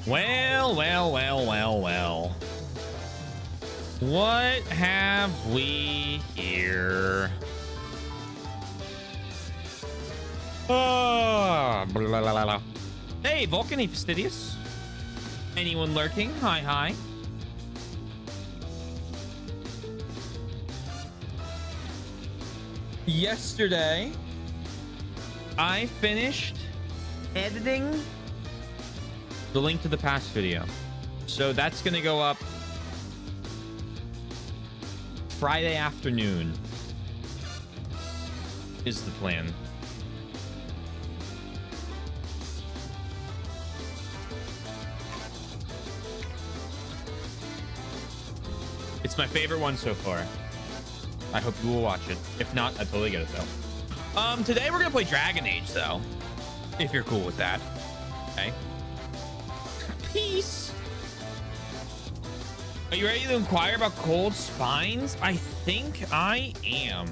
Well, well, well, well, well. What have we here? Oh, blah, blah, blah, blah. Hey, Vulcan, hey, Fastidious. Anyone lurking? Hi, hi. Yesterday, I finished editing the Link to the Past video. So that's going to go up Friday afternoon is the plan. It's my favorite one so far. I hope you will watch it. If not, I totally get it though. Today we're gonna play Dragon Age though, if you're cool with that. Okay. Peace. Are you ready to inquire about cold spines? I think I am.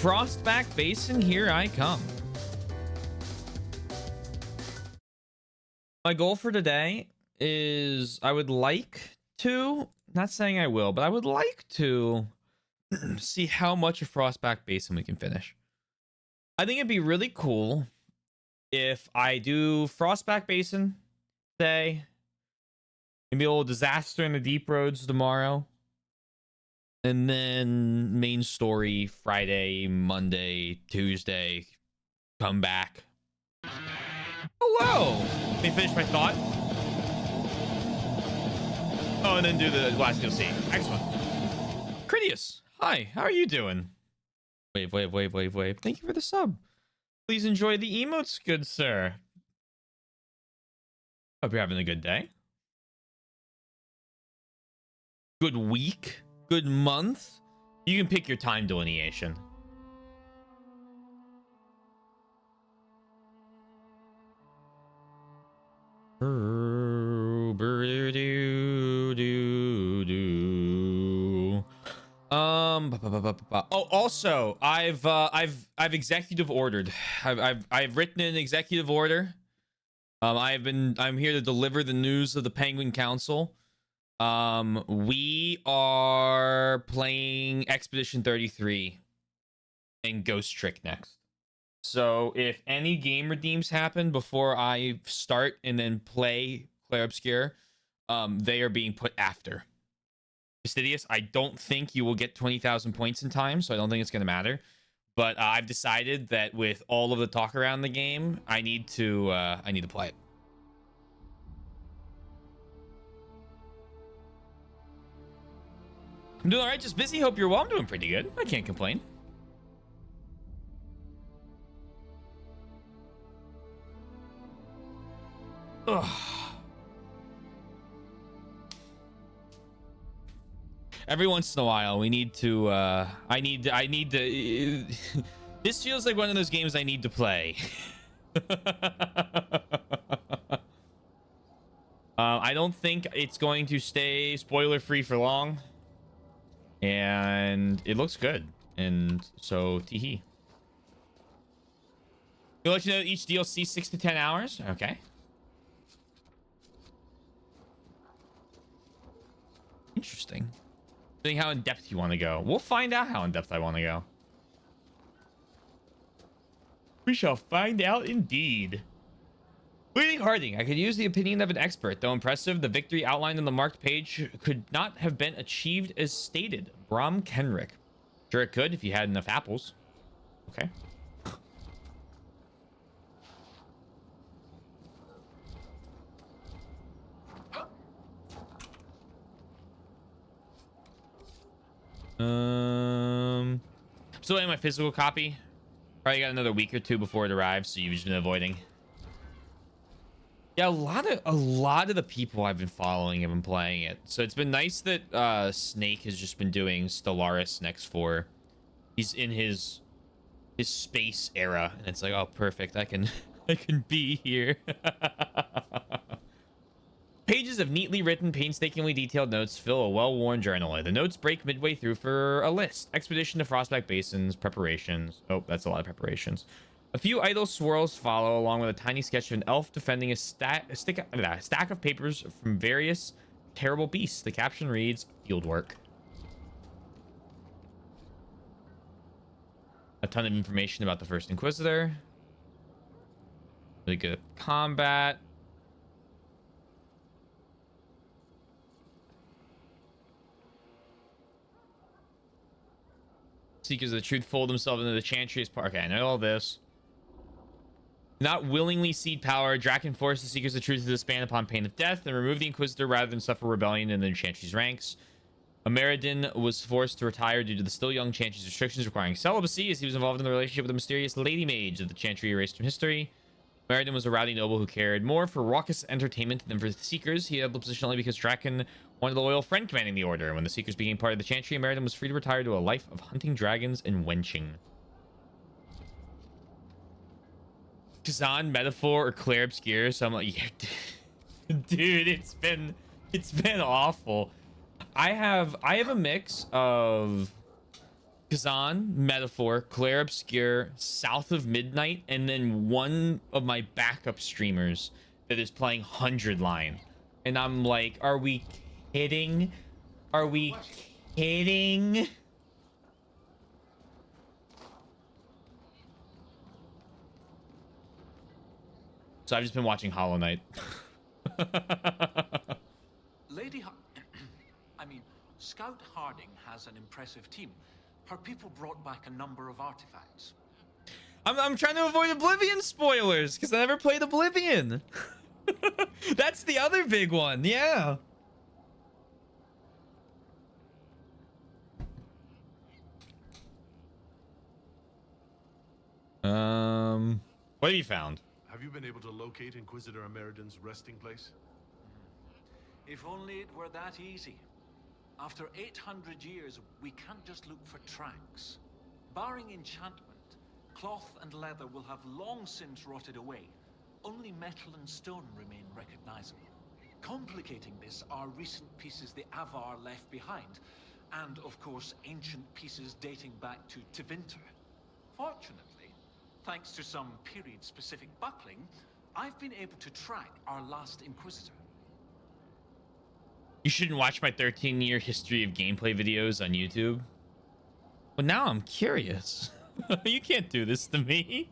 Frostback Basin, here I come. My goal for today is I would like to, not saying I will, but I would like to see how much of Frostback Basin we can finish. I think it'd be really cool if I do Frostback Basin today, maybe a little Disaster in the Deep Roads tomorrow, and then main story Friday, Monday, Tuesday, come back. Hello! Let me finish my thought. Oh, and then do the last DLC. Excellent. Critius, hi, how are you doing? Wave, wave, wave, wave, wave. Thank you for the sub. Please enjoy the emotes, good sir. Hope you're having a good day. Good week. Good month. You can pick your time delineation. Oh, also, I've executive ordered. I've written an executive order. I'm here to deliver the news of the Penguin Council. We are playing Expedition 33 and Ghost Trick next. So if any game redeems happen before I start and then play Claire Obscure, they are being put after. Fastidious, I don't think you will get 20,000 points in time, so I don't think it's going to matter. But I've decided that with all of the talk around the game, I need to play it. I'm doing all right, just busy. Hope you're well. I'm doing pretty good. I can't complain. Ugh. Every once in a while, we need to. I need to. This feels like one of those games I need to play. I don't think it's going to stay spoiler free for long, and it looks good. And so, teehee. We'll let you know each DLC 6 to 10 hours. Okay. Interesting. Seeing how in depth you want to go. We'll find out how in depth I want to go. We shall find out indeed. Waiting Harding, I could use the opinion of an expert. Though impressive, the victory outlined on the marked page could not have been achieved as stated. Brom Kenrick. Sure it could if you had enough apples. Okay. Still in my physical copy. Probably got another week or two before it arrives, so you've just been avoiding. Yeah, a lot of the people I've been following have been playing it. So it's been nice that Snake has just been doing Stellaris next 4. He's in his space era, and it's like, oh, perfect. I can be here. Pages of neatly written, painstakingly detailed notes fill a well-worn journal. The notes break midway through for a list. Expedition to Frostback Basins, preparations. Oh, that's a lot of preparations. A few idle swirls follow, along with a tiny sketch of an elf defending a stack of papers from various terrible beasts. The caption reads, "Field work." A ton of information about the first Inquisitor. Really good at combat. Seekers of the truth fold themselves into the Chantry as part. Okay, I know all this. Not willingly cede power, Draken forced the Seekers of Truth to disband upon pain of death and remove the Inquisitor rather than suffer rebellion in the Chantry's ranks. Ameridin was forced to retire due to the still young Chantry's restrictions requiring celibacy, as he was involved in the relationship with a mysterious lady mage that the Chantry erased from history. Ameridin was a rowdy noble who cared more for raucous entertainment than for the Seekers. He held the position only because Draken wanted a loyal friend commanding the order. When the Seekers became part of the Chantry, Ameridin was free to retire to a life of hunting dragons and wenching. Kazan, Metaphor, or Claire Obscure. So I'm like, yeah, dude, it's been awful. I have a mix of Kazan, Metaphor, Claire Obscure, South of Midnight, and then one of my backup streamers that is playing 100 Line. And I'm like, are we kidding? Are we kidding? So I've just been watching Hollow Knight. Scout Harding has an impressive team. Her people brought back a number of artifacts. I'm trying to avoid Oblivion spoilers because I never played Oblivion. That's the other big one. Yeah. What have you found? Have you been able to locate Inquisitor Ameridin's resting place? If only it were that easy. After 800 years, we can't just look for tracks. Barring enchantment, cloth and leather will have long since rotted away. Only metal and stone remain recognizable. Complicating this are recent pieces the Avar left behind, and of course ancient pieces dating back to Tevinter. Fortunately, thanks to some period-specific buckling, I've been able to track our last Inquisitor. You shouldn't watch my 13-year history of gameplay videos on YouTube. Well, now I'm curious. You can't do this to me.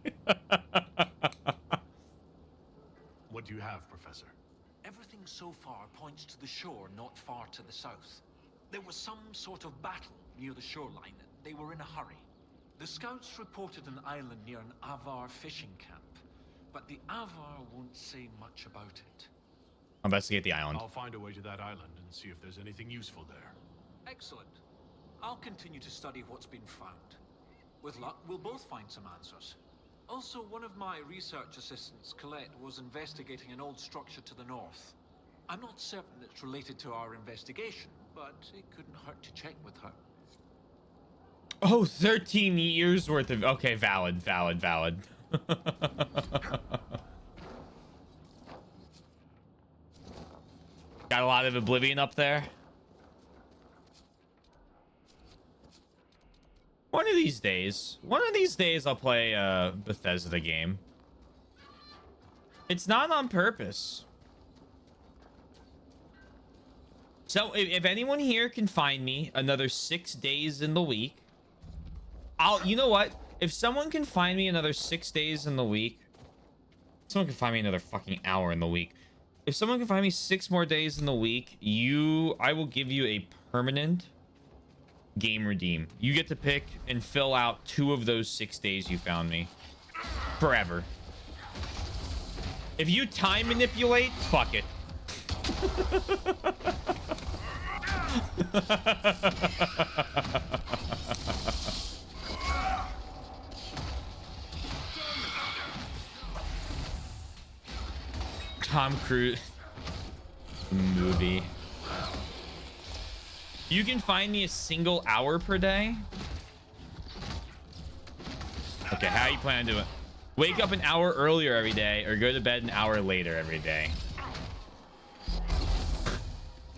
What do you have, Professor? Everything so far points to the shore not far to the south. There was some sort of battle near the shoreline. They were in a hurry. The scouts reported an island near an Avar fishing camp, but the Avar won't say much about it. Investigate the island. I'll find a way to that island and see if there's anything useful there. Excellent. I'll continue to study what's been found. With luck, we'll both find some answers. Also, one of my research assistants, Colette, was investigating an old structure to the north. I'm not certain it's related to our investigation, but it couldn't hurt to check with her. Oh, 13 years worth of... Okay, valid. Got a lot of Oblivion up there. One of these days I'll play a Bethesda game. It's not on purpose. So if anyone here can find me another 6 days in the week, you know what? If someone can find me another 6 days in the week, someone can find me another fucking hour in the week. If someone can find me 6 more days in the week, I will give you a permanent game redeem. You get to pick and fill out 2 of those 6 days you found me. Forever. If you time manipulate, fuck it. Tom Cruise movie. You can find me a single hour per day. Okay, how you plan on doing it? Wake up an hour earlier every day or go to bed an hour later every day.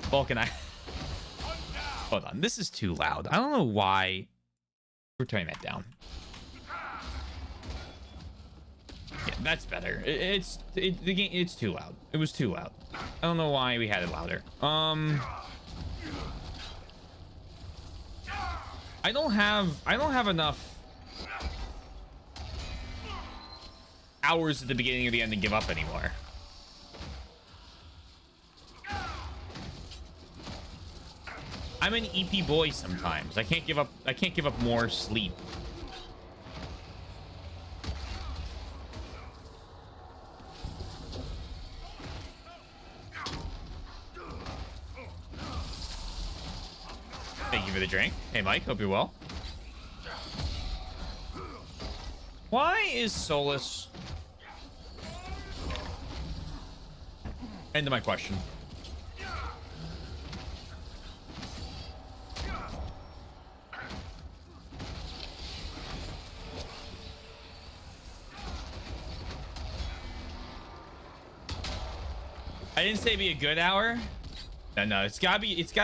Vulcan, hold on, this is too loud. I don't know why. We're turning that down. That's better. The game. It's too loud. It was too loud. I don't know why we had it louder. I don't have enough hours at the beginning or the end to give up anymore. I'm an EP boy sometimes. I can't give up more sleep. Thank you for the drink. Hey, Mike. Hope you're well. Why is Solus... End of my question. I didn't say it'd be a good hour. No, it's gotta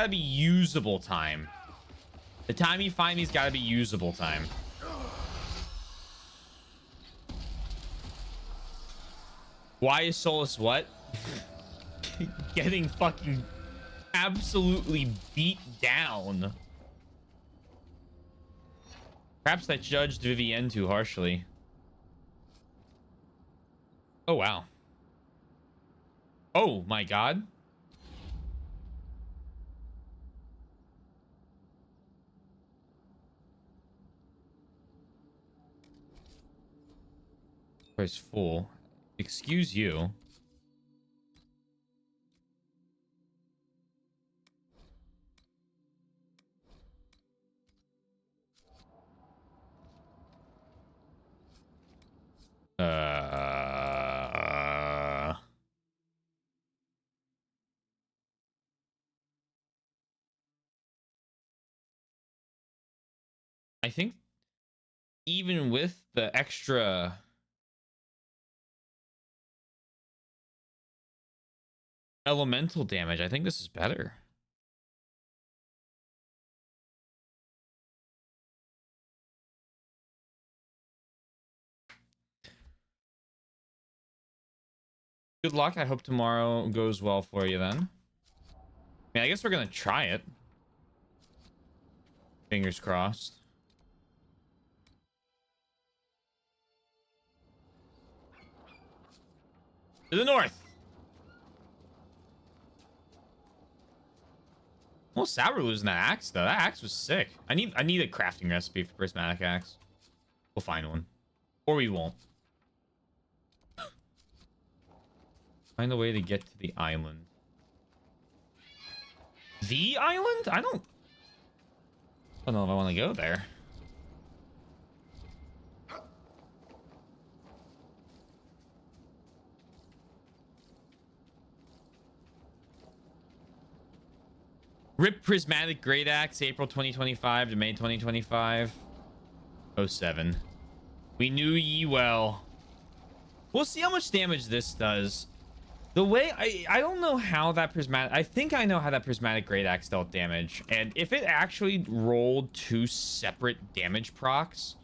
be usable time. The time you find me's gotta be usable time. Why is Solus what? Getting fucking absolutely beat down. Perhaps I judged Vivienne too harshly. Oh, wow. Oh, my God. Price full. Excuse you. I think even with the extra elemental damage, I think this is better. Good luck. I hope tomorrow goes well for you then. I mean, I guess we're gonna try it. Fingers crossed. To the north. Well, Sour losing that axe though. That axe was sick. I need a crafting recipe for prismatic axe. We'll find one, or we won't. Find a way to get to the island. The island? I don't know if I want to go there. Rip Prismatic Great Axe, April 2025 to May 2025. 07. We knew ye well. We'll see how much damage this does. The way I don't know how that prismatic... I think I know how that Prismatic Great Axe dealt damage. And if it actually rolled 2 separate damage procs...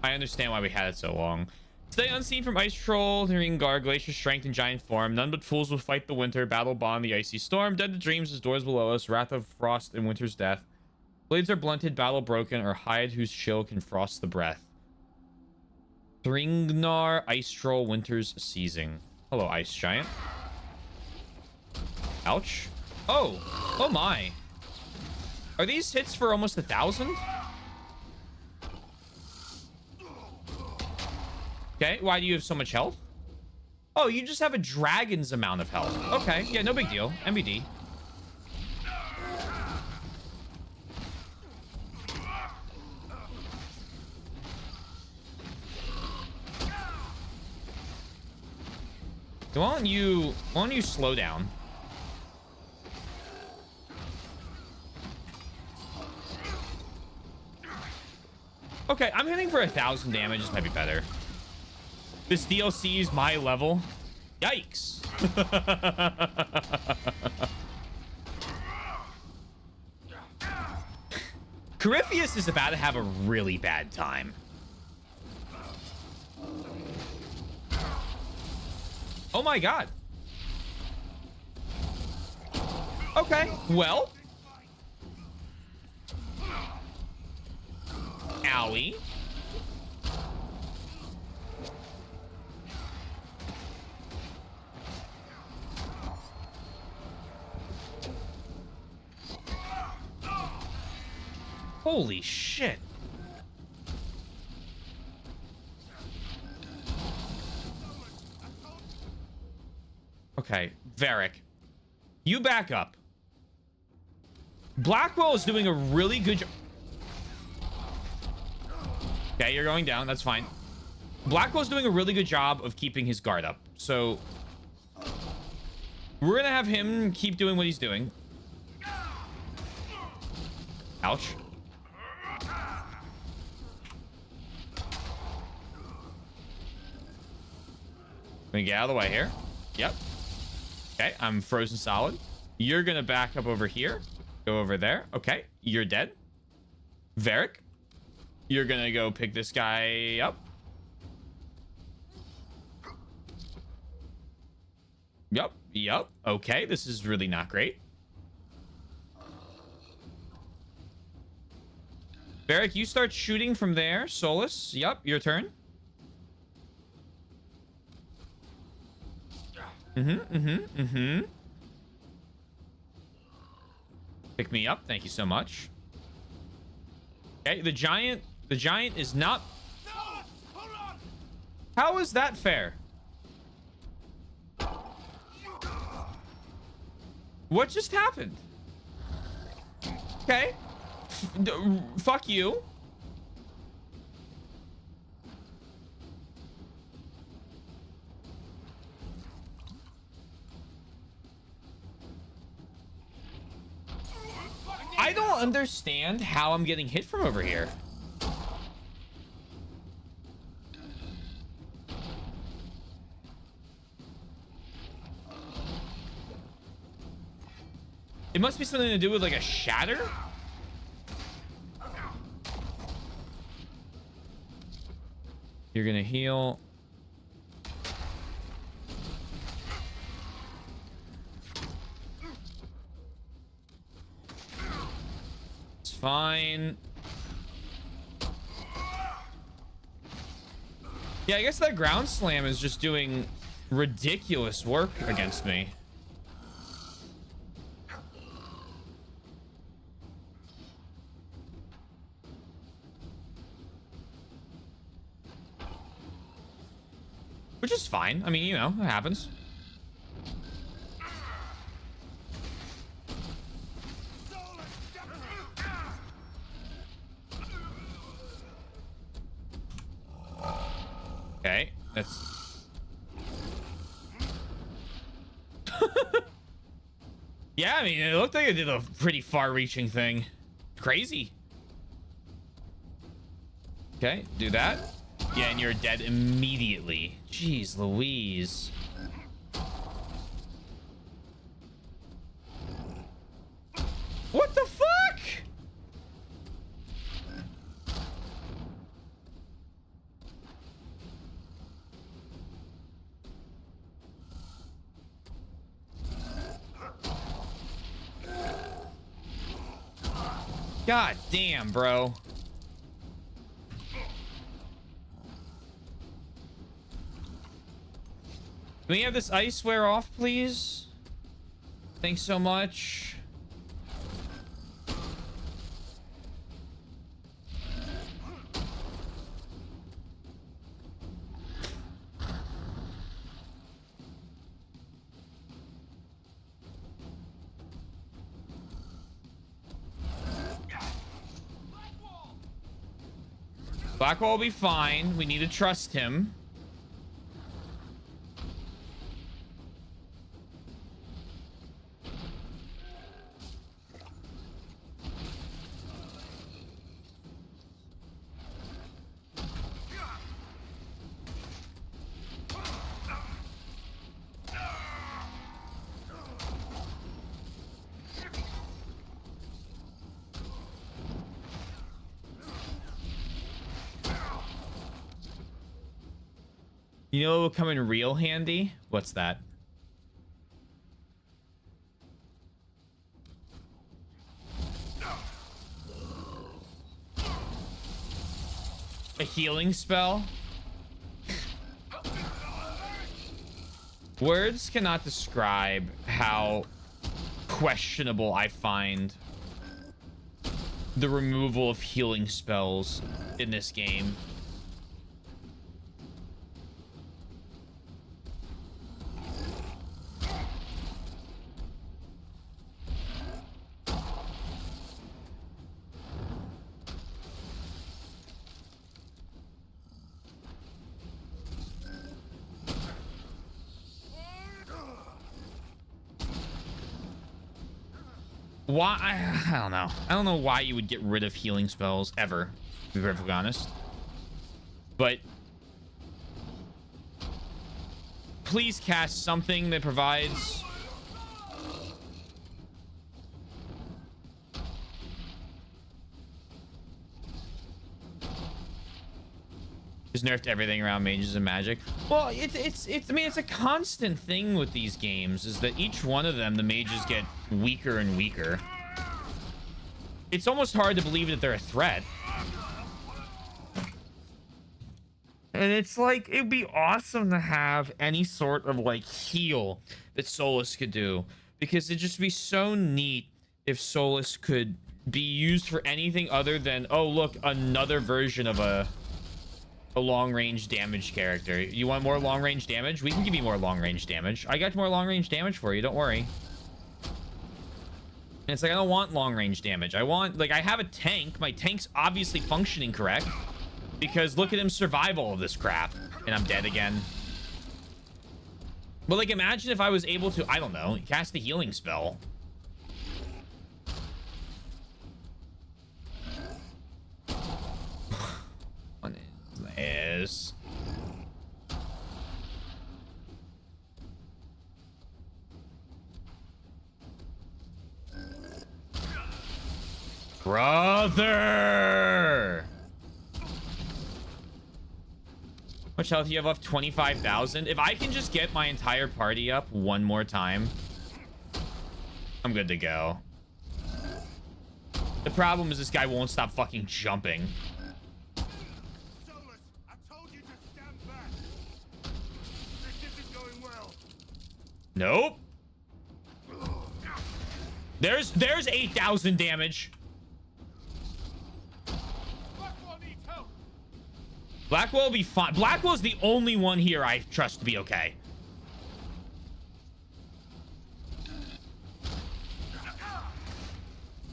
I understand why we had it so long. Stay unseen from Ice Troll, Ringar, Glacier Strength, and Giant Form. None but fools will fight the winter, battle bond, the icy storm. Dead to dreams, as doors below us, wrath of frost and winter's death. Blades are blunted, battle broken, or hide whose chill can frost the breath. Thringnar, Ice Troll, Winter's Seizing. Hello, Ice Giant. Ouch. Oh. Oh my. Are these hits for almost 1,000? Okay, why do you have so much health? Oh, you just have a dragon's amount of health. Okay, yeah, no big deal. MBD. Why don't you slow down? Okay, I'm hitting for 1,000 damage. This might be better. This DLC is my level. Yikes. Corypheus is about to have a really bad time. Oh my god. Okay, well. Owie. Holy shit. Okay, Varric. You back up. Blackwell is doing a really good job. Okay, you're going down. That's fine. Blackwell's doing a really good job of keeping his guard up. So we're going to have him keep doing what he's doing. Ouch. Let me get out of the way here. Yep. Okay, I'm frozen solid. You're going to back up over here. Go over there. Okay, you're dead. Varric, you're going to go pick this guy up. Yep, yep. Okay, this is really not great. Varric, you start shooting from there. Solus, yep, your turn. Pick me up. Thank you so much. Okay, the giant is not... No! Hold on! How is that fair? What just happened? Okay. Fuck you. I don't understand how I'm getting hit from over here. It must be something to do with like a shatter. You're gonna heal. It's fine. Yeah, I guess that ground slam is just doing ridiculous work against me. Which is fine. I mean, you know, it happens. Okay, that's... Yeah, I mean, it looked like it did a pretty far-reaching thing. Crazy. Okay, do that. Yeah, and you're dead immediately. Jeez Louise. What the fuck? God damn, bro. Can we have this ice wear off, please? Thanks so much. Blackwall will be fine. We need to trust him. You know what will come in real handy? What's that? A healing spell? Words cannot describe how questionable I find the removal of healing spells in this game. Why? I don't know. I don't know why you would get rid of healing spells ever, to be perfectly honest. But please cast something that provides just nerfed everything around mages and magic. Well, I mean, it's a constant thing with these games is that each one of them, the mages get weaker and weaker. It's almost hard to believe that they're a threat. And it's like, it'd be awesome to have any sort of like heal that Solus could do, because it'd just be so neat if Solus could be used for anything other than, oh, look, another version of a long-range damage character. You want more long-range damage? We can give you more long-range damage. I got more long-range damage for you, don't worry. And it's like, I don't want long-range damage. I want, like, I have a tank. My tank's obviously functioning correct, because look at him survive all of this crap. And I'm dead again. But, like, imagine if I was able to, I don't know, cast the healing spell. What is... Brother! How much health do you have left? 25,000. If I can just get my entire party up one more time, I'm good to go. The problem is this guy won't stop fucking jumping. Solus, I told you to stand back. This isn't going well. Nope. There's 8,000 damage. Blackwell needs help. Blackwell will be fine. Blackwell's the only one here I trust to be okay.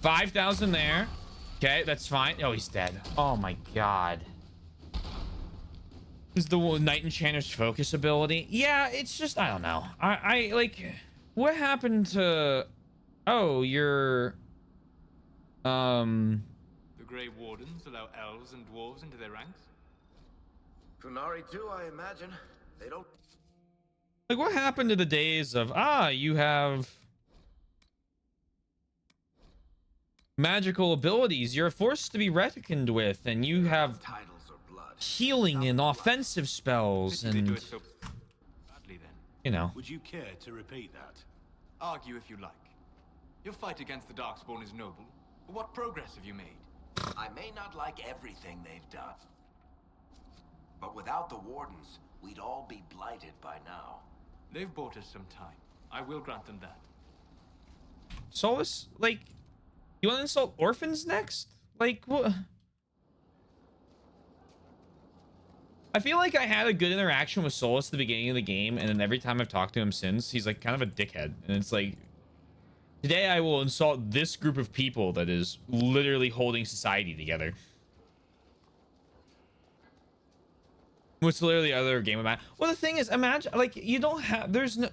$5,000 there. Okay, that's fine. Oh, he's dead. Oh my god. This is the Night Enchanter's focus ability. Yeah, it's just, I don't know. I like, what happened to, oh, you're, The Grey Wardens allow elves and dwarves into their ranks? Kunari too, I imagine. They don't... like, what happened to the days of, you have magical abilities, you're a force to be reckoned with, and you have titles or blood. healing and offensive spells, Did they do and, it so badly then? you know. Would you care to repeat that? Argue if you like. Your fight against the Darkspawn is noble, but what progress have you made? I may not like everything they've done, but without the Wardens, we'd all be blighted by now. They've bought us some time. I will grant them that. Solus, like, you want to insult orphans next? Like, what? I feel like I had a good interaction with Solus at the beginning of the game, and then every time I've talked to him since, he's like kind of a dickhead. And it's like, today I will insult this group of people that is literally holding society together. What's literally other game about? Well, the thing is, imagine, like, you don't have, there's no,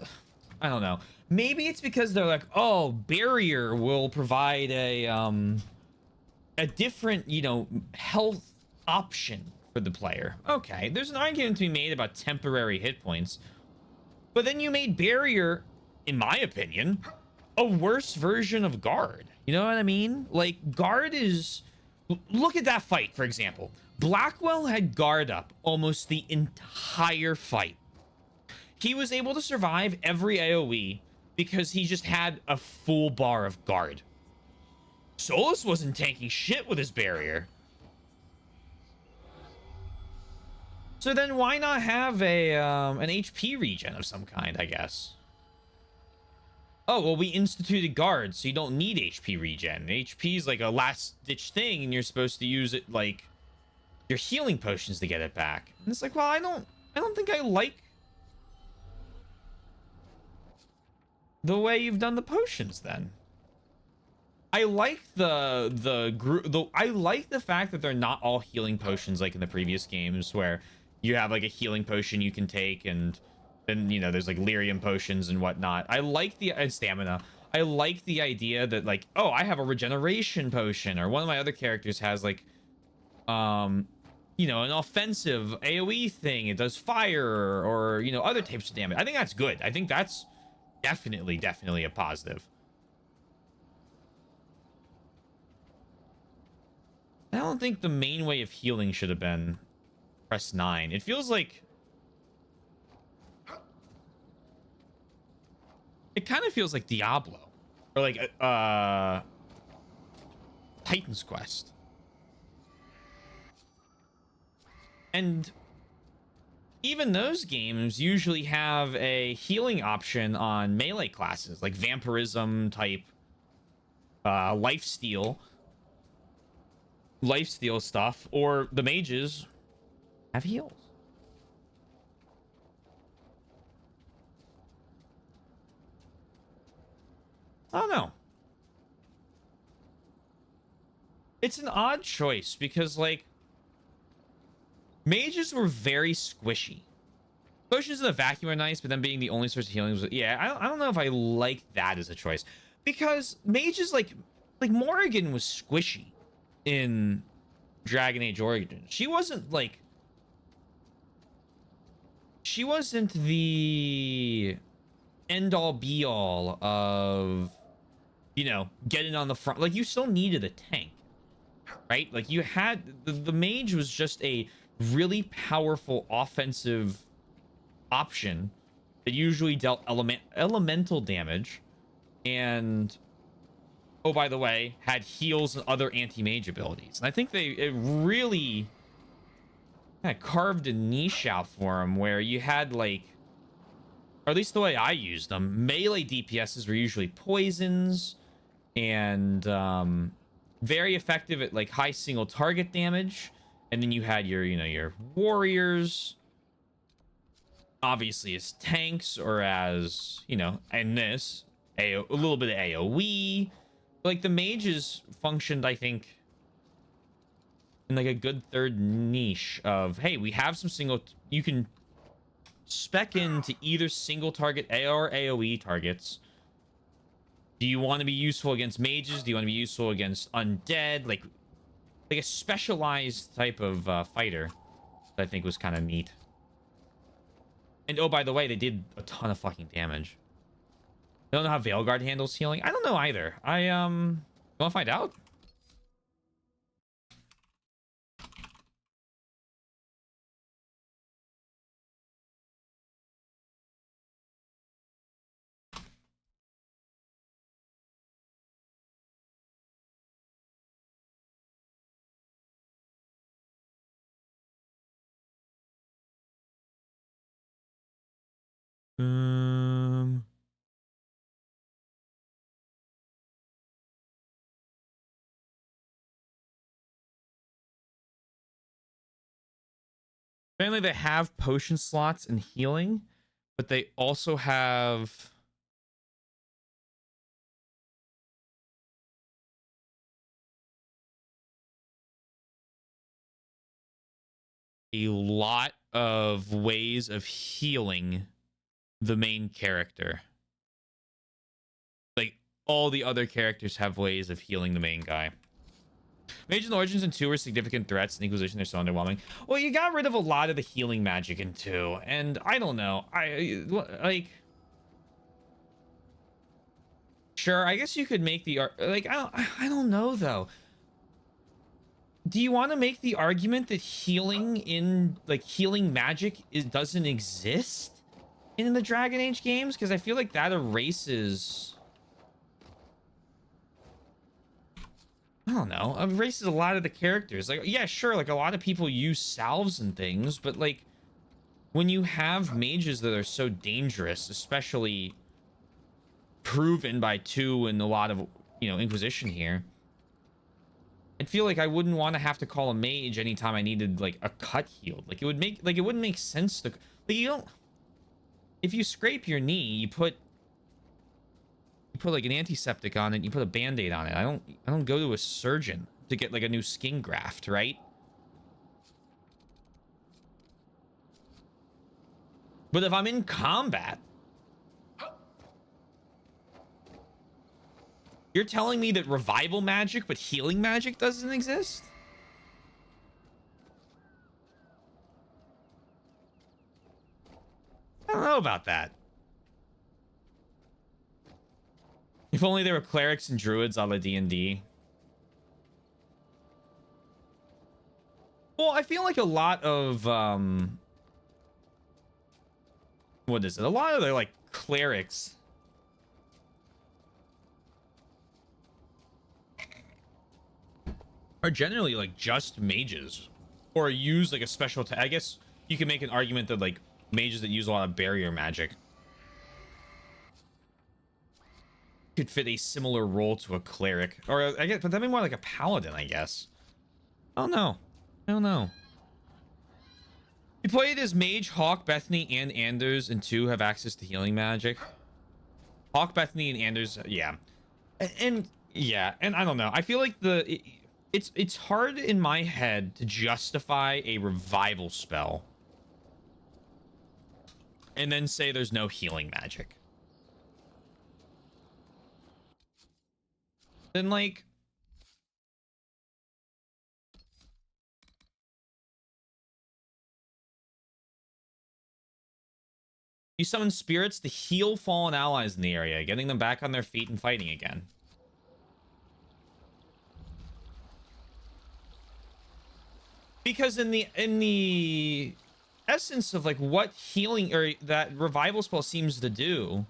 I don't know. Maybe it's because they're like, oh, barrier will provide a different, you know, health option for the player. Okay, there's an argument to be made about temporary hit points, but then you made barrier, in my opinion, a worse version of guard. You know what I mean? Like, guard is Look at that fight, for example. Blackwell had guard up almost the entire fight. He was able to survive every AoE because he just had a full bar of guard. Solus wasn't tanking shit with his barrier. So then why not have an HP regen of some kind, I guess? Oh, well, we instituted guards, so you don't need HP regen. HP is like a last-ditch thing, and you're supposed to use it like your healing potions to get it back. And it's like, well, I don't think I like the way you've done the potions then. I like I like the fact that they're not all healing potions like in the previous games where you have like a healing potion you can take and then, you know, there's like lyrium potions and whatnot. I like the stamina. I like the idea that like, oh, I have a regeneration potion, or one of my other characters has like, you know, an offensive AoE thing. It does fire or, you know, other types of damage. I think that's good. I think that's definitely a positive. I don't think the main way of healing should have been press 9. It feels like it kind of feels like Diablo or like Titan's Quest. And even those games usually have a healing option on melee classes like vampirism type lifesteal stuff, or the mages have heals. I don't know. It's an odd choice because like mages were very squishy. Potions in the vacuum are nice, but then being the only source of healing was, yeah, I don't know if I like that as a choice, because mages like Morrigan was squishy in Dragon Age Origins. She wasn't the end all be all of, you know, getting on the front. Like, you still needed a tank, right? Like, you had the mage was just a really powerful offensive option that usually dealt elemental damage, and oh, by the way, had heals and other anti-mage abilities. And I think it really kind of carved a niche out for him where you had like, or at least the way I used them, melee DPSs were usually poisons and very effective at like high single target damage. And then you had your, you know, your warriors, obviously as tanks or as, you know, and this, a little bit of AoE. Like, the mages functioned, I think, in like a good third niche of, hey, we have some you can spec into either single target or AoE targets. Do you want to be useful against mages? Do you want to be useful against undead? Like a specialized type of fighter that I think was kind of neat. And oh, by the way, they did a ton of fucking damage. I don't know how Veilguard handles healing. I don't know either. You want to find out? Apparently they have potion slots and healing, but they also have a lot of ways of healing the main character. Like, all the other characters have ways of healing the main guy. Mages and Origins in 2 were significant threats. In Inquisition, they're so underwhelming. Well, you got rid of a lot of the healing magic in 2, and I don't know. Sure, I guess you could make the art. Like, I don't know though. do you want to make the argument that healing in like healing magic doesn't exist in the Dragon Age games? Because I feel like that erases, I don't know, erases a lot of the characters. Like, yeah, sure, like a lot of people use salves and things, but like when you have mages that are so dangerous, especially proven by 2 and a lot of, you know, Inquisition here, I feel like I wouldn't want to have to call a mage anytime I needed like a cut healed. Like it wouldn't make sense to, like, you don't, if you scrape your knee, you put like an antiseptic on it, you put a band-aid on it. I don't go to a surgeon to get like a new skin graft, right? But if I'm in combat, you're telling me that revival magic but healing magic doesn't exist? I don't know about that. If only there were clerics and druids a la D&D. Well, I feel like a lot of what is it? A lot of the like clerics are generally like just mages or use like a special I guess you can make an argument that like mages that use a lot of barrier magic could fit a similar role to a cleric, or I guess, but that'd be more like a paladin, I guess. I don't know. You played as mage. Hawk, Bethany, and Anders, and 2 have access to healing magic. Hawk, Bethany, and Anders, yeah, and yeah, and I don't know. I feel like it's hard in my head to justify a revival spell and then say there's no healing magic. Then like, you summon spirits to heal fallen allies in the area, getting them back on their feet and fighting again. Because in the essence of like what healing or that revival spell seems to do,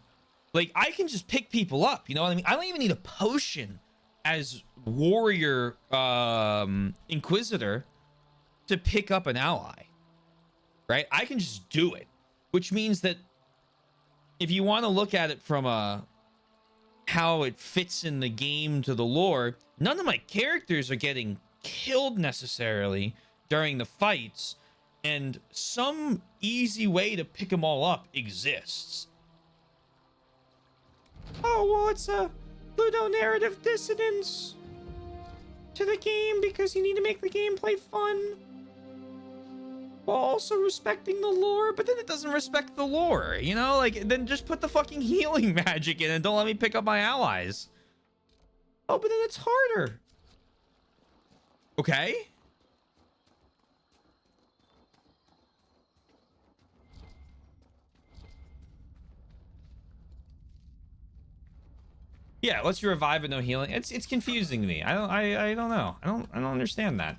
like I can just pick people up, you know what I mean? I don't even need a potion as warrior inquisitor to pick up an ally, right? I can just do it, which means that if you want to look at it from how it fits in the game to the lore, none of my characters are getting killed necessarily during the fights, and some easy way to pick them all up exists. Oh, well, it's a ludonarrative dissonance to the game because you need to make the gameplay fun while also respecting the lore, but then it doesn't respect the lore, you know? Like, then just put the fucking healing magic in and don't let me pick up my allies. Oh, but then it's harder. Okay. Yeah, let's revive it, no healing. It's confusing to me. I don't know. I don't understand that.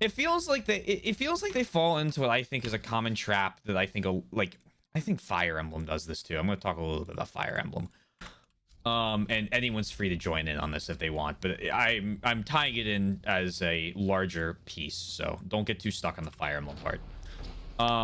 It feels like they fall into what I think is a common trap that I think I think Fire Emblem does this too. I'm going to talk a little bit about Fire Emblem. And anyone's free to join in on this if they want, but I'm tying it in as a larger piece, so don't get too stuck on the Fire Emblem part. Let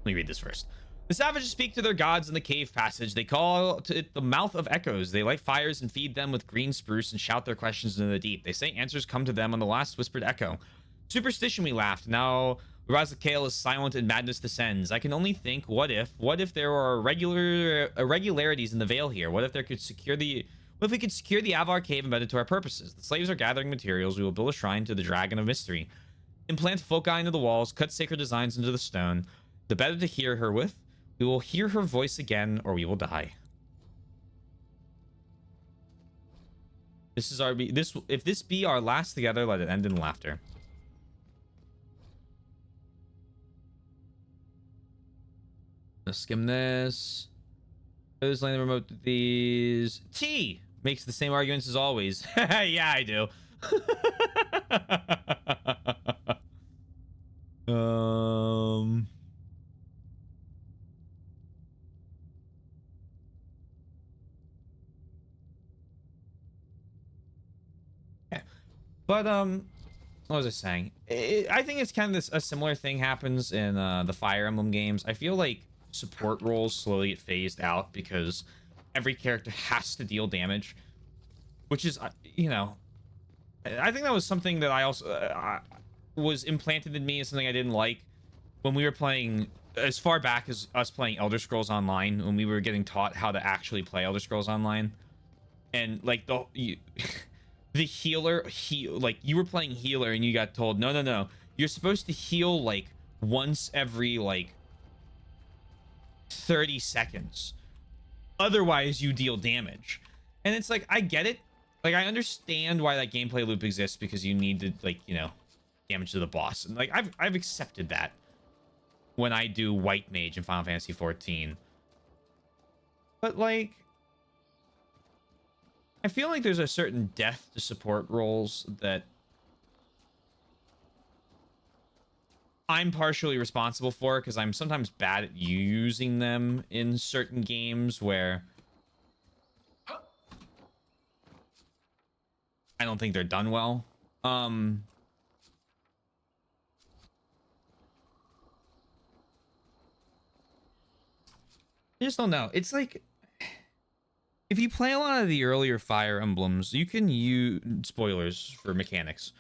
me read this first. The savages speak to their gods in the cave passage. They call to it the mouth of echoes. They light fires and feed them with green spruce and shout their questions into the deep. They say answers come to them on the last whispered echo. Superstition, we laughed. Now Razakale is silent and madness descends. I can only think, what if there are irregularities in the veil here? What if we could secure the Avar cave and better to our purposes? The slaves are gathering materials. We will build a shrine to the dragon of mystery. Implant foci into the walls, cut sacred designs into the stone. The better to hear her with. We will hear her voice again, or we will die. If this be our last together, let it end in laughter. Let's skim this. Those laying the remote these. T makes the same arguments as always. Yeah, I do. um yeah. But what was I saying? I think it's kind of a similar thing happens in the Fire Emblem games. I feel like support roles slowly get phased out because every character has to deal damage, which is you know, I think that was something that I also was implanted in me as something I didn't like when we were playing as far back as us playing Elder Scrolls Online, when we were getting taught how to actually play Elder Scrolls Online. And like the healer like you were playing healer and you got told no, you're supposed to heal like once every like 30 seconds, otherwise you deal damage. And it's like, I get it, like I understand why that gameplay loop exists, because you need to, like, you know, damage to the boss, and like I've accepted that when I do white mage in Final Fantasy 14. But like, I feel like there's a certain death to support roles that I'm partially responsible for, because I'm sometimes bad at using them in certain games where I don't think they're done well. I just don't know. It's like, if you play a lot of the earlier Fire Emblems, you can use, spoilers for mechanics,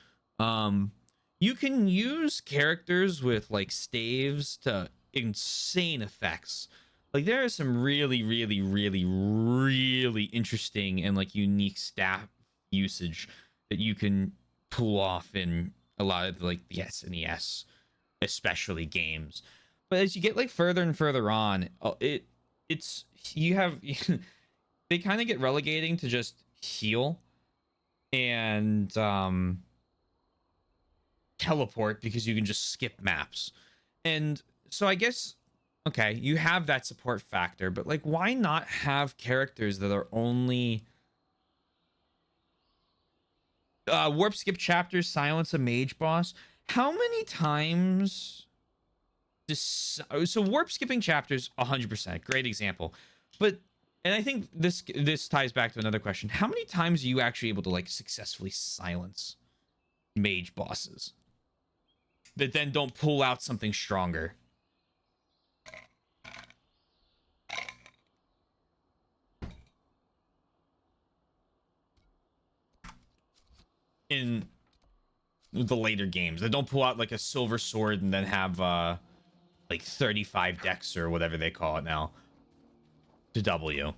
you can use characters with like staves to insane effects. Like there are some really interesting and like unique staff usage that you can pull off in a lot of like the SNES, especially games. But as you get like further and further on, it's you have they kind of get relegating to just heal and teleport, because you can just skip maps. And so I guess, okay, you have that support factor, but like, why not have characters that are only warp skip chapters, silence a mage boss? How many times so warp skipping chapters, 100%, great example. But, and I think this ties back to another question: how many times are you actually able to like successfully silence mage bosses that then don't pull out something stronger? In the later games, that don't pull out like a silver sword and then have like 35 decks or whatever they call it now to W.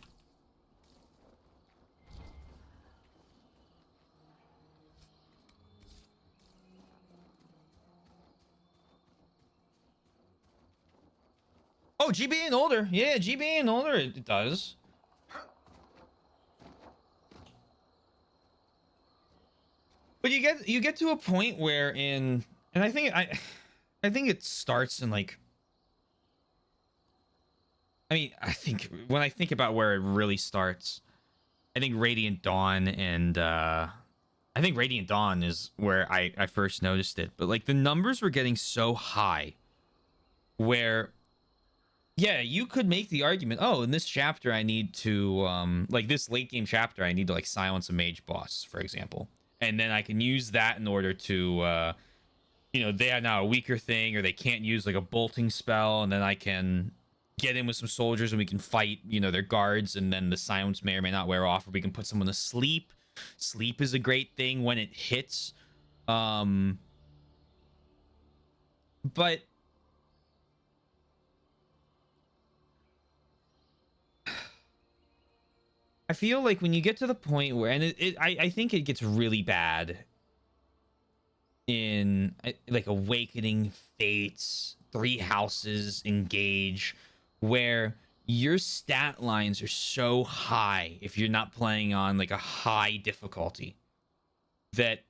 Oh, GB and older. Yeah, GB and older, it does. But you get to a point where and I think it starts in like, I think when I think about where it really starts, I think Radiant Dawn, and I think Radiant Dawn is where I first noticed it. But like the numbers were getting so high where, yeah, you could make the argument, oh, in this chapter I need to like this late game chapter I need to like silence a mage boss, for example. And then I can use that in order to you know, they are now a weaker thing, or they can't use like a bolting spell, and then I can get in with some soldiers and we can fight, you know, their guards, and then the silence may or may not wear off, or we can put someone to sleep. Sleep is a great thing when it hits. But I feel like when you get to the point where, and I think it gets really bad in like Awakening, Fates, Three Houses, Engage, where your stat lines are so high if you're not playing on like a high difficulty that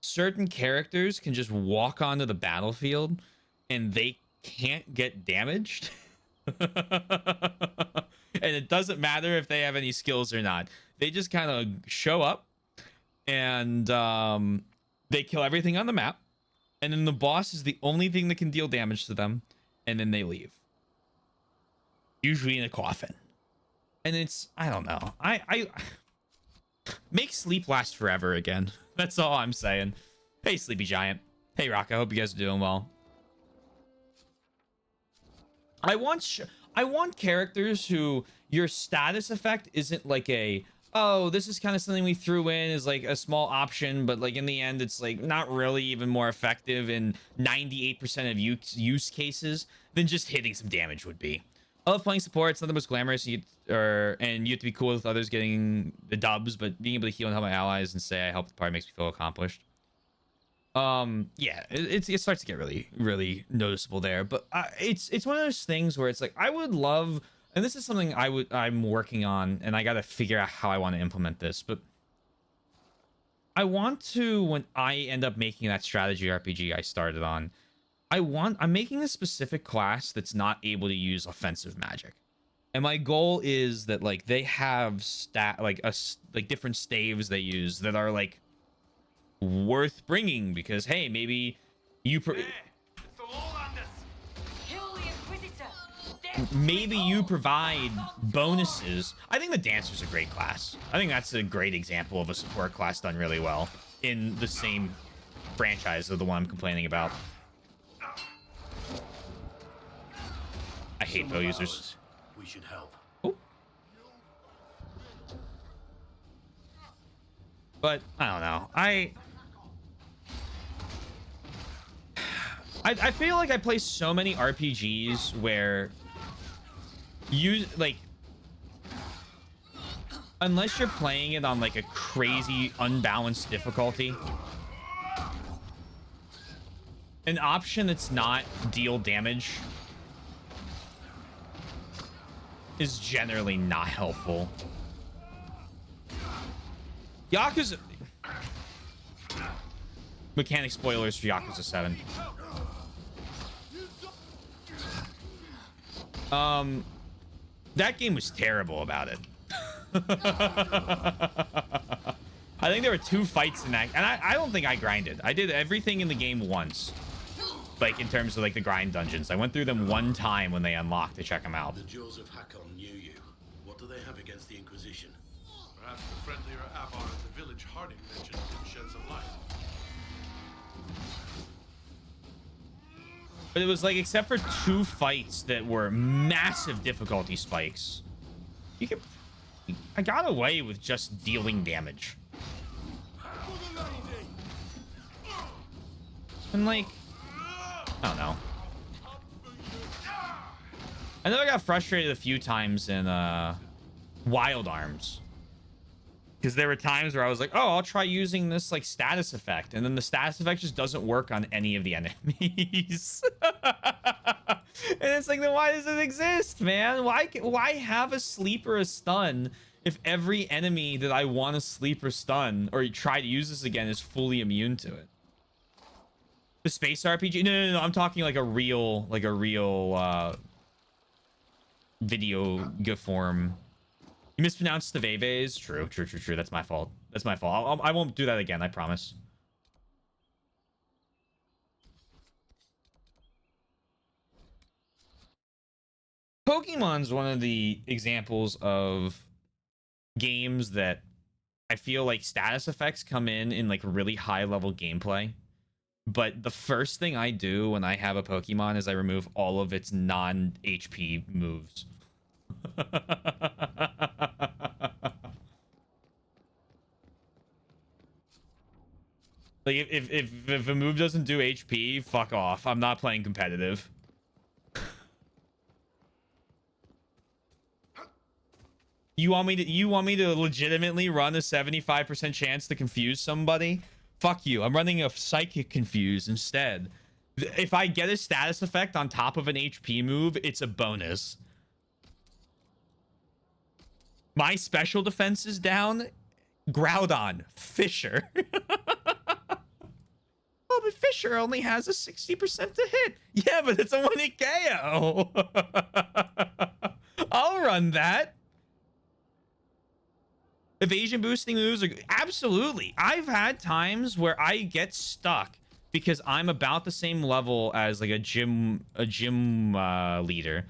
certain characters can just walk onto the battlefield and they can't get damaged. And it doesn't matter if they have any skills or not. They just kind of show up, and they kill everything on the map, and then the boss is the only thing that can deal damage to them, and then they leave, usually in a coffin. And it's, I don't know, I make sleep last forever again. That's all I'm saying. Hey, Sleepy Giant. Hey, Rock. I hope you guys are doing well. I want characters who your status effect isn't like a, oh, this is kind of something we threw in as like a small option, but like in the end, it's like not really even more effective in 98% of use cases than just hitting some damage would be. I love playing support. It's not the most glamorous, and you have to be cool with others getting the dubs, but being able to heal and help my allies and say I helped the party makes me feel accomplished. Yeah, it starts to get really noticeable there, but it's one of those things where it's like I would love, and this is something I'm working on, and I got to figure out how I want to implement this, but I want to, when I end up making that strategy RPG I started on, I'm making a specific class that's not able to use offensive magic. And my goal is that like they have like different staves they use that are like worth bringing because hey, maybe you maybe you provide bonuses. I think the Dancer's a great class. I think that's a great example of a support class done really well in the same franchise of the one I'm complaining about. I hate bow users. We should help. Ooh. But I don't know. I feel like I play so many RPGs where you like, unless you're playing it on like a crazy unbalanced difficulty, an option that's not deal damage is generally not helpful. Yakuza mechanic spoilers for Yakuza 7. That game was terrible about it. I think there were 2 fights in that, and I don't think I grinded. I did everything in the game once, like in terms of like the grind dungeons. I went through them one time when they unlocked to check them out. The Jaws of Hakon knew you. What do they have against the Inquisition? Perhaps the friendlier Avar at the village Harding mentioned can shed some light. But it was like, except for 2 fights that were massive difficulty spikes, I got away with just dealing damage. And like, I don't know. I know I got frustrated a few times in Wild Arms, because there were times where I was like, oh, I'll try using this like status effect, and then the status effect just doesn't work on any of the enemies. And it's like, then why does it exist, man? Why have a sleep or a stun if every enemy that I want to sleep or stun or try to use this again is fully immune to it? The space RPG? No. I'm talking like a real video GIF form. You mispronounced the Veves. True. That's my fault. I won't do that again, I promise. Pokemon's one of the examples of games that I feel like status effects come in like really high level gameplay. But the first thing I do when I have a Pokemon is I remove all of its non-HP moves. Like if a move doesn't do HP, fuck off. I'm not playing competitive. You want me to legitimately run a 75% chance to confuse somebody? Fuck you. I'm running a Psychic Confuse instead. If I get a status effect on top of an HP move, it's a bonus. My special defense is down. Groudon. Fisher. Oh, but Fisher only has a 60% to hit. Yeah, but it's a 1-hit KO. I'll run that. Evasion boosting moves are absolutely. I've had times where I get stuck because I'm about the same level as like a gym leader,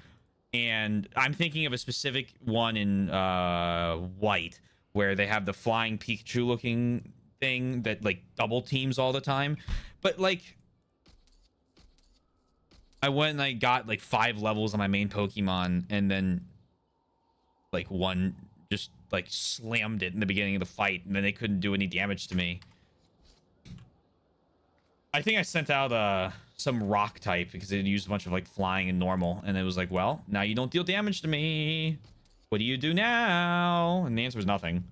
and I'm thinking of a specific one in white where they have the flying Pikachu looking thing that like double teams all the time. But like I went and I got like 5 levels on my main Pokemon, and then like one just like slammed it in the beginning of the fight, and then they couldn't do any damage to me. I think I sent out some rock type because it used a bunch of like flying and normal, and it was like, well, now you don't deal damage to me. What do you do now? And the answer was nothing.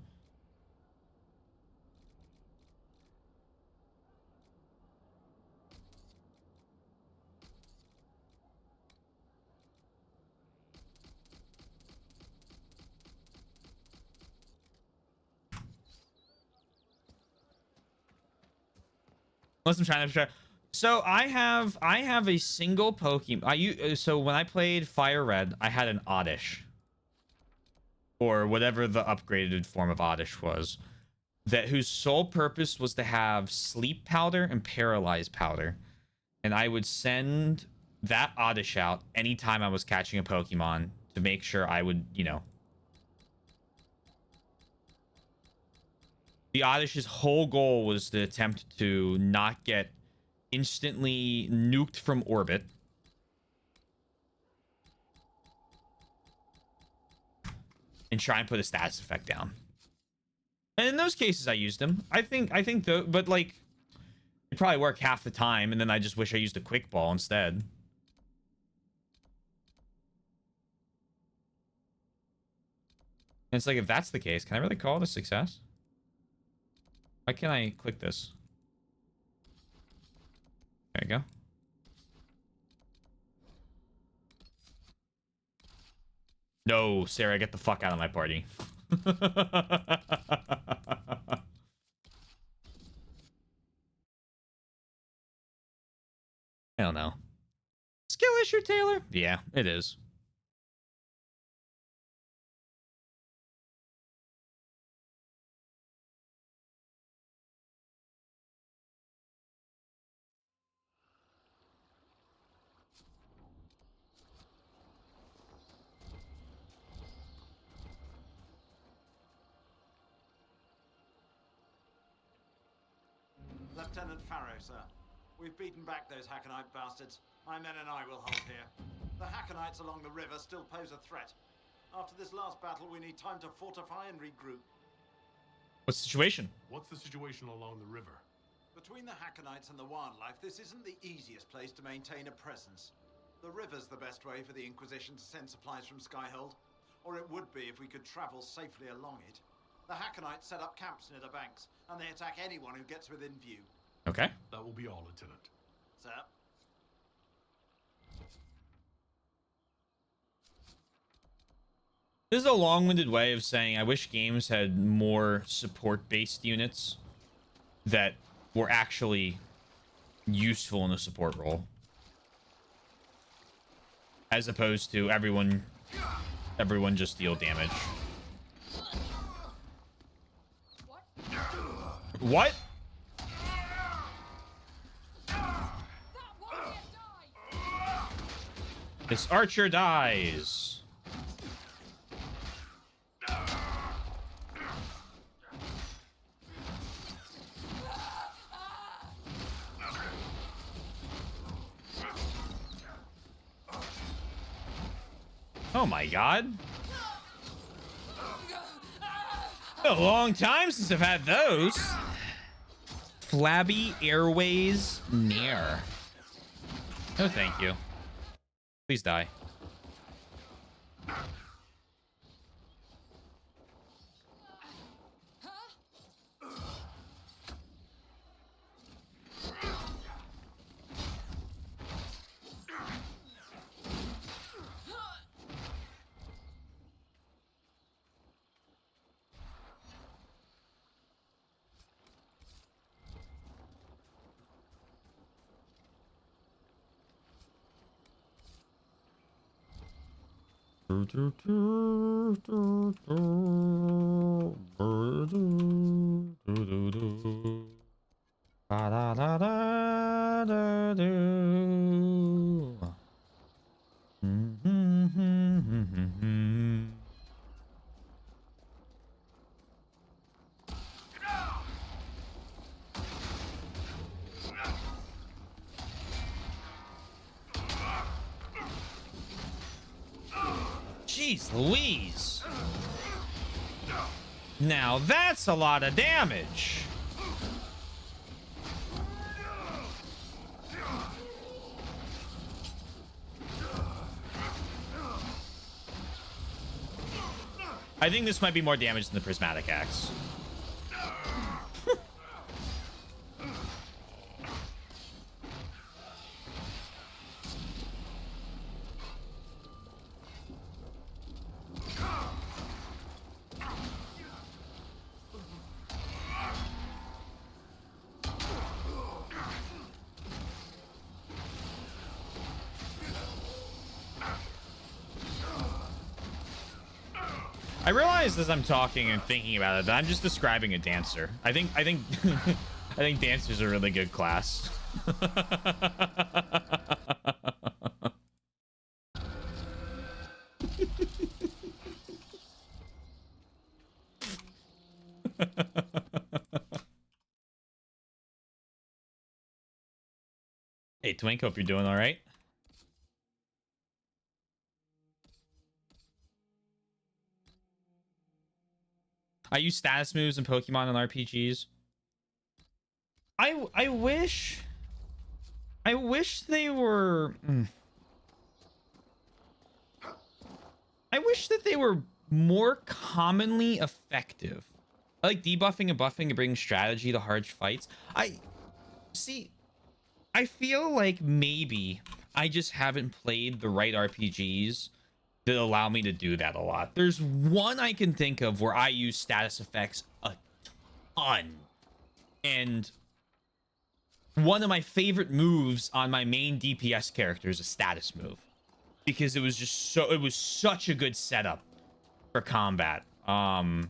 Unless I'm trying to try. So I have a single Pokemon. So when I played Fire Red, I had an Oddish, or whatever the upgraded form of Oddish was, that whose sole purpose was to have sleep powder and paralyze powder, and I would send that Oddish out anytime I was catching a Pokemon to make sure I would, you know. The Oddish's whole goal was to attempt to not get instantly nuked from orbit, and try and put a status effect down. And in those cases, I used them. I think though, but like, it probably worked half the time, and then I just wish I used a quick ball instead. And it's like, if that's the case, can I really call it a success? Why can't I click this? There you go. No, Sarah, get the fuck out of my party. I don't know. Skill issue, Taylor? Yeah, it is. Lieutenant Farrow, sir. We've beaten back those Hackenite bastards. My men and I will hold here. The Hackenites along the river still pose a threat. After this last battle, we need time to fortify and regroup. What's the situation? What's the situation along the river? Between the Hackenites and the wildlife, this isn't the easiest place to maintain a presence. The river's the best way for the Inquisition to send supplies from Skyhold, or it would be if we could travel safely along it. The Hackenites set up camps near the banks, and they attack anyone who gets within view. Okay. That will be all, Lieutenant. Sir? This is a long-winded way of saying I wish games had more support-based units that were actually useful in a support role, as opposed to everyone just deal damage. What? This archer dies. Oh my god. A long time since I've had those. Flabby Airways Nair. No, thank you. Please die. Jeez Louise. Now that's a lot of damage. I think this might be more damage than the prismatic axe. I realize as I'm talking and thinking about it that I'm just describing a dancer. I think I think dancers are a really good class. Hey Twink, hope you're doing all right. I use status moves in Pokemon and RPGs. I wish they were. I wish that they were more commonly effective. I like debuffing and buffing and bringing strategy to hard fights. I feel like maybe I just haven't played the right RPGs that allow me to do that a lot. There's one I can think of where I use status effects a ton. And one of my favorite moves on my main DPS character is a status move. Because it was just it was such a good setup for combat. But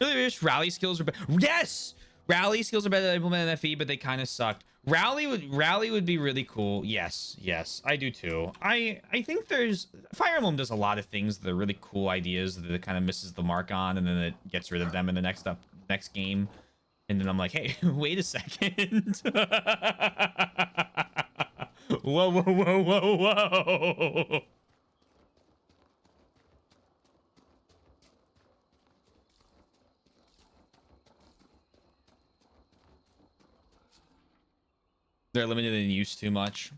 really wish rally skills were better. Yes! Rally skills are better than implement FE, but they kind of sucked. Rally would be really cool. Yes, I do too. I think there's Fire Emblem does a lot of things that are really cool ideas that it kind of misses the mark on, and then it gets rid of them in the next game. And then I'm like, hey, wait a second. Whoa. They're limited in use too much.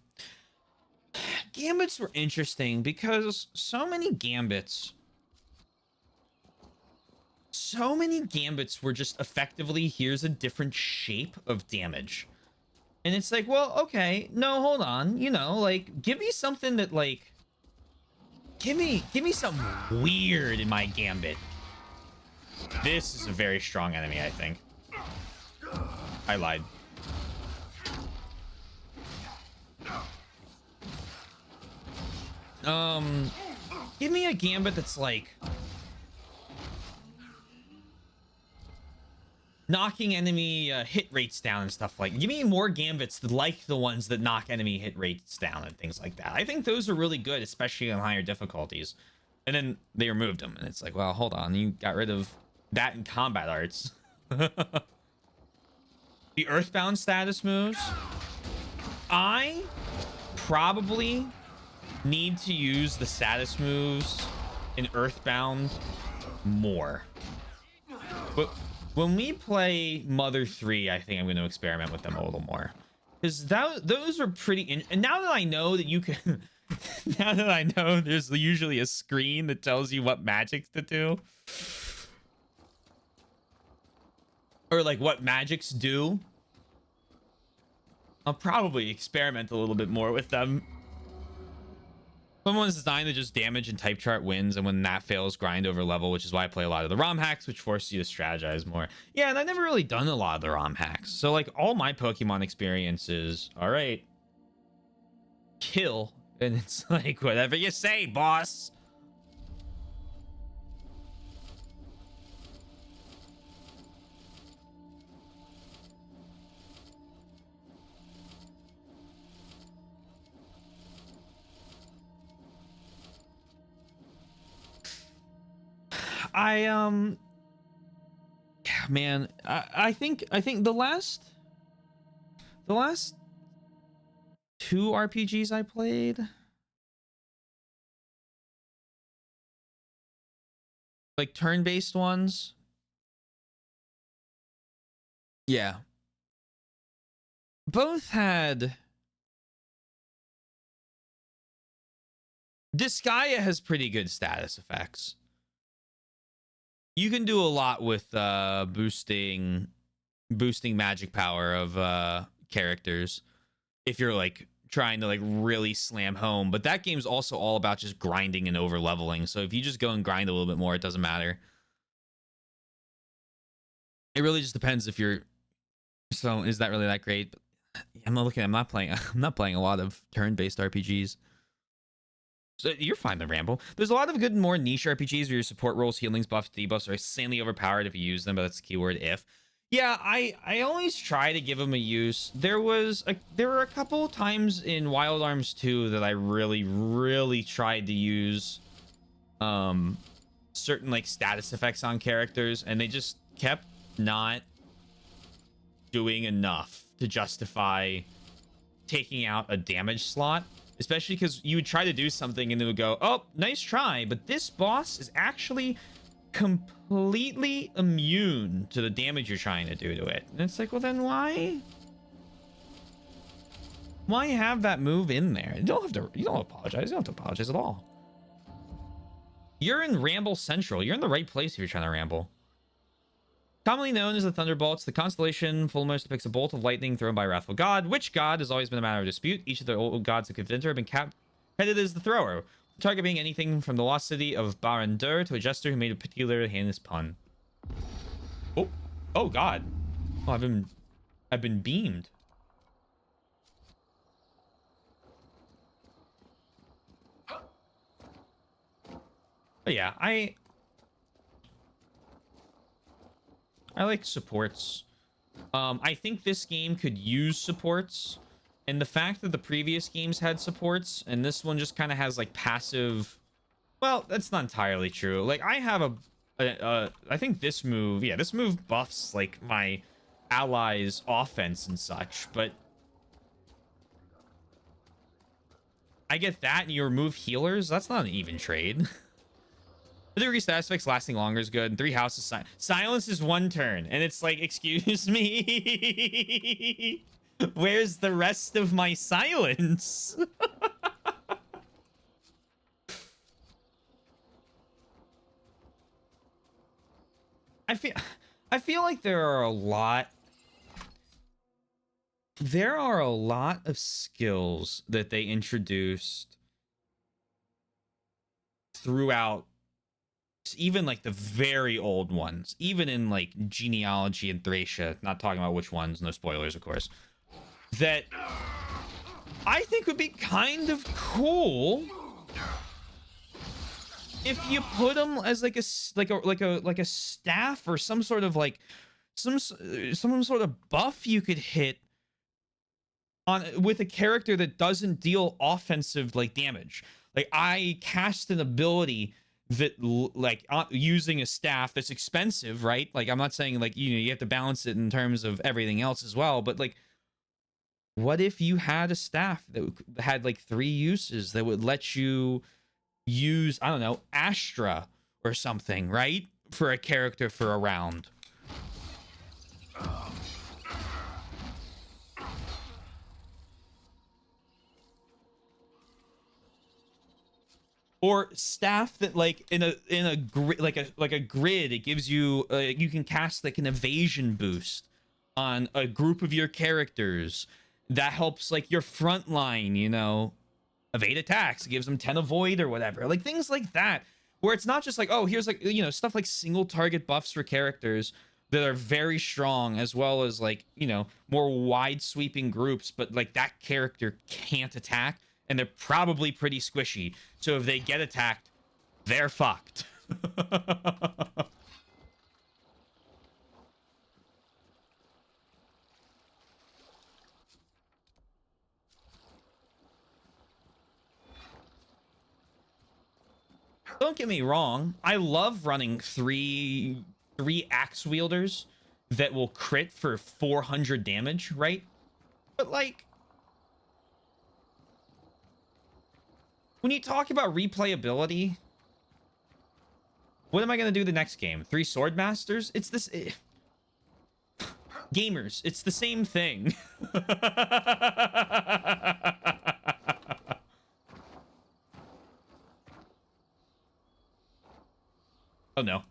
Gambits were interesting because so many gambits were just effectively, here's a different shape of damage. And it's like, well, okay, no, hold on. You know, like, give me something that, like, give me something weird in my gambit. This is a very strong enemy, I think. I lied. Give me a gambit that's like knocking enemy hit rates down and stuff like. Give me more gambits that like the ones that knock enemy hit rates down and things like that. I think those are really good, especially on higher difficulties. And then they removed them, and it's like, well, hold on, you got rid of that in combat arts. The Earthbound status moves. I probably need to use the status moves in Earthbound more. But when we play Mother 3, I think I'm going to experiment with them a little more. Because those are pretty... And now that I know that you can... now that I know there's usually a screen that tells you what magics to do. Or like what magics do. I'll probably experiment a little bit more with them. Someone's designed to just damage and type chart wins, and when that fails, grind over level, which is why I play a lot of the ROM hacks, which force you to strategize more. Yeah, and I've never really done a lot of the ROM hacks. So like all my Pokemon experiences, all right, kill And it's like, whatever you say, boss. Man, I think the last two RPGs I played, like turn-based ones, yeah, both had. Disgaea has pretty good status effects. You can do a lot with boosting magic power of characters if you're like trying to like really slam home. But that game's also all about just grinding and over leveling. So if you just go and grind a little bit more, it doesn't matter. It really just depends if you're. So is that really that great? I'm not playing a lot of turn-based RPGs. So you're fine to ramble. There's a lot of good, more niche RPGs where your support roles, healings, buffs, debuffs are insanely overpowered if you use them, but that's the keyword if. Yeah, I always try to give them a use. There were a couple times in Wild Arms 2 that I really tried to use certain like status effects on characters, and they just kept not doing enough to justify taking out a damage slot. Especially because you would try to do something and it would go, oh, nice try, but this boss is actually completely immune to the damage you're trying to do to it. And it's like, well, then why have that move in there? You don't apologize. You don't have to apologize at all. You're in Ramble Central. You're in the right place if you're trying to ramble. Commonly known as the Thunderbolts, the constellation foremost depicts a bolt of lightning thrown by a wrathful god. Which god has always been a matter of dispute. Each of the old gods of Convinter have been credited as the thrower, the target being anything from the lost city of Barandur to a jester who made a particular heinous pun. Oh god. Oh, I've been beamed. But yeah, I like supports. I think this game could use supports, and the fact that the previous games had supports and this one just kind of has like passive. Well, that's not entirely true. Like I have I think this move, yeah, this move buffs like my allies' offense and such, but I get that, and you remove healers. That's not an even trade. The degree status effects lasting longer is good. And 3 houses silence is 1 turn, and it's like, excuse me. Where's the rest of my silence? I feel like there are a lot of skills that they introduced throughout, even like the very old ones, even in like Genealogy and Thracia, not talking about which ones, no spoilers of course, that I think would be kind of cool if you put them as like a staff or some sort of like some sort of buff you could hit on with a character that doesn't deal offensive like damage. Like I cast an ability that like using a staff that's expensive, right? Like I'm not saying like you have to balance it in terms of everything else as well, but like what if you had a staff that had like 3 uses that would let you use, I don't know, Astra or something, right? For a character for a round. Or staff that like in a grid, like a grid, it gives you you can cast like an evasion boost on a group of your characters that helps like your front line, you know, evade attacks. It gives them 10 avoid or whatever, like things like that, where it's not just like, oh, here's like, you know, stuff like single target buffs for characters that are very strong, as well as like, you know, more wide sweeping groups, but like that character can't attack and they're probably pretty squishy. So if they get attacked, they're fucked. Don't get me wrong. I love running three axe wielders that will crit for 400 damage, right? But like, when you talk about replayability, what am I going to do the next game? 3 sword masters? It's this... Gamers, it's the same thing. Oh no.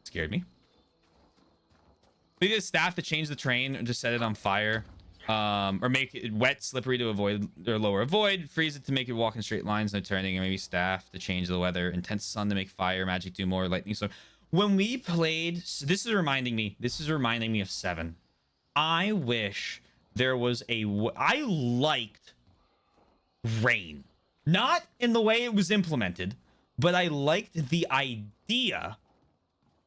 Scared me. We did staff to change the train or just set it on fire. Or make it wet, slippery to avoid or lower avoid, freeze it to make it walk in straight lines, no turning, and maybe staff to change the weather, intense sun to make fire magic do more, lightning so when we played, so this is reminding me of 7. I wish there was I liked rain, not in the way it was implemented, but I liked the idea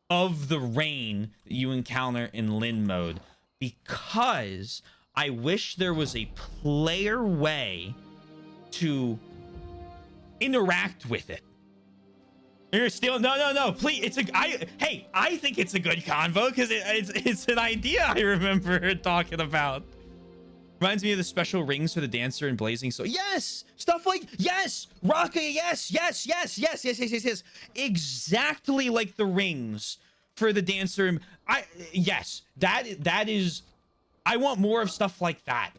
of the rain that you encounter in Lin mode, because I wish there was a player way to interact with it. You're still no, please. I think it's a good convo because it's an idea I remember talking about. Reminds me of the special rings for the dancer in Blazing Soul. Yes, stuff like Raka. Yes. Exactly like the rings for the dancer. That is. I want more of stuff like that.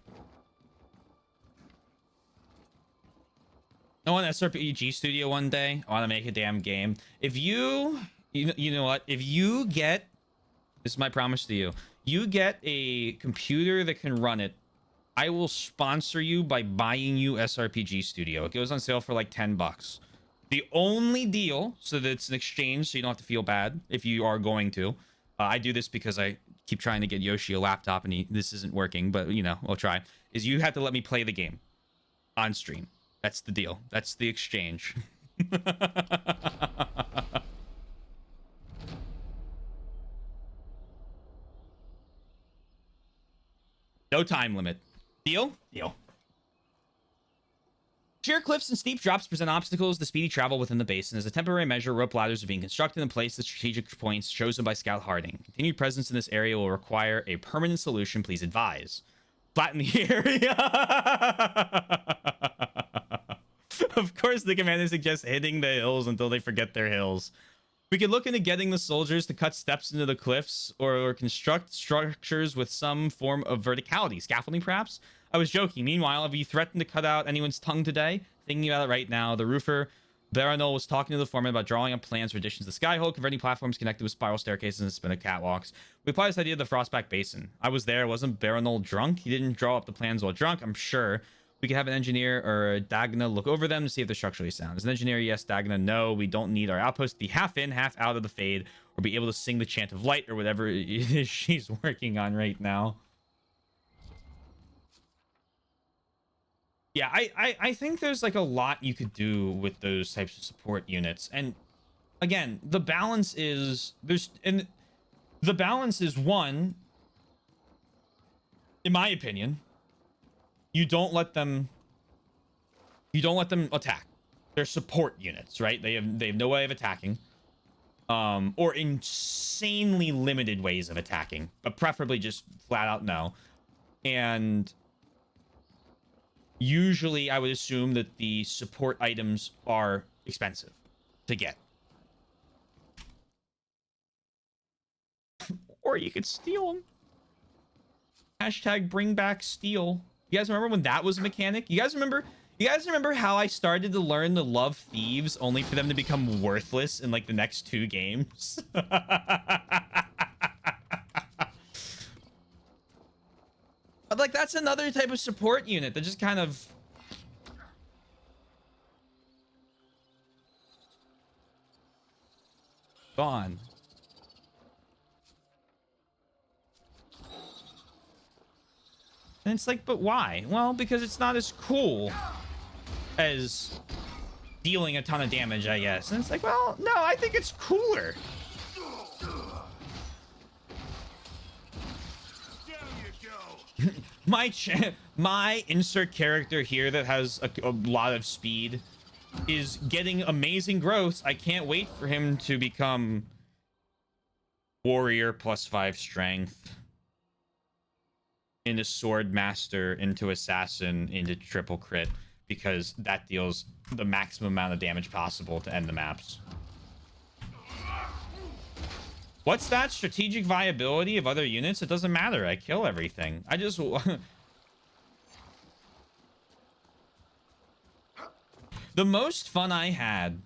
I want an SRPG studio one day. I want to make a damn game. If you know what? If you get, this is my promise to you. You get a computer that can run it, I will sponsor you by buying you SRPG Studio. It goes on sale for like $10. The only deal, so that it's an exchange, so you don't have to feel bad if you are going to. I do this because I keep trying to get Yoshi a laptop and this isn't working, but you know, we'll try. Is you have to let me play the game on stream. That's the deal. That's the exchange. No time limit. Deal? Deal. Sheer cliffs and steep drops present obstacles to speedy travel within the basin. As a temporary measure, rope ladders are being constructed and placed at strategic points chosen by Scout Harding. Continued presence in this area will require a permanent solution. Please advise. Flatten the area. Of course, the commander suggests hitting the hills until they forget their hills. We could look into getting the soldiers to cut steps into the cliffs or construct structures with some form of verticality. Scaffolding, perhaps? I was joking. Meanwhile, have you threatened to cut out anyone's tongue today? Thinking about it right now, the roofer, Baranol, was talking to the foreman about drawing up plans for additions to the Skyhole, converting platforms connected with spiral staircases and spinning catwalks. We applied this idea to the Frostback Basin. I was there. Wasn't Baranol drunk? He didn't draw up the plans while drunk, I'm sure. We could have an engineer or a Dagna look over them to see if they're structurally sound. As an engineer, yes. Dagna, no. We don't need our outpost to be half in, half out of the fade, or be able to sing the Chant of Light or whatever it is she's working on right now. Yeah, I think there's like a lot you could do with those types of support units. And again, the balance is one, in my opinion, you don't let them attack. They're support units, right? They have no way of attacking. Or insanely limited ways of attacking, but preferably just flat out no. And usually I would assume that the support items are expensive to get. Or you could steal them. Hashtag bring back steal. You guys remember when that was a mechanic? You guys remember how I started to learn to love thieves only for them to become worthless in like the next 2 games? But like that's another type of support unit that just kind of gone. And it's like, but why? Well, because it's not as cool as dealing a ton of damage, I guess. And it's like, well, no, I think it's cooler. My insert character here that has a lot of speed is getting amazing growth. I can't wait for him to become warrior +5 strength into sword master into assassin into triple crit, because that deals the maximum amount of damage possible to end the maps. What's that? Strategic viability of other units? It doesn't matter. I kill everything. I just... The most fun I had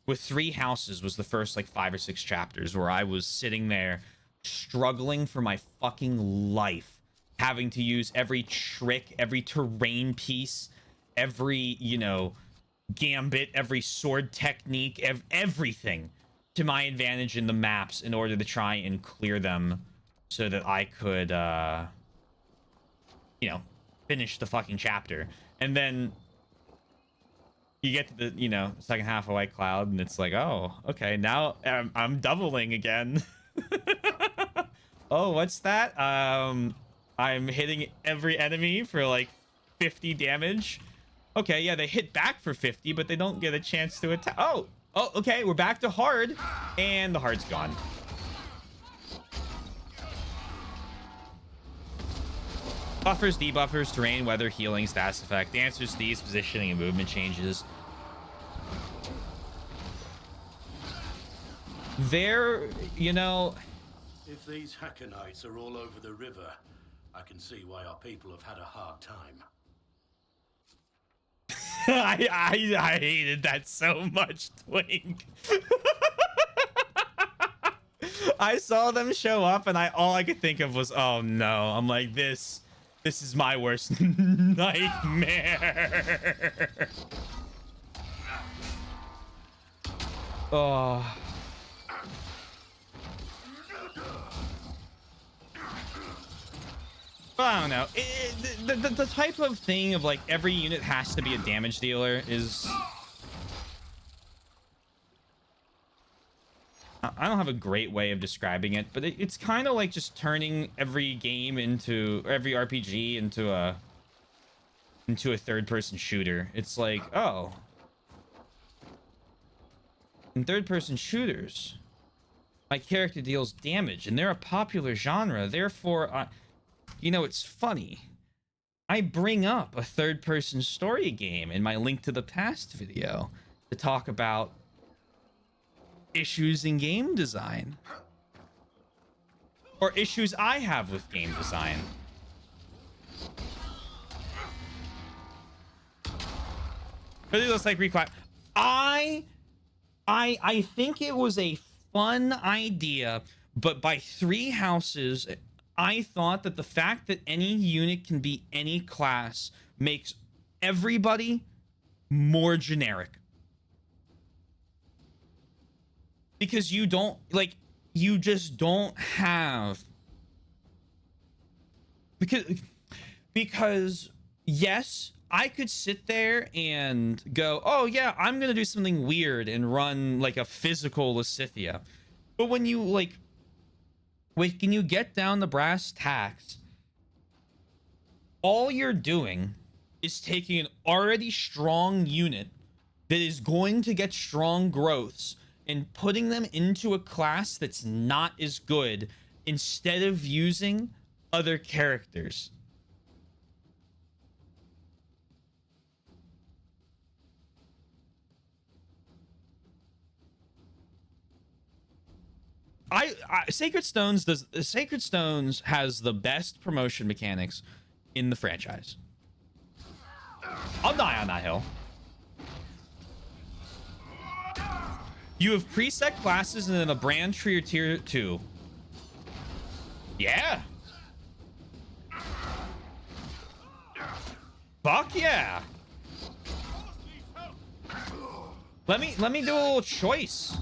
with 3 houses was the first like 5 or 6 chapters, where I was sitting there struggling for my fucking life, having to use every trick, every terrain piece, every, you know, gambit, every sword technique, everything to my advantage in the maps in order to try and clear them so that I could, you know, finish the fucking chapter. And then you get to the, you know, second half of White Cloud, and it's like, oh, okay, now I'm doubling again. Oh, what's that? I'm hitting every enemy for like 50 damage. Okay, yeah, they hit back for 50, but they don't get a chance to attack. Oh, okay, we're back to hard, and the hard's gone. Buffers, debuffers, terrain, weather, healing, status effect. The answers to these: positioning and movement changes. There, you know... If these Hacker Knights are all over the river, I can see why our people have had a hard time. I hated that so much, Twink. I saw them show up, and all I could think of was, oh no. I'm like, this is my worst nightmare. Oh. But I don't know. The type of thing of like every unit has to be a damage dealer is... I don't have a great way of describing it, but it's kind of like just turning every game into, or every RPG into a third-person shooter. It's like, oh, in third-person shooters, my character deals damage, and they're a popular genre. Therefore, you know, it's funny. I bring up a third-person story game in my Link to the Past video to talk about issues in game design, or issues I have with game design. But it looks like reclaim. I think it was a fun idea, but by 3 houses, I thought that the fact that any unit can be any class makes everybody more generic. Because you don't, like, you just don't have... Because yes, I could sit there and go, oh yeah, I'm gonna do something weird and run like a physical Lysithia. But when you like, when you get down the brass tacks, all you're doing is taking an already strong unit that is going to get strong growths and putting them into a class that's not as good instead of using other characters. Sacred Stones has the best promotion mechanics in the franchise. I'll die on that hill. You have preset classes and then a brand tree or tier 2. Yeah. Fuck yeah. Let me do a little choice.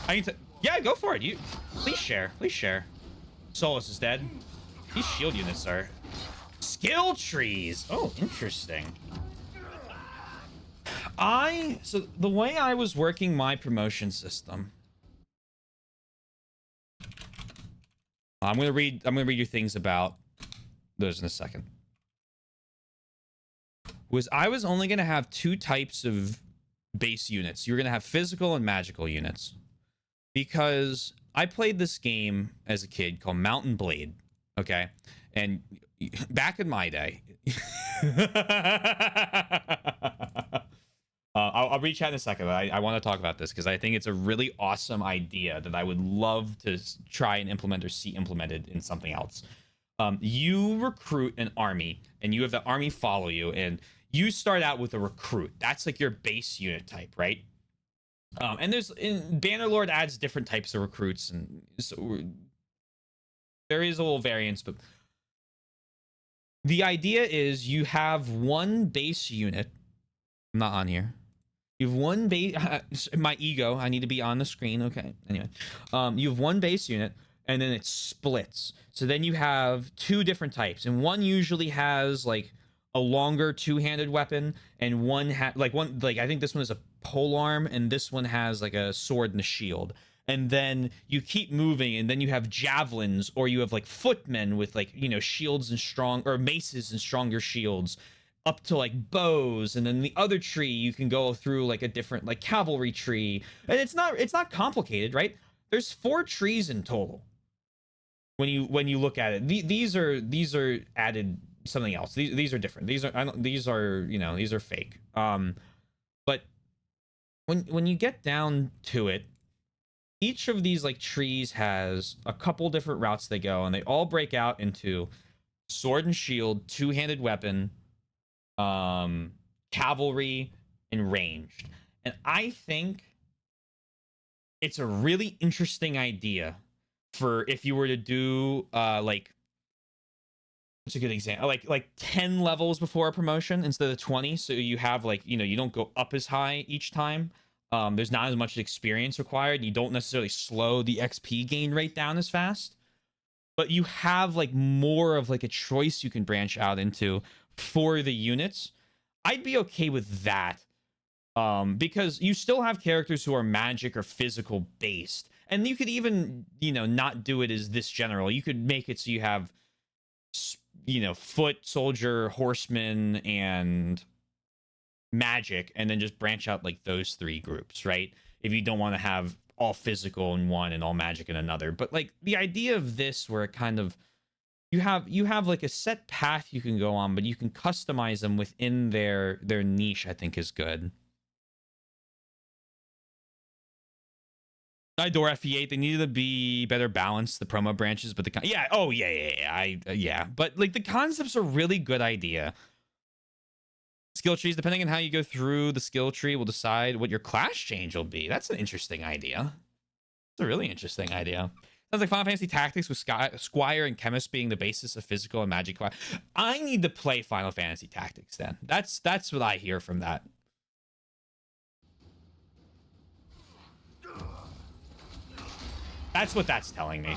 I need to. Yeah, go for it. You please share. Please share. Solus is dead. These shield units are skill trees. Oh, interesting. So the way I was working my promotion system. I'm gonna read you things about those in a second. I was only gonna have 2 types of base units. You're gonna have physical and magical units. Because I played this game as a kid called Mountain Blade, okay? And back in my day, I'll reach out in a second. I want to talk about this because I think it's a really awesome idea that I would love to try and implement or see implemented in something else. You recruit an army, and you have the army follow you, and you start out with a recruit. That's like your base unit type, right? And Bannerlord adds different types of recruits, and so there is a little variance, but the idea is you have one base unit. I'm not on here. You have one base. My ego. I need to be on the screen. Okay. Anyway, you have one base unit, and then it splits. So then you have 2 different types, and one usually has like a longer 2-handed weapon, and one I think this one is a polearm, and this one has like a sword and a shield. And then you keep moving, and then you have javelins, or you have like footmen with like, you know, shields and maces and stronger shields, up to like bows. And then the other tree, you can go through like a different like cavalry tree, and it's not complicated, right? There's 4 trees in total when you look at it. These are added something else. These are different. These are fake. But when you get down to it, each of these like trees has a couple different routes they go, and they all break out into sword and shield, 2-handed weapon, cavalry, and ranged. And I think it's a really interesting idea for if you were to do what's a good example, like 10 levels before a promotion instead of 20, so you have like, you know, you don't go up as high each time. There's not as much experience required. You don't necessarily slow the XP gain rate down as fast, but you have like more of like a choice you can branch out into for the units. I'd be okay with that, because you still have characters who are magic or physical based, and you could even, you know, not do it as this general. You could make it so you have, you know, foot, soldier, horseman, and magic, and then just branch out like those 3 groups, right? If you don't want to have all physical in one and all magic in another. But like the idea of this, where it kind of you have like a set path you can go on, but you can customize them within their niche, I think is good. Idor FE8, they needed to be better balanced, the promo branches, but but like the concept's a really good idea. Skill trees, depending on how you go through the skill tree, will decide what your class change will be. That's an interesting idea. It's a really interesting idea. Sounds like Final Fantasy Tactics with Squire and Chemist being the basis of physical and magic. I need to play Final Fantasy Tactics then. That's what I hear from that. That's what that's telling me.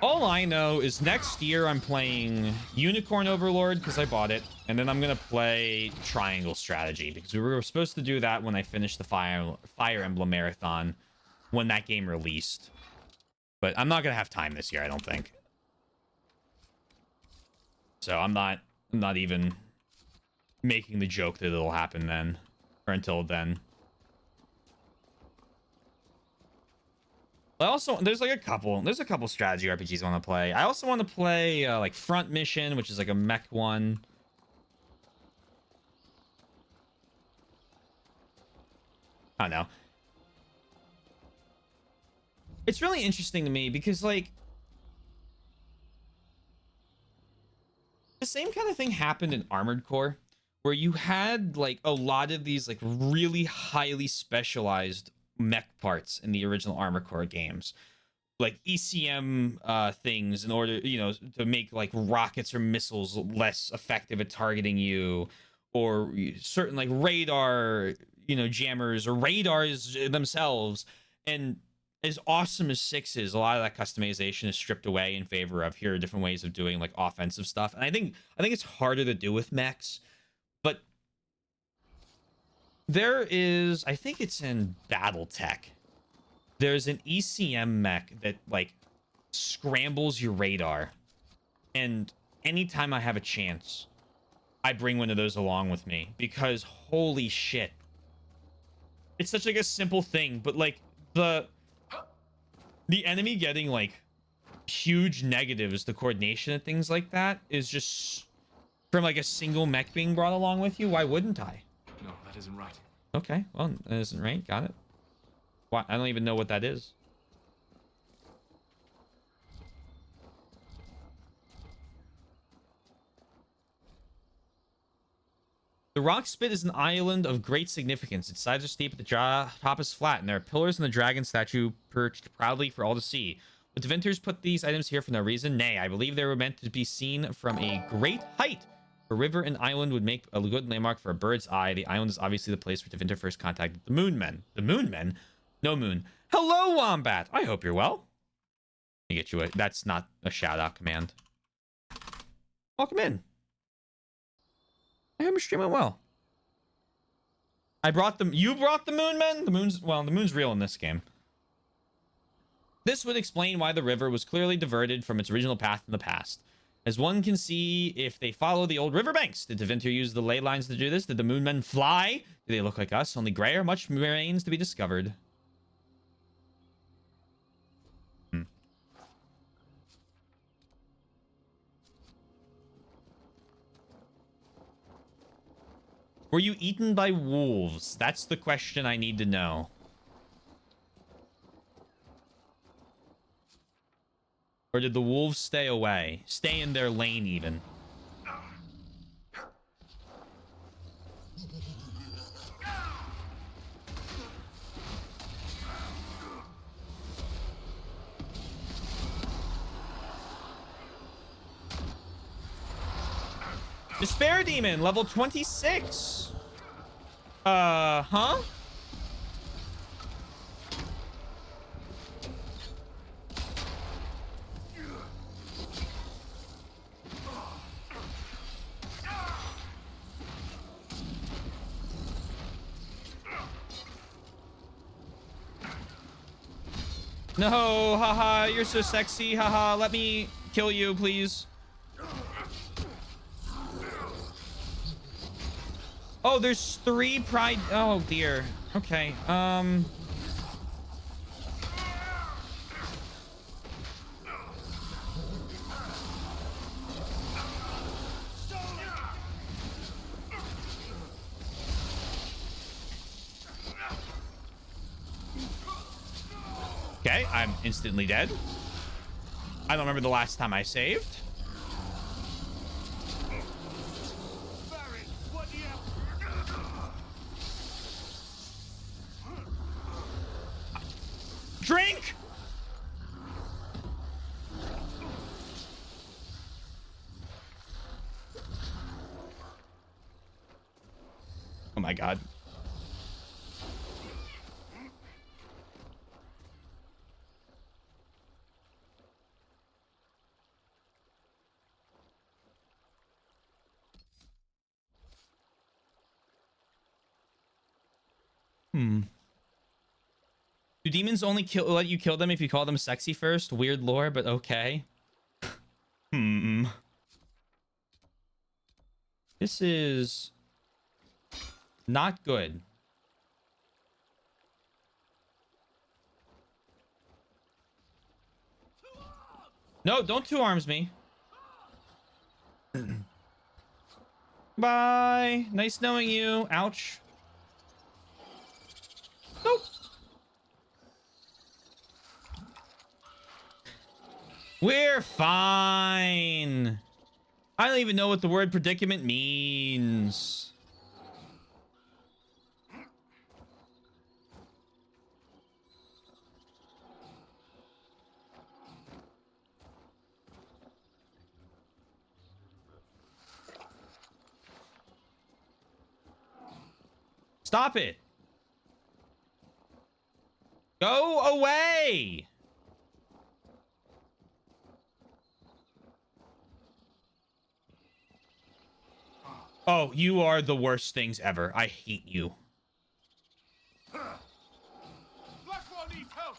All I know is next year I'm playing Unicorn Overlord because I bought it, and then I'm gonna play Triangle Strategy because we were supposed to do that when I finished the Fire Emblem Marathon when that game released. But I'm not gonna have time this year, I don't think. So I'm not even making the joke that it'll happen then, or until then. I also, there's a couple strategy RPGs I want to play. I also want to play like Front Mission, which is like a mech one. I don't know. It's really interesting to me because like the same kind of thing happened in Armored Core, where you had like a lot of these like really highly specialized mech parts in the original Armored Core games. like ECM things in order, you know, to make like rockets or missiles less effective at targeting you, or certain like radar, you know, jammers or radars themselves. And as awesome as 6 is, a lot of that customization is stripped away in favor of here are different ways of doing like offensive stuff. And I think it's harder to do with mechs, but there is, I think it's in BattleTech. There's an ECM mech that like scrambles your radar, and anytime I have a chance, I bring one of those along with me because holy shit, it's such like a simple thing, but like the enemy getting like huge negatives, the coordination and things like that is just from like a single mech being brought along with you. Why wouldn't I? No, that isn't right. Okay, well, that isn't right. Got it. Why? I don't even know what that is. The rock spit is an island of great significance. Its sides are steep, but the top is flat, and there are pillars and the dragon statue perched proudly for all to see. But the Vinters put these items here for no reason. Nay, I believe they were meant to be seen from a great height. A river and island would make a good landmark for a bird's eye. The island is obviously the place where Devinter first contacted the Moon Men. The Moon Men? No moon. Hello, Wombat. I hope you're well. Let me get you a... That's not a shout-out command. Welcome in. I hope you're streaming well. I brought them. You brought the Moon Men? The moon's... Well, the moon's real in this game. This would explain why the river was clearly diverted from its original path in the past. As one can see, if they follow the old riverbanks. Did Devinter use the ley lines to do this? Did the Moon Men fly? Do they look like us? Only grayer? Much remains to be discovered. Were you eaten by wolves? That's the question I need to know. Or did the wolves stay away? Stay in their lane, even. Despair Demon, level 26. Huh? No, haha, you're so sexy, haha, let me kill you, please. Oh, there's 3 pride. Oh, dear. Okay, Okay, I'm instantly dead. I don't remember the last time I saved. Barry, what do you have? Drink! Oh my god. Do demons only let you kill them if you call them sexy first? Weird lore, but okay. This is not good. No, don't 2 arms me. Bye. Nice knowing you. Ouch. Nope. We're fine. I don't even know what the word predicament means. Stop it. Go away. Oh, you are the worst things ever. I hate you. Blackwall needs help.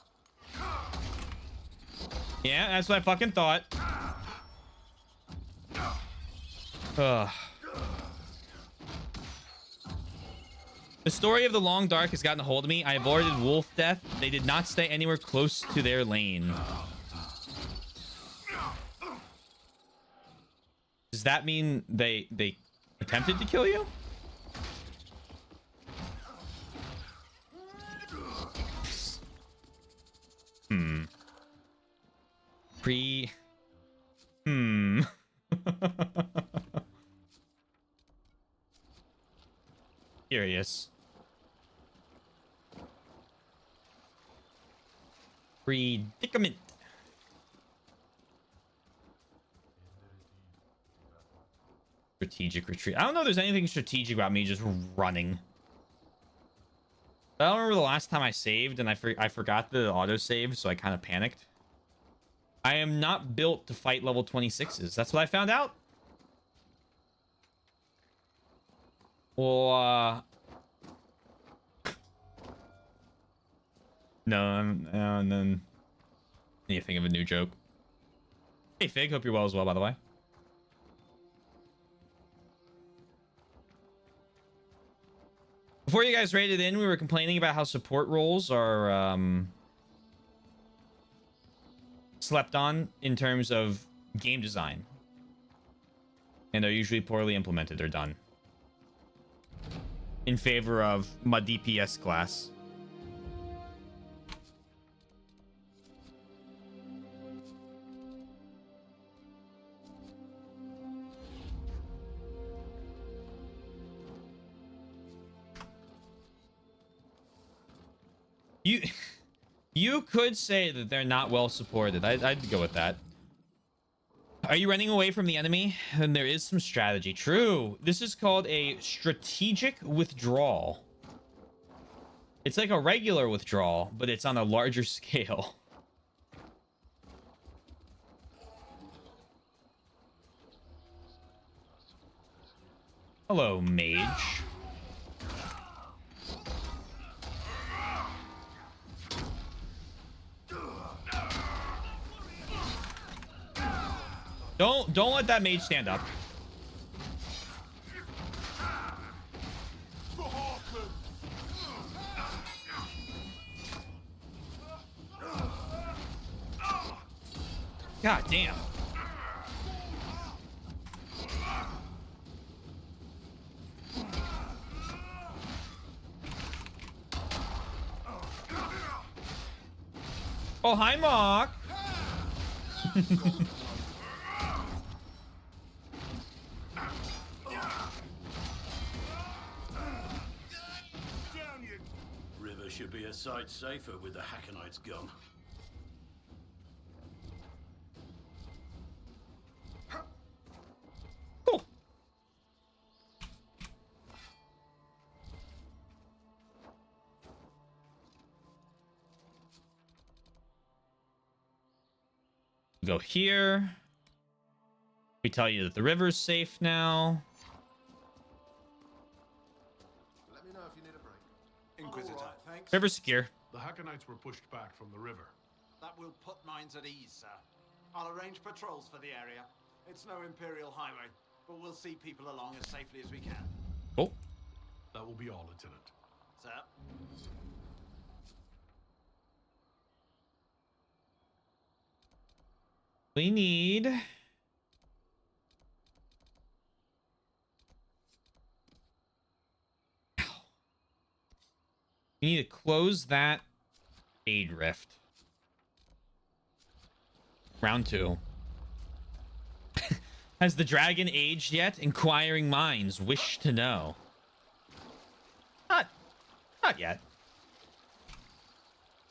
Yeah, that's what I fucking thought. Ugh. The story of the Long Dark has gotten a hold of me. I avoided wolf death. They did not stay anywhere close to their lane. Does that mean they attempted to kill you? Curious. Predicament. Strategic retreat. I don't know if there's anything strategic about me just running. I don't remember the last time I saved, and I forgot the autosave, so I kind of panicked. I am not built to fight level 26s. That's what I found out. Well, no, and then I need to think of a new joke. Hey, Fig, hope you're well as well, by the way. Before you guys raided in, we were complaining about how support roles are slept on in terms of game design. And they're usually poorly implemented or done. In favor of my DPS class. You could say that they're not well supported. I'd go with that. Are you running away from the enemy? And there is some strategy. True. This is called a strategic withdrawal. It's like a regular withdrawal, but it's on a larger scale. Hello, mage. Don't let that mage stand up. God damn. Oh, hi, Mark. River should be a sight safer with the Hackenites gone. Cool. Go here. We tell you that the river's safe now. Let me know if you need a break. Inquisitor. All right, thanks. River's secure. The Hackenites were pushed back from the river. That will put minds at ease, sir. I'll arrange patrols for the area. It's no Imperial highway, but we'll see people along as safely as we can. Oh. That will be all, Lieutenant. Sir? We need... We need to close that aid rift. Round 2. Has the dragon aged yet? Inquiring minds wish to know. Not yet.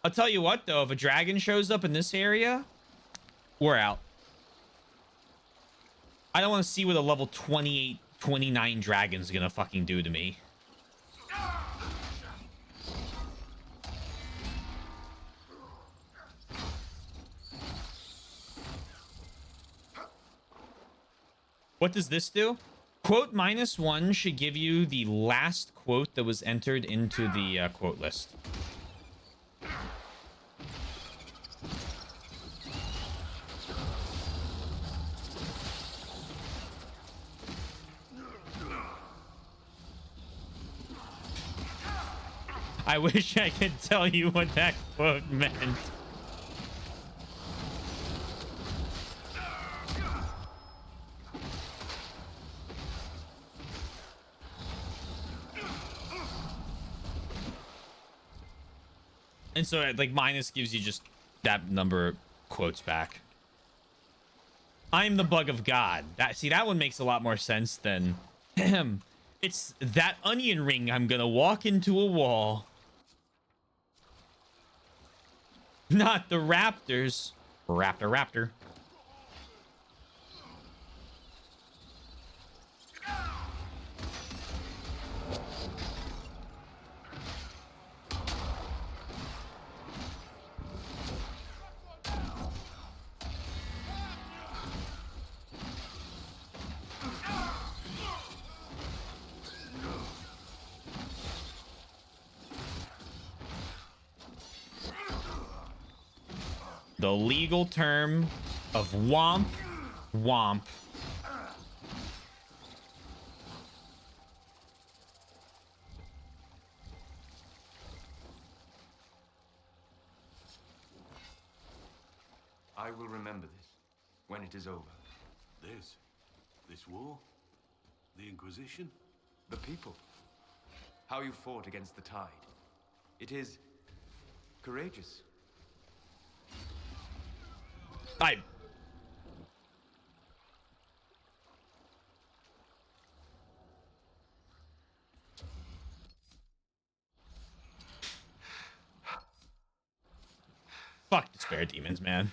I'll tell you what, though. If a dragon shows up in this area, we're out. I don't want to see what a level 28, 29 dragon's gonna fucking do to me. What does this do? Quote -1 should give you the last quote that was entered into the quote list. I wish I could tell you what that quote meant. And so, like, minus gives you just that number of quotes back. I'm the bug of God. That one makes a lot more sense than it's that onion ring. I'm gonna walk into a wall. Not the raptors. Raptor. The legal term of womp. I will remember this when it is over. This war? The Inquisition? The people. How you fought against the tide. It is courageous. Fuck despair demons, man.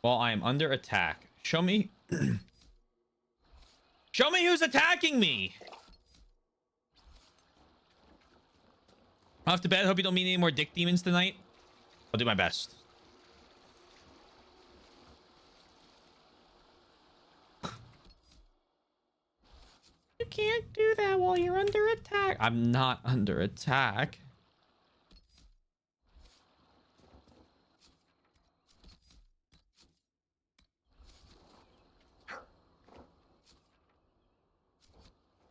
Well, I am under attack. Show me. Show me who's attacking me. Off to bed. Hope you don't meet any more dick demons tonight. I'll do my best. You can't do that while you're under attack. I'm not under attack.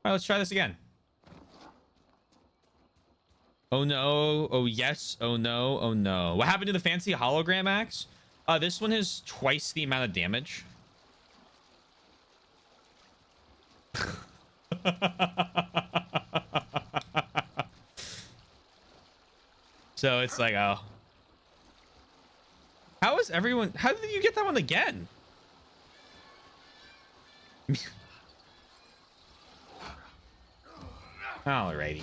All right, let's try this again. Oh no. Oh yes. Oh no. Oh no. What happened to the fancy hologram axe? This one has twice the amount of damage. So it's like, oh. How is everyone... How did you get that one again? Alrighty.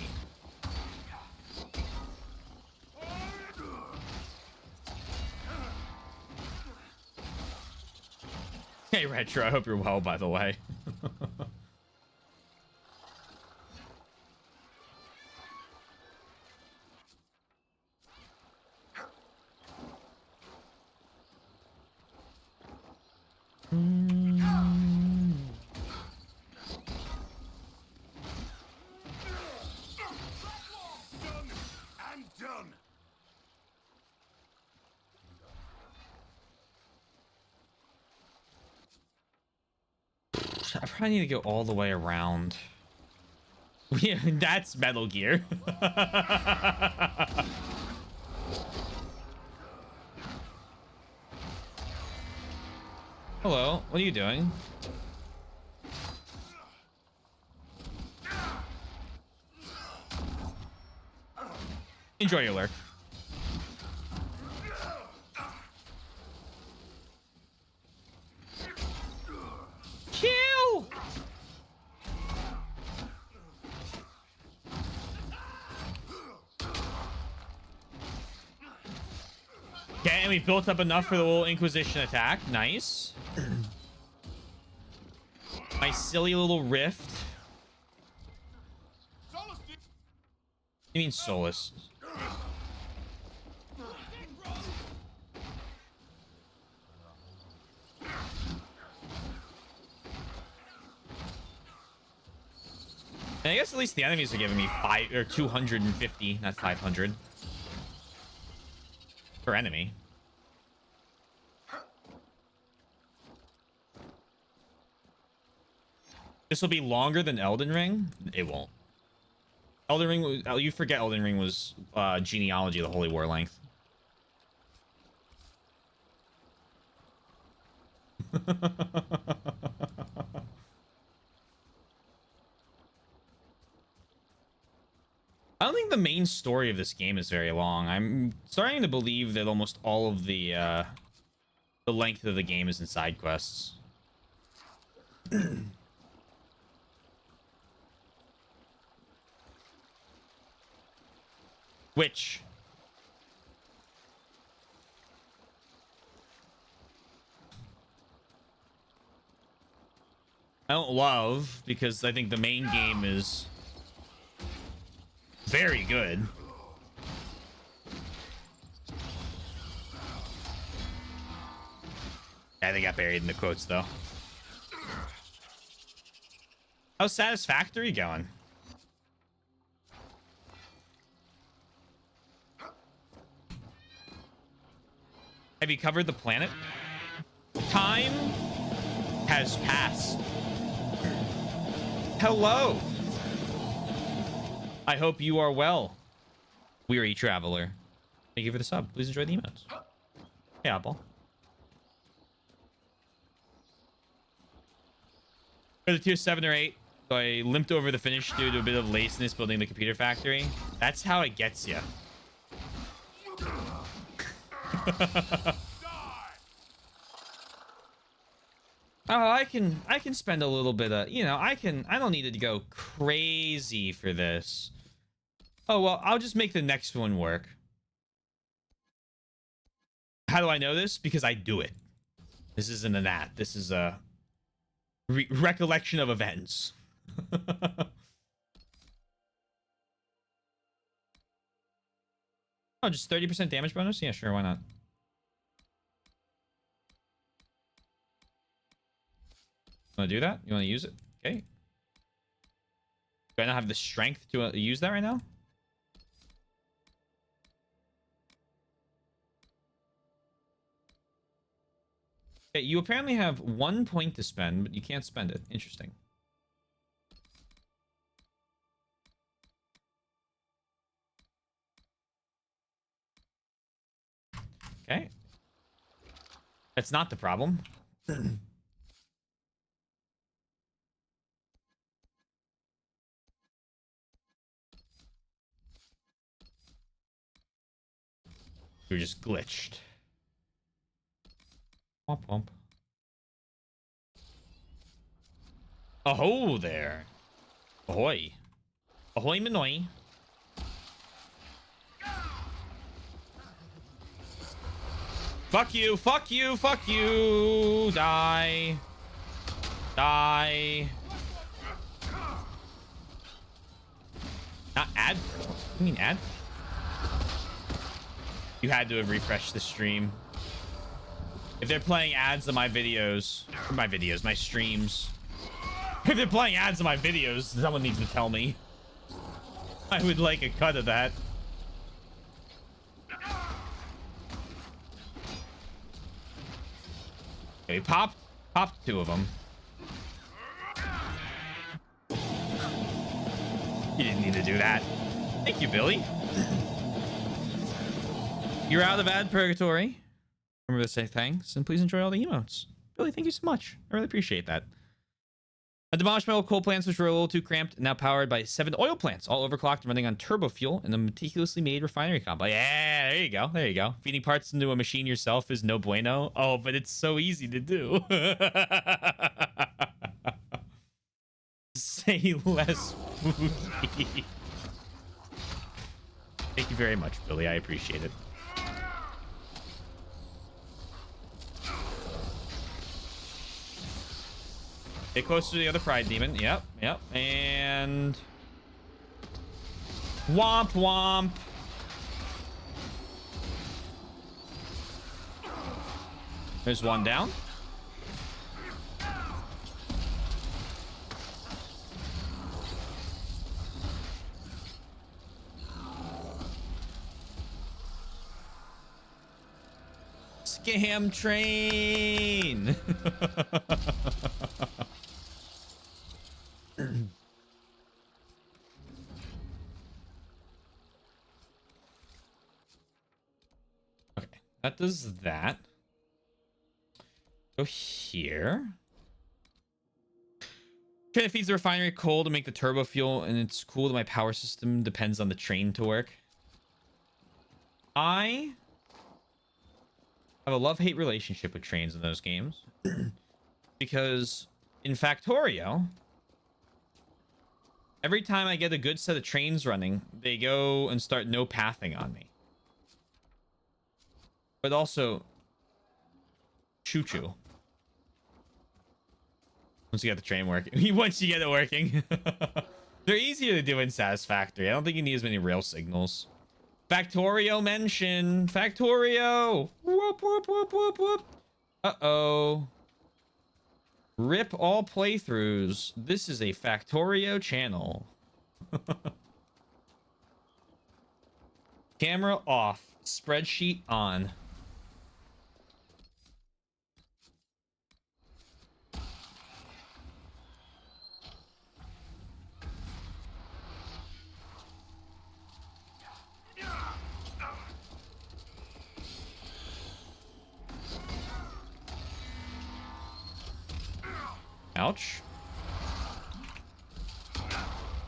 Hey, Retro, I hope you're well, by the way. I probably need to go all the way around. Yeah, that's Metal Gear. Hello, what are you doing? Enjoy your lurk. Kill! Okay, and we built up enough for the little Inquisition attack. Nice. My silly little rift. You mean Solus? And I guess at least the enemies are giving me 250, not 500 per enemy. This will be longer than Elden Ring. It won't. Elden Ring was, you forget Elden Ring was genealogy of the Holy War length. I don't think the main story of this game is very long. I'm starting to believe that almost all of the length of the game is in side quests. Which I don't love, because I think the main game is very good. Yeah, they got buried in the quotes though. How's Satisfactory going? Have you covered the planet? Time has passed. Hello. I hope you are well, weary traveler. Thank you for the sub. Please enjoy the emotes. Hey, Apple. For the tier 7 or 8, so I limped over the finish due to a bit of laziness building the computer factory. That's how it gets you. Oh, I can spend a little bit of, you know, I don't need to go crazy for this. Oh, well, I'll just make the next one work. How do I know this? Because I do it. This isn't an ad. This is a recollection of events. Oh, just 30% damage bonus? Yeah, sure, why not? Want to do that? You want to use it? Okay. Do I not have the strength to use that right now? Okay, you apparently have 1 point to spend, but you can't spend it. Interesting. Okay. That's not the problem. You're just glitched. Womp womp. Ahoy there. Ahoy. Ahoy manoy. Fuck you, fuck you, fuck you. Die. Die. Not ad. What do you mean ad? You had to have refreshed the stream. If they're playing ads on my videos, my streams. If they're playing ads on my videos, someone needs to tell me. I would like a cut of that. Okay, popped 2 of them. You didn't need to do that. Thank you, Billy. You're out of ad purgatory. Remember to say thanks and please enjoy all the emotes. Billy, thank you so much. I really appreciate that. A demolished metal coal plants which were a little too cramped, now powered by 7 oil plants, all overclocked and running on turbo fuel in a meticulously made refinery complex. Yeah, there you go. There you go. Feeding parts into a machine yourself is no bueno. Oh, but it's so easy to do. Say less spooky. Thank you very much, Billy. I appreciate it. Get close to the other pride demon. Yep. And Womp womp. There's one down. Scam train. Okay, that does that. Go here. Train feeds the refinery coal to make the turbo fuel, and it's cool that my power system depends on the train to work. I have a love-hate relationship with trains in those games. Because in Factorio, every time I get a good set of trains running, they go and start no pathing on me. But also, choo-choo. Once you get the train working. Once you get it working. They're easier to do in Satisfactory. I don't think you need as many rail signals. Factorio mention. Factorio. Whoop, whoop, whoop, whoop, whoop. Uh-oh. Rip all playthroughs. This is a Factorio channel. Camera off. Spreadsheet on. Ouch.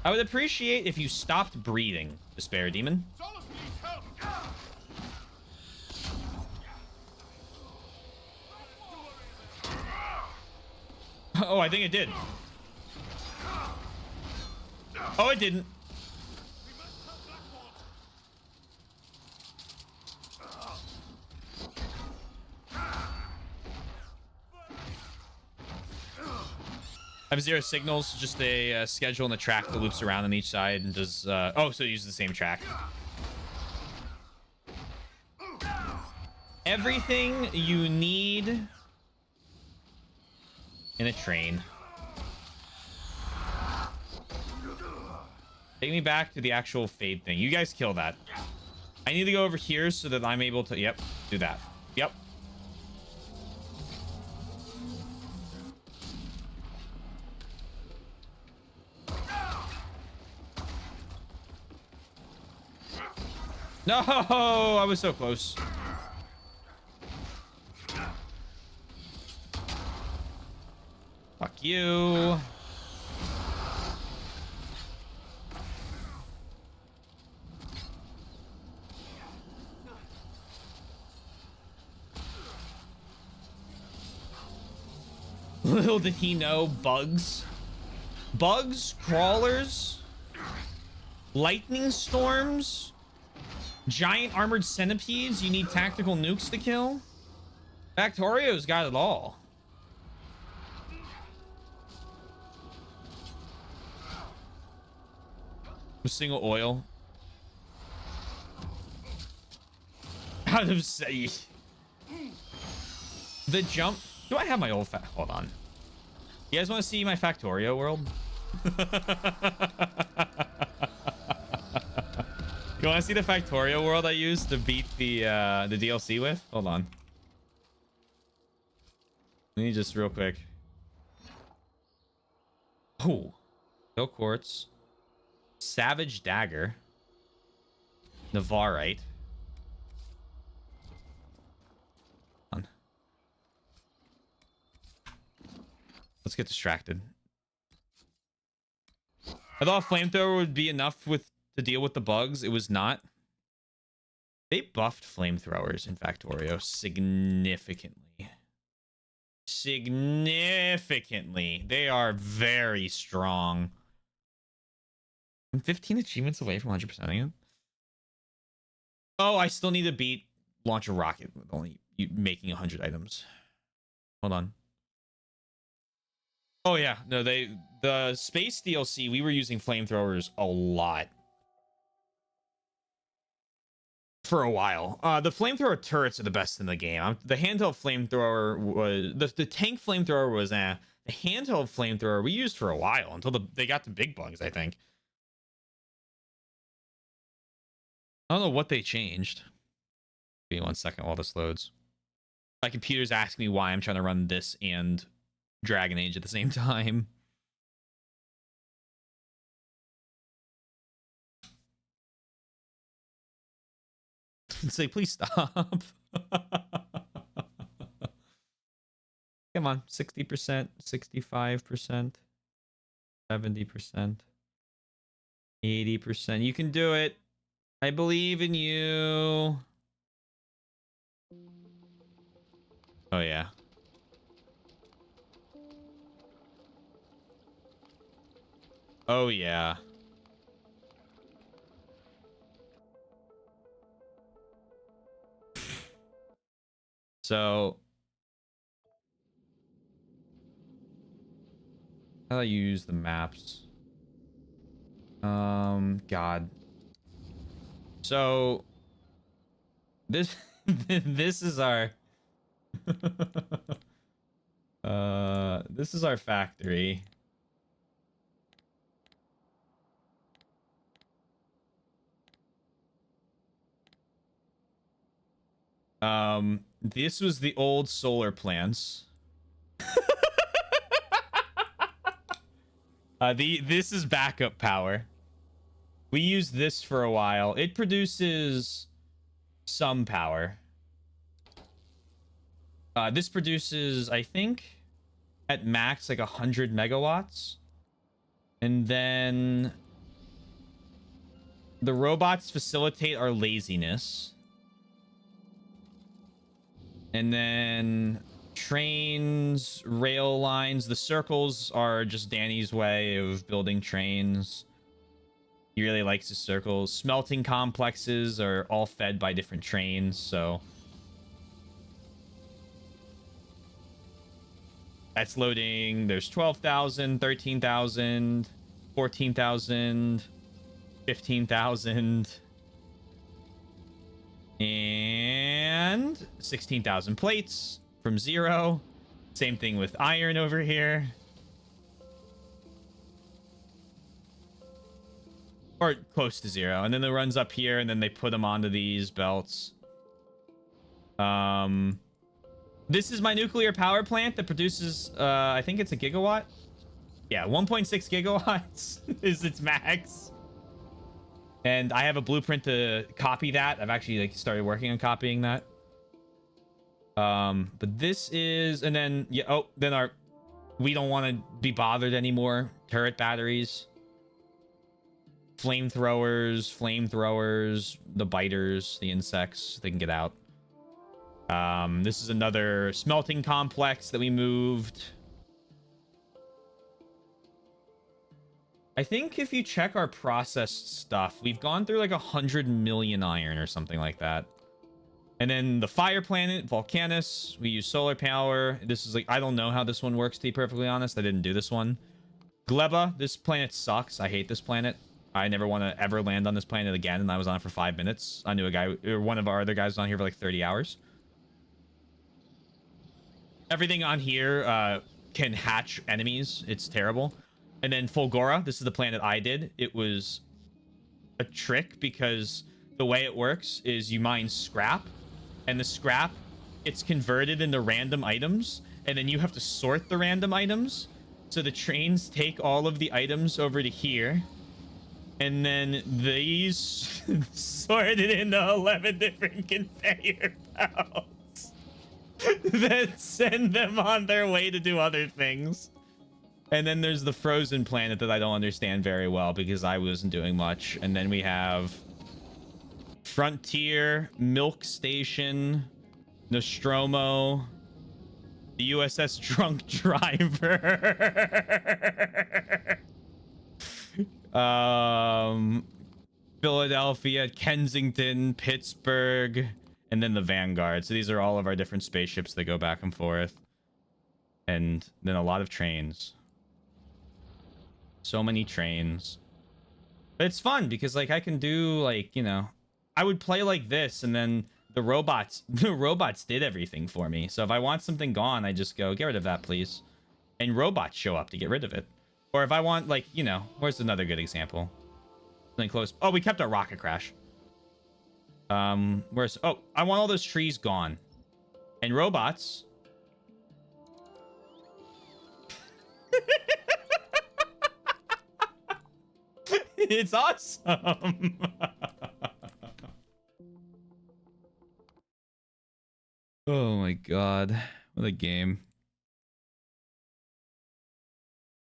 I would appreciate if you stopped breathing, Despair Demon. Solus needs help! Oh, I think it did. Oh, it didn't. I have 0 signals, just a schedule and a track that loops around on each side and does... oh, so it uses the same track. Everything you need in a train. Take me back to the actual fade thing. You guys kill that. I need to go over here so that I'm able to... Yep, do that. Yep. No, I was so close. Fuck you. Little did he know, bugs. Bugs, crawlers, lightning storms, giant armored centipedes you need tactical nukes to kill. Factorio's got it all. A single oil. Out of sight. The jump. Do I have my old hold on. You guys want to see my Factorio world? You want to see the Factorio world I used to beat the DLC with? Hold on. Let me just real quick. Oh, no quartz. Savage dagger. Navarite. On. Let's get distracted. I thought flamethrower would be enough to deal with the bugs. It was not. They buffed flamethrowers in Factorio significantly. Significantly. They are very strong. I'm 15 achievements away from 100%ing it. Oh, I still need to beat launch a rocket with only making 100 items. Hold on. Oh yeah, no, the space DLC we were using flamethrowers a lot. for a while. The flamethrower turrets are the best in the game. The handheld flamethrower was the tank flamethrower was the handheld flamethrower we used for a while until they got the big bugs, I think. I don't know what they changed. Give me 1 second while this loads. My computer's asking me why I'm trying to run this and Dragon Age at the same time. It's like, please stop. Come on, 60%, 65%, 70%, 80%. You can do it. I believe in you. Oh, yeah. Oh, yeah. So, how do I use the maps? God. So, this this is our this is our factory. This was the old solar plants. This is backup power. We used this for a while. It produces some power. This produces, I think, at max like 100 megawatts. And then the robots facilitate our laziness. And then trains, rail lines. The circles are just Danny's way of building trains. He really likes his circles. Smelting complexes are all fed by different trains, so that's loading. There's 12,000, 13,000, 14,000, 15,000, and 16,000 plates from 0. Same thing with iron over here. Or close to 0. And then it runs up here, and then they put them onto these belts. This is my nuclear power plant that produces, I think it's a gigawatt. Yeah, 1.6 gigawatts is its max. And I have a blueprint to copy that. I've actually started working on copying that. But this is, and then, yeah, oh, then we don't want to be bothered anymore. Turret batteries. Flamethrowers, the biters, the insects, they can get out. This is another smelting complex that we moved. I think if you check our processed stuff, we've gone through like 100 million iron or something like that. And then the fire planet, Volcanus, we use solar power. This is like, I don't know how this one works, to be perfectly honest. I didn't do this one. Gleba, this planet sucks. I hate this planet. I never want to ever land on this planet again, and I was on it for 5 minutes. I knew a guy, or one of our other guys was on here for like 30 hours. Everything on here can hatch enemies. It's terrible. And then Fulgora, this is the planet I did. It was a trick because the way it works is you mine scrap, and the scrap, it's converted into random items, and then you have to sort the random items. So the trains take all of the items over to here, and then these sorted into 11 different conveyor belts that send them on their way to do other things. And then there's the frozen planet that I don't understand very well because I wasn't doing much. And then we have Frontier, Milk Station, Nostromo, the USS Drunk Driver. Philadelphia, Kensington, Pittsburgh, and then the Vanguard. So these are all of our different spaceships that go back and forth. And then a lot of trains. So many trains. But it's fun because like I can do like, you know, I would play like this, and then the robots did everything for me. So if I want something gone, I just go, get rid of that, please. And robots show up to get rid of it. Or if I want, like, you know, where's another good example? Something close. Oh, we kept our rocket crash. Where's... Oh, I want all those trees gone. And robots... It's awesome. Oh my god. What a game.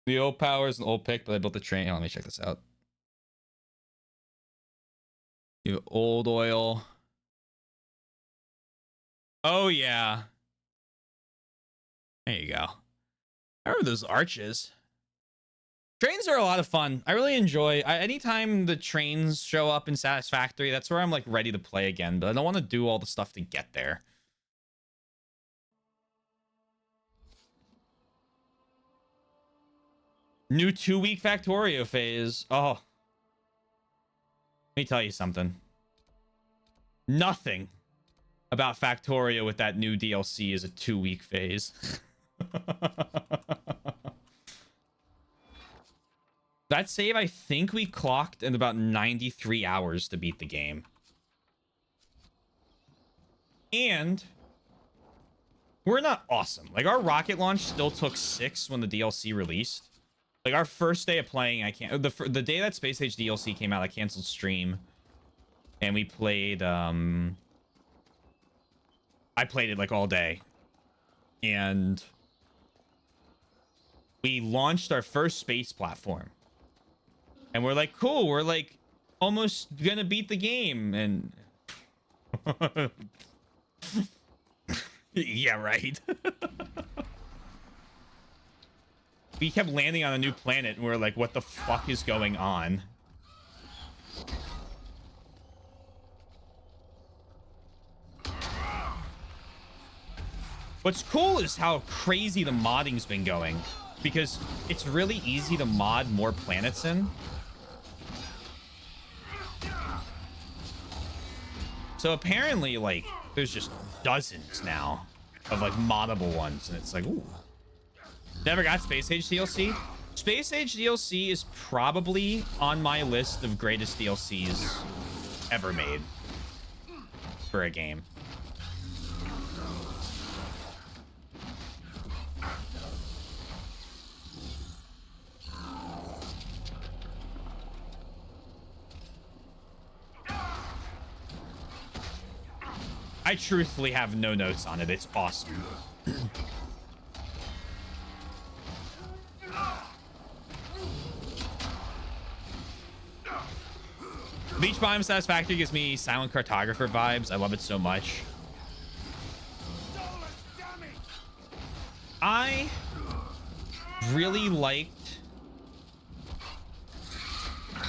The old power is an old pick, but I built the train. Oh, let me check this out. You have old oil. Oh, yeah. There you go. I remember those arches. Trains are a lot of fun. I really enjoy... anytime the trains show up in Satisfactory, that's where I'm, like, ready to play again. But I don't want to do all the stuff to get there. New 2-week Factorio phase. Oh. Let me tell you something. Nothing about Factorio with that new DLC is a 2-week phase. That save, I think we clocked in about 93 hours to beat the game. And we're not awesome. Like, our rocket launch still took 6 when the DLC released. Like, our first day of playing, I can't... The day that Space Age DLC came out, I canceled stream. And we played, I played it, like, all day. And we launched our first space platform. And we're like, cool, we're, like, almost gonna beat the game. And... yeah, right. We kept landing on a new planet, and we're like, what the fuck is going on? What's cool is how crazy the modding's been going, because it's really easy to mod more planets in. So apparently, like, there's just dozens now of, like, moddable ones, and it's like, ooh. Never got Space Age DLC. Space Age DLC is probably on my list of greatest DLCs ever made for a game. I truthfully have no notes on it. It's awesome. Beach Biome Satisfactory gives me Silent Cartographer vibes. I love it so much. I really liked...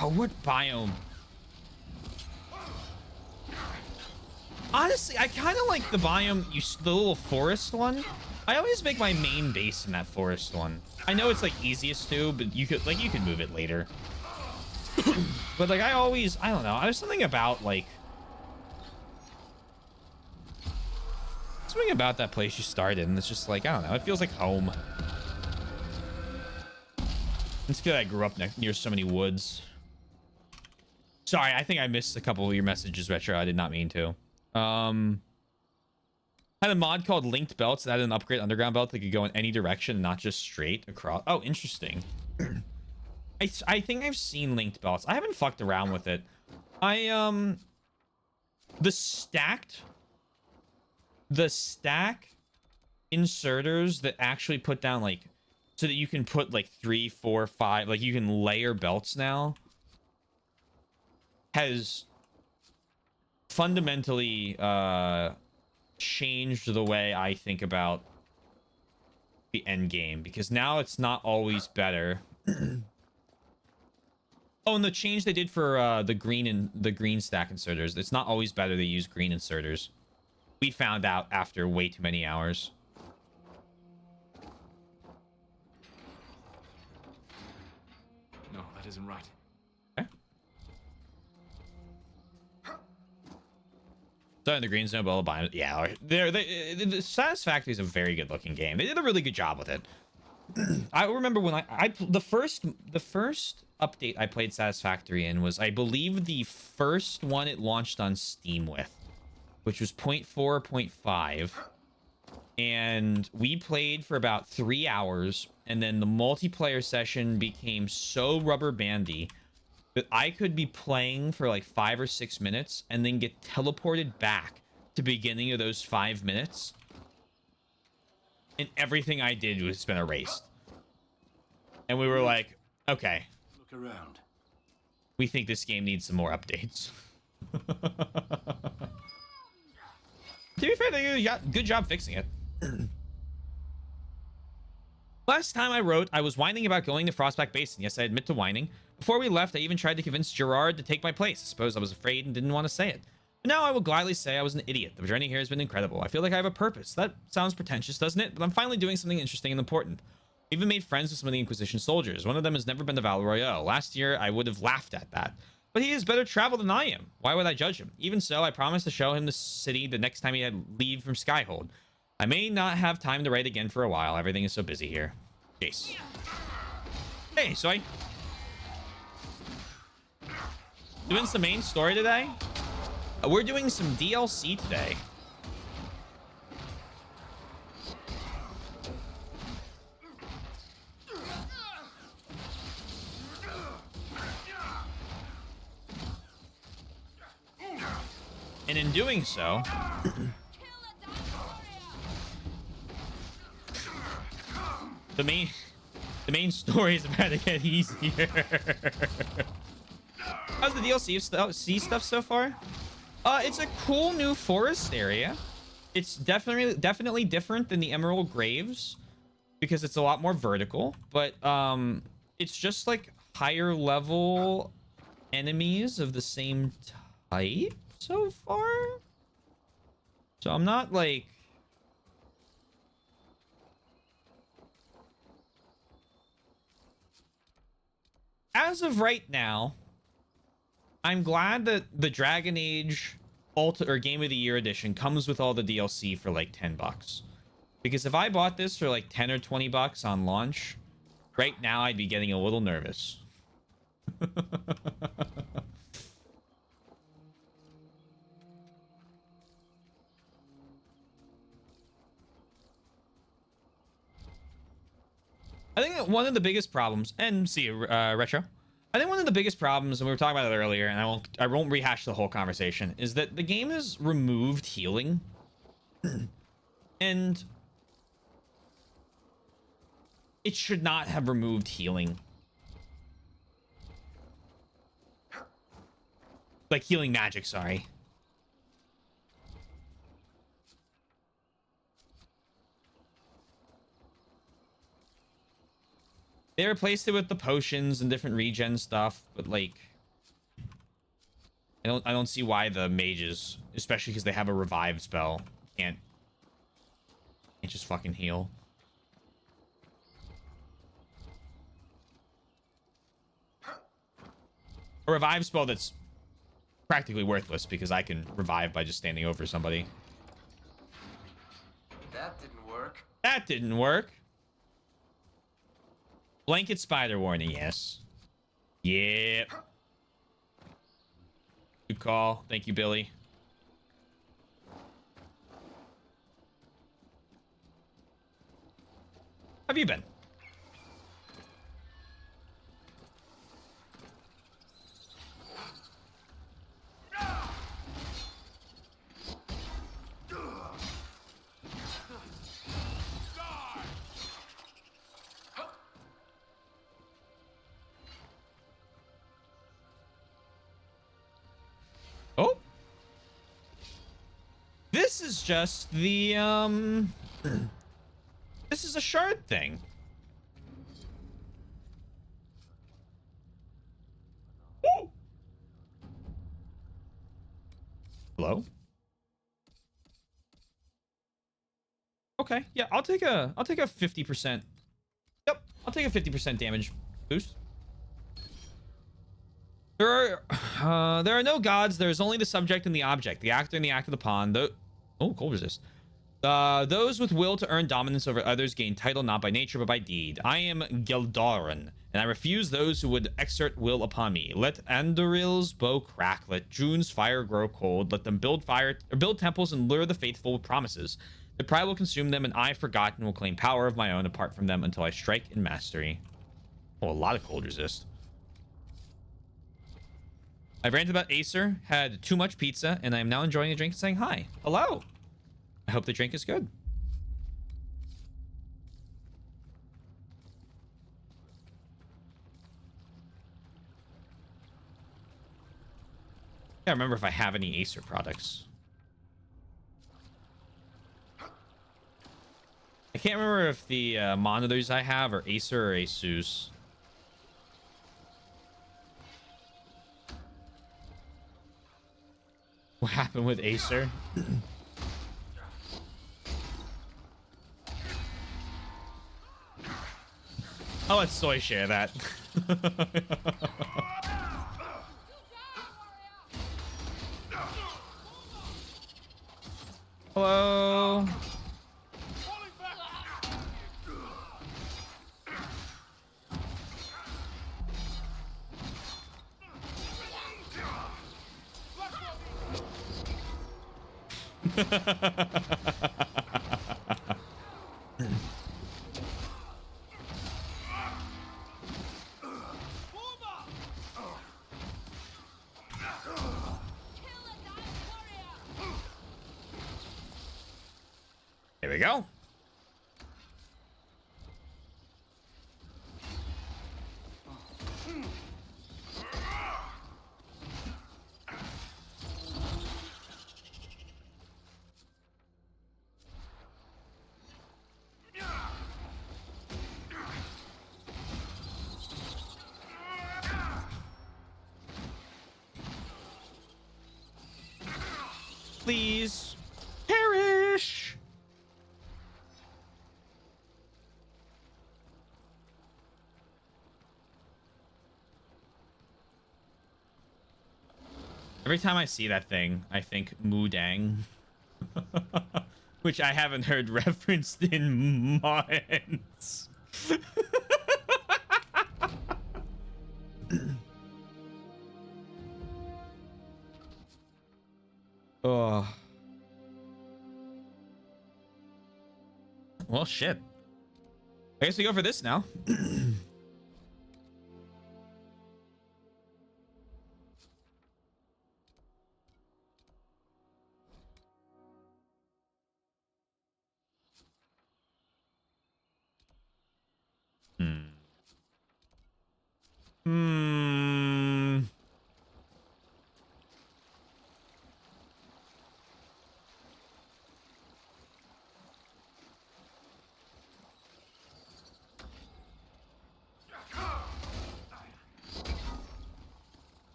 Oh, what biome? Honestly, I kind of like the biome, the little forest one. I always make my main base in that forest one. I know it's, like, easiest to, but you could move it later. But, like, I don't know. There's something about, like... Something about that place you started, and it's just, like, I don't know. It feels like home. It's good I grew up near so many woods. Sorry, I think I missed a couple of your messages, Retro. I did not mean to. Had a mod called Linked Belts that had an upgrade underground belt that could go in any direction, not just straight across. Oh, interesting. I think I've seen Linked Belts. I haven't fucked around with it. The stack inserters that actually put down, like, so that you can put, like, 3, 4, 5, like, you can layer belts now, has fundamentally changed the way I think about the end game, because now it's not always better. Oh, and the change they did for the green stack inserters, it's not always better to use green inserters. We found out after way too many hours. No, that isn't right. Okay. Starting the green zone, blah, blah, blah. Yeah, the Satisfactory is a very good looking game. They did a really good job with it. I remember when the first update I played Satisfactory in was, I believe, the first one it launched on Steam with, which was 0.4, 0.5. And we played for about 3 hours, and then the multiplayer session became so rubber bandy that I could be playing for like 5 or 6 minutes and then get teleported back to beginning of those 5 minutes, and everything I did was been erased. And we were like, okay, Look around. we think this game needs some more updates. To be fair, they did a good job fixing it. Last time I wrote, I was whining about going to Frostback Basin. Yes, I admit to whining. Before we left, I even tried to convince Gerard to take my place. I suppose I was afraid and didn't want to say it. But now I will gladly say I was an idiot. The journey here has been incredible. I feel like I have a purpose. That sounds pretentious, doesn't it? But I'm finally doing something interesting and important. I even made friends with some of the Inquisition soldiers. One of them has never been to Val Royale. Last year, I would have laughed at that. But he has better travel than I am. Why would I judge him? Even so, I promised to show him the city the next time he had leave from Skyhold. I may not have time to write again for a while. Everything is so busy here. Jace. Hey, Soy. Doing some main story today? We're doing some DLC today. And in doing so, the main story is about to get easier. How's the DLC stuff so far? It's a cool new forest area. It's definitely different than the Emerald Graves because it's a lot more vertical, but it's just like higher level enemies of the same type so far. So I'm not like, as of right now, I'm glad that the Dragon Age Game of the Year edition comes with all the DLC for like $10. Because if I bought this for like 10 or 20 bucks on launch, right now I'd be getting a little nervous. I think that one of the biggest problems, and see Retro, I think one of the biggest problems, and we were talking about it earlier, and I won't rehash the whole conversation, is that the game has removed healing. And it should not have removed healing. Like healing magic, sorry. They replaced it with the potions and different regen stuff, but like, I don't see why the mages, especially because they have a revive spell, can't just fucking heal. A revive spell that's practically worthless because I can revive by just standing over somebody. That didn't work. That didn't work. Blanket spider warning, yes. Yep. Good call. Thank you, Billy. How have you been? Oh. This is just the, this is a shard thing. Ooh. Hello? Okay, yeah, I'll take a 50%. Yep, I'll take a 50% damage boost. There are no gods. There is only the subject and the object, the actor and the acted upon. Oh, cold resist. Those with will to earn dominance over others gain title not by nature but by deed. I am Geldoran, and I refuse those who would exert will upon me. Let Anduril's bow crack. Let June's fire grow cold. Let them build temples and lure the faithful with promises. The pride will consume them, and I, forgotten, will claim power of my own apart from them until I strike in mastery. Oh, a lot of cold resist. I've ranted about Acer, had too much pizza, and I am now enjoying a drink and saying hi. Hello. I hope the drink is good. I can't remember if I have any Acer products. I can't remember if the monitors I have are Acer or Asus. What happened with Acer? I'll let Soy share that. Hello. Here we go. Please perish. Every time I see that thing, I think Mudang, which I haven't heard referenced in months. Oh. Well, shit. I guess we go for this now.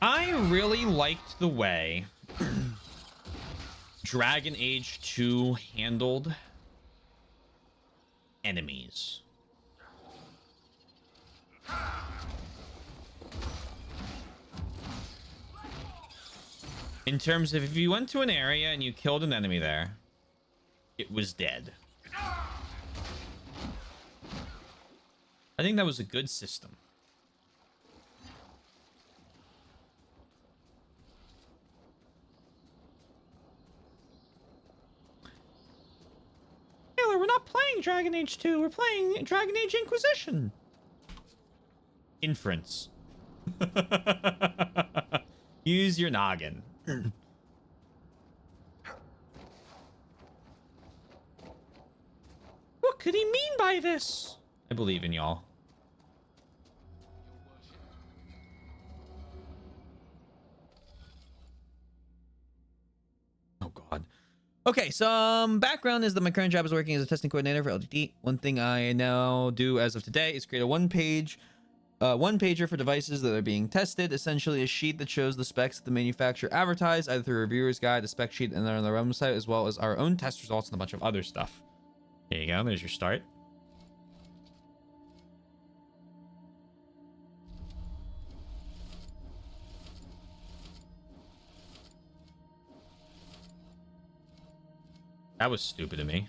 I really liked the way Dragon Age 2 handled enemies. In terms of if you went to an area and you killed an enemy there, it was dead. I think that was a good system. Taylor, we're not playing Dragon Age 2. We're playing Dragon Age Inquisition. Inference. Use your noggin. What could he mean by this? I believe in y'all. Oh, God. Okay, some background is that my current job is working as a testing coordinator for LGD. One thing I now do as of today is create a one-pager for devices that are being tested, essentially a sheet that shows the specs that the manufacturer advertised, either through a reviewer's guide, a spec sheet, and on their website, as well as our own test results and a bunch of other stuff. There you go. There's your start. That was stupid of me.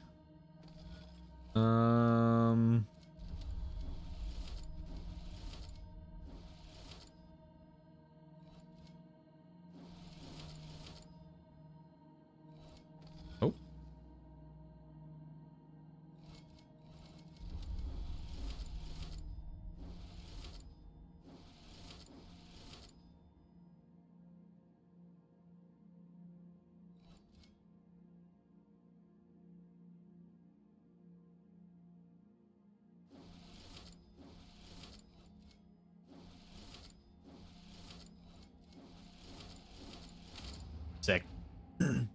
Oh. Sick. Known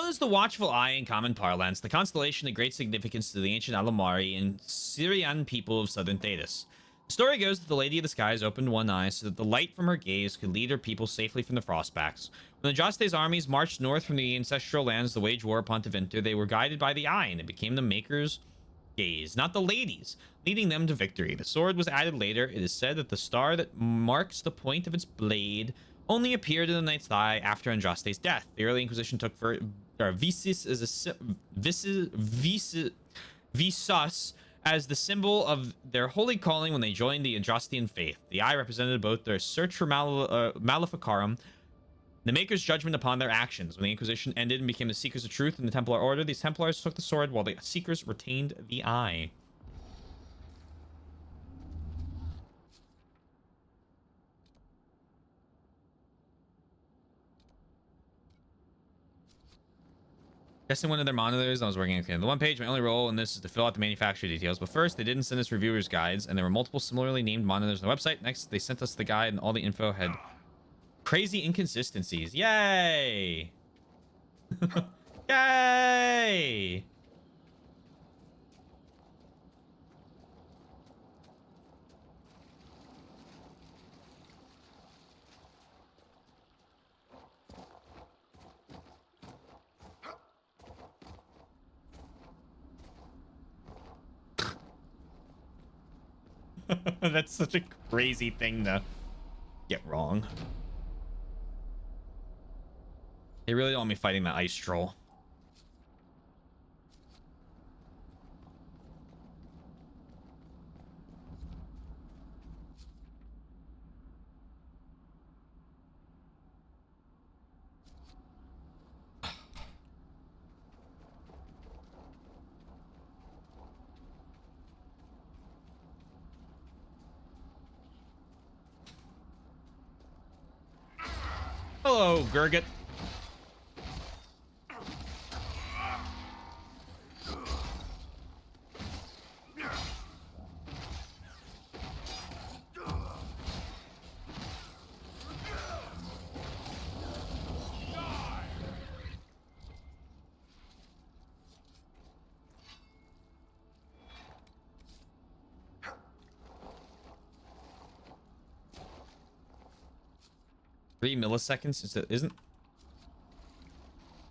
as the Watchful Eye in common parlance, the constellation of great significance to the ancient Alamari and Syrian people of southern Thetis. The story goes that the Lady of the Skies opened one eye so that the light from her gaze could lead her people safely from the frostbacks. When the Andraste's armies marched north from the ancestral lands to wage war upon Tevinter, they were guided by the eye, and it became the Maker's gaze, not the Lady's, leading them to victory. The sword was added later. It is said that the star that marks the point of its blade only appeared in the Knight's Eye after Andraste's death. The early Inquisition took for Visus as Visus as the symbol of their holy calling when they joined the Andrastian faith. The eye represented both their search for Maleficarum, the Maker's judgment upon their actions. When the Inquisition ended and became the Seekers of Truth in the Templar Order, these Templars took the sword while the Seekers retained the eye. Testing one of their monitors. I was working on the one page. My only role in this is to fill out the manufacturer details. But first, they didn't send us reviewers' guides, and there were multiple similarly named monitors on the website. Next, they sent us the guide, and all the info had crazy inconsistencies. Yay! Yay! That's such a crazy thing to get wrong. They really don't want me fighting that ice troll. Hello, Gurgit. Three milliseconds isn't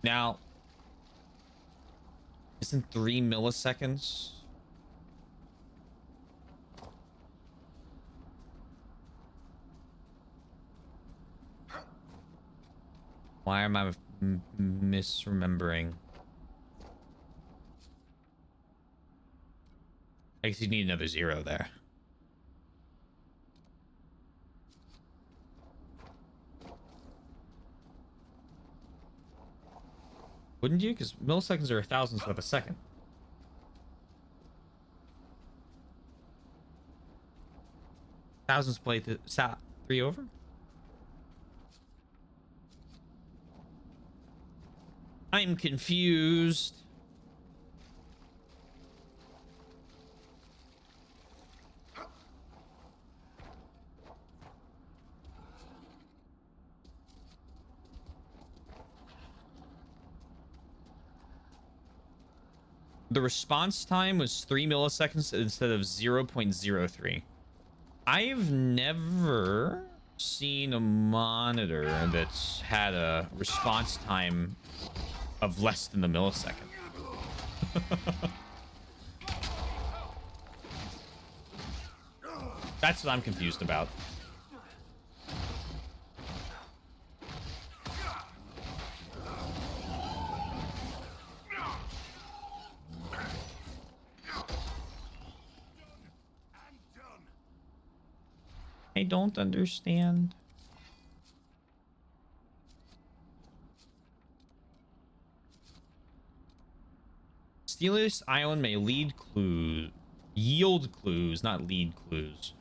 now. Isn't 3 milliseconds? Why am I misremembering? I guess you need another 0 there. Wouldn't you? Because milliseconds are 1,000th of a second. Thousands play the sat 3 over. I'm confused. The response time was 3 milliseconds instead of 0.03. I've never seen a monitor that's had a response time of less than a millisecond. That's what I'm confused about. I don't understand. Steelers Island may yield clues, not lead clues.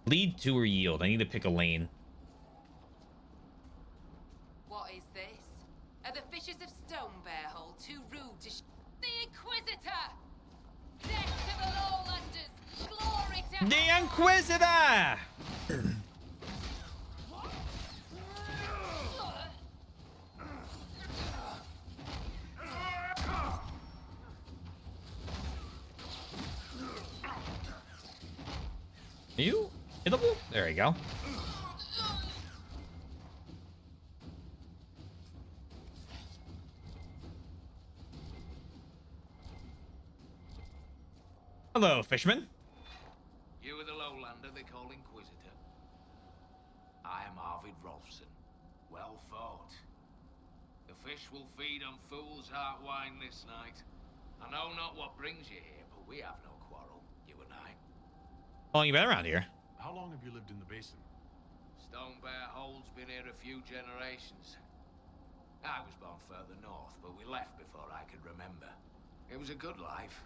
Lead to or yield. I need to pick a lane. What is this? Are the fishes of Stone Bear Hole too rude to the Inquisitor? Death to the Lowlanders! Glory to The Inquisitor! You hittable? There you go. Hello, fisherman. You are the Lowlander they call Inquisitor. I am Arvid Rolfson. Well fought. The fish will feed on fool's heart wine this night. I know not what brings you here, but we have no quarrel, you and I. How long you been around here? How long have you lived in the basin? Stone Bear Hole's been here a few generations. I was born further north, but we left before I could remember. It was a good life,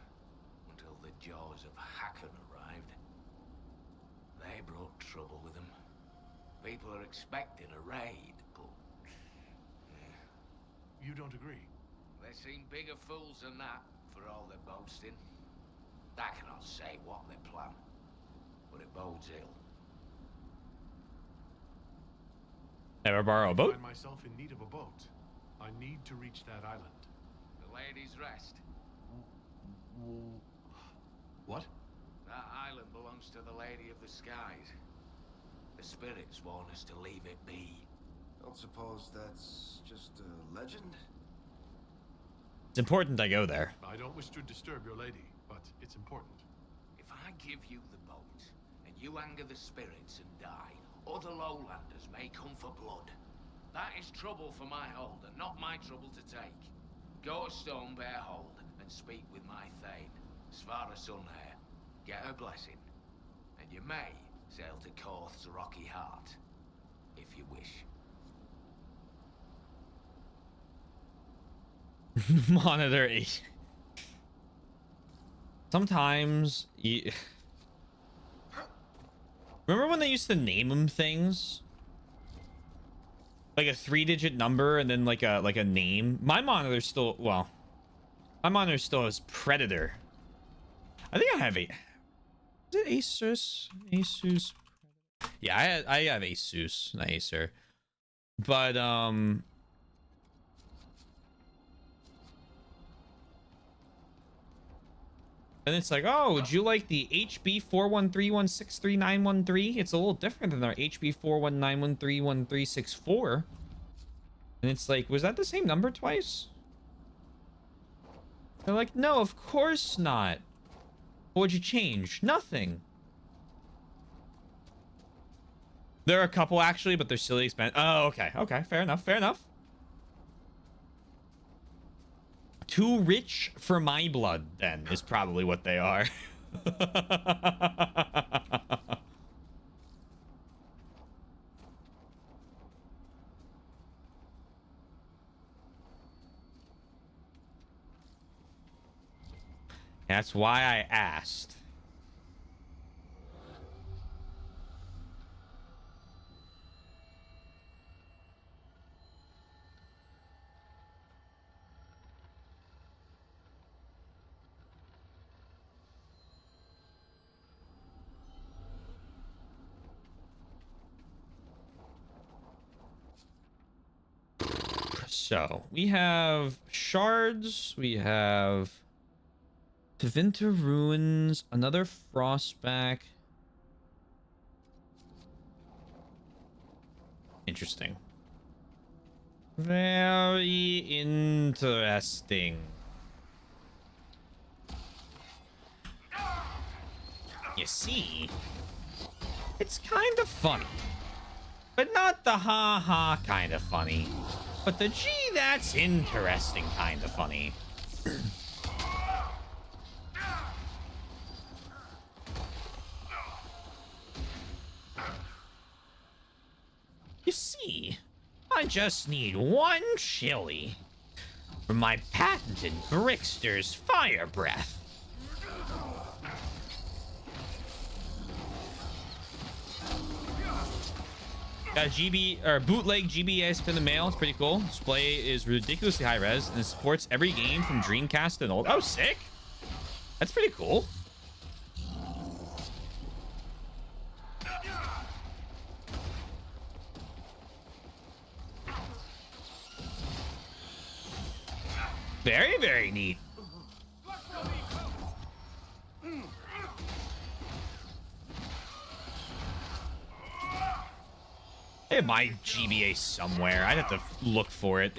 until the jaws of Hakon arrived. They brought trouble with them. People are expecting a raid, but... You don't agree? They seem bigger fools than that, for all their boasting. I cannot say what they plan, but it bodes ill. Ever borrow a I boat? find myself in need of a boat. I need to reach that island. The Lady's Rest. What? That island belongs to the Lady of the Skies. The spirits warn us to leave it be. Don't suppose that's just a legend? It's important I go there. I don't wish to disturb your lady, but it's important. If I give you the boat, and you anger the spirits and die, other Lowlanders may come for blood. That is trouble for my hold, and not my trouble to take. Go to Stone Bear Hold and speak with my Thane, Svara Sunhair. Get her blessing, and you may sail to Korth's Rocky Heart, if you wish. Monitor 8. Sometimes you... Remember when they used to name them things? Like a 3-digit number and then like a name? My monitor still, well, my monitor still has Predator. I think I have a... Is it Asus? Asus. Yeah, I have Asus, not Acer. But and it's like, oh, would you like the HB 4131639113? It's a little different than our HB 4191311364. And it's like, was that the same number twice? They're like, no, of course not. What would you change? Nothing. There are a couple actually, but they're silly expensive. Oh, okay. Okay, fair enough. Fair enough. Too rich for my blood, then, is probably what they are. That's why I asked. So, we have shards, we have Tevinter Ruins, another Frostback. Interesting. Very interesting. You see, it's kind of funny, but not the ha-ha kind of funny. But the gee, that's interesting kind of funny. just need one chili from my patented Brickster's fire breath. Got a GB or bootleg GBA spin the mail. It's pretty cool. Display is ridiculously high res and it supports every game from Dreamcast and old. Oh, sick. That's pretty cool. Very, very neat. I have my GBA somewhere. I'd have to look for it.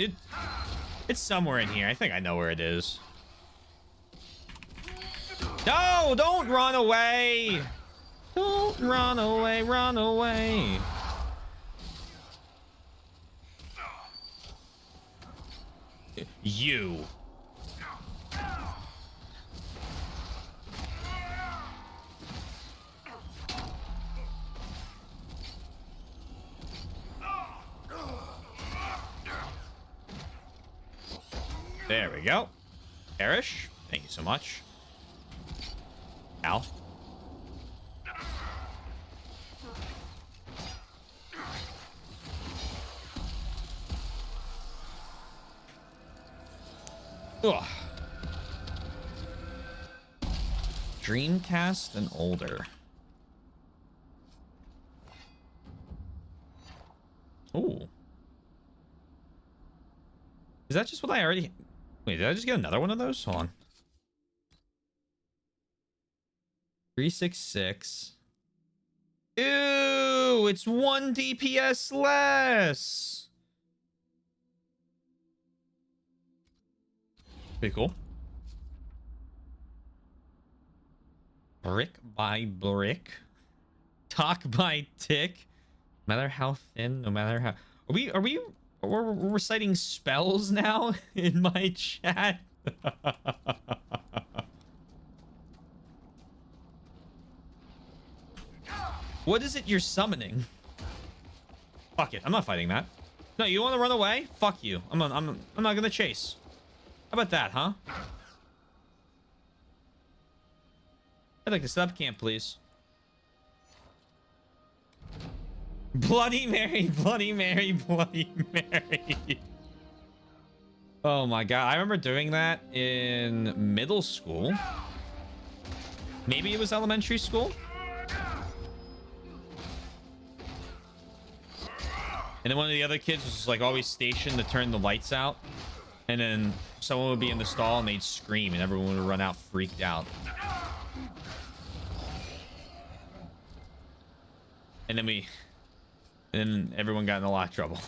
It's somewhere in here. I think I know where it is. No, don't run away. Don't run away, run away. You. There we go. Perish. Thank you so much. Al. Ugh. Dreamcast and older. Ooh. Is that just what I already... Wait, did I just get another one of those? Hold on. 366. Ew, it's 1 DPS less. Pretty cool. Brick by brick. Talk by tick. No matter how thin, no matter how... We're reciting spells now in my chat. What is it you're summoning? Fuck it. I'm not fighting that. No, you want to run away? Fuck you. I'm not gonna chase. How about that, huh? I'd like to set up camp, please. Bloody Mary, Bloody Mary, Bloody Mary. Oh my god. I remember doing that in middle school. Maybe it was elementary school. And then one of the other kids was like always stationed to turn the lights out. And then someone would be in the stall and they'd scream and everyone would run out freaked out. And then everyone got in a lot of trouble.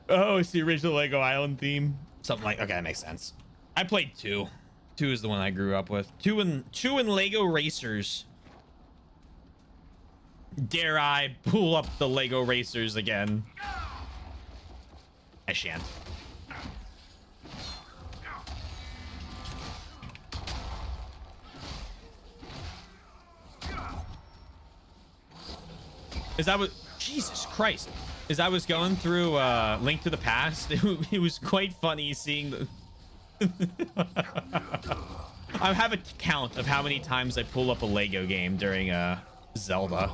Oh, it's the original Lego Island theme. Something like, okay, that makes sense. I played 2. 2 is the one I grew up with. 2 and Lego Racers. Dare I pull up the Lego Racers again? I shan't. As I was, Jesus Christ, as I was going through Link to the Past, it was quite funny seeing the... I have a count of how many times I pull up a Lego game during Zelda.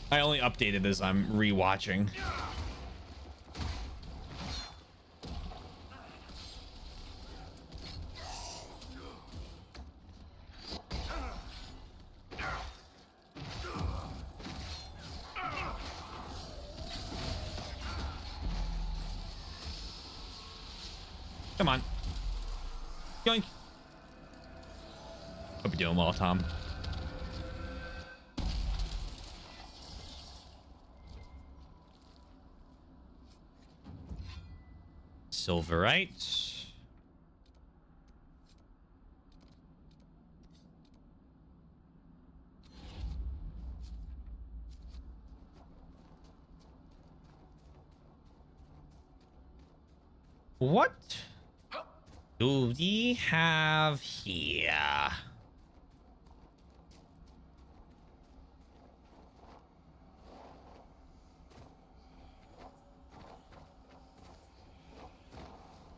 I only updated as I'm rewatching. Come on. Yoink. Hope you're doing well, Tom. Silverite. What Do we have here?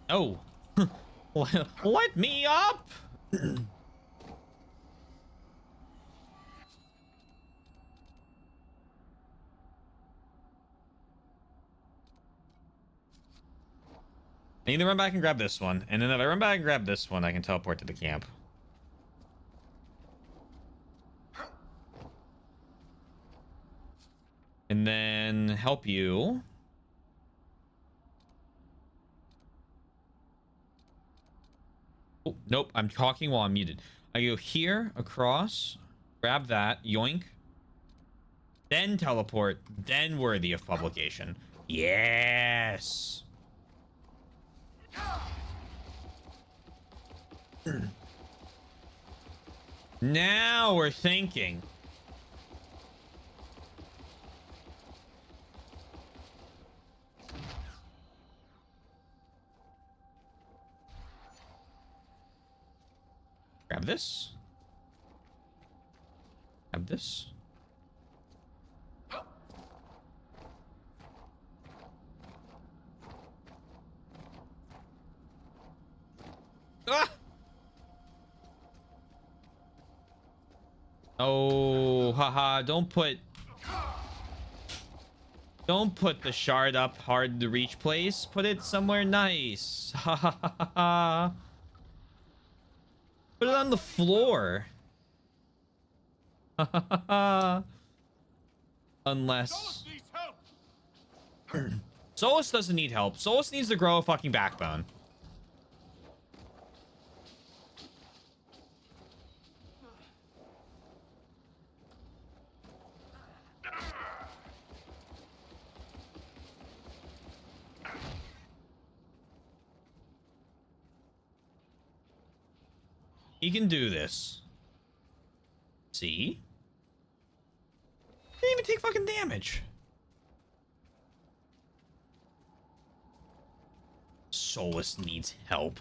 Oh. Let me up! I need to run back and grab this one. And then if I run back and grab this one, I can teleport to the camp. And then help you. Oh, nope. I'm talking while I'm muted. I go here, across, grab that, yoink. Then teleport, then worthy of publication. Yes. Now we're thinking. Grab this. Grab this. Ah! Oh, haha, don't put the shard up hard to reach place. Put it somewhere nice. Ha ha ha ha. Put it on the floor. Ha ha ha ha. Unless Solus doesn't need help. Solus needs to grow a fucking backbone. He can do this. See? Didn't even take fucking damage. Solus needs help.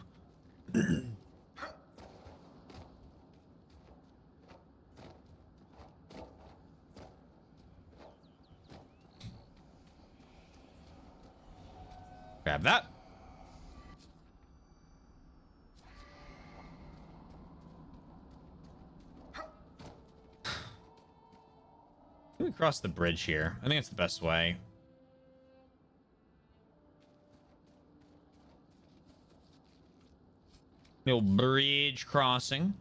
Grab that. Can we cross the bridge here? I think it's the best way. Little bridge crossing.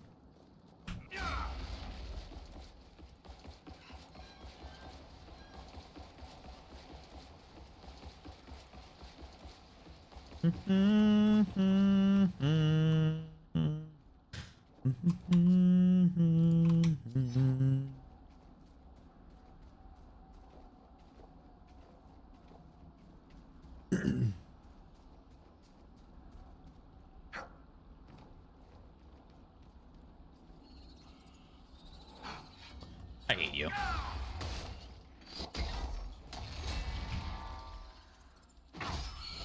I hate you.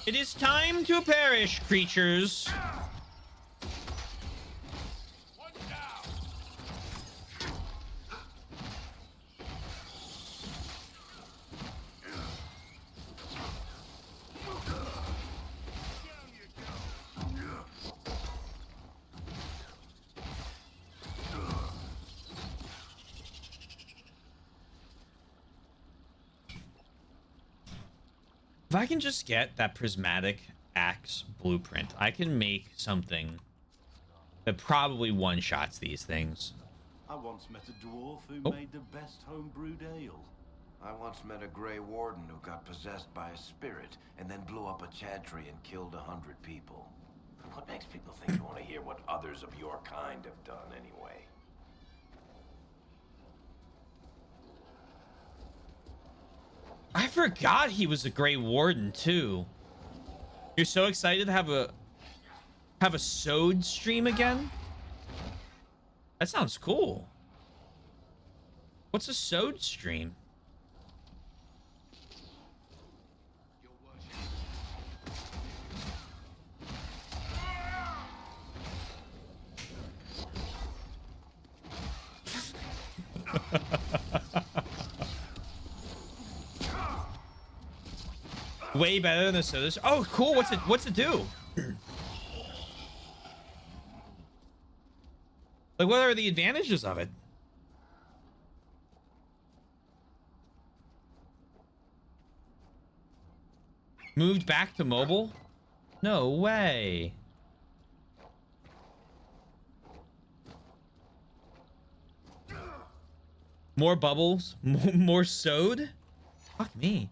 It is time to perish, creatures. If I can just get that prismatic axe blueprint, I can make something that probably one-shots these things. I once met a dwarf who Oh. made the best homebrewed ale. I once met a Grey Warden who got possessed by a spirit and then blew up a chantry and killed 100 people. What makes people think you want to hear what others of your kind have done anyway? I forgot he was a Grey Warden too. You're so excited to have a Sode stream again? That sounds cool. What's a Sode stream? Way better than the sodas. Oh, cool. What's it do? Like, what are the advantages of it? Moved back to mobile? No way. More bubbles? More sode? Fuck me.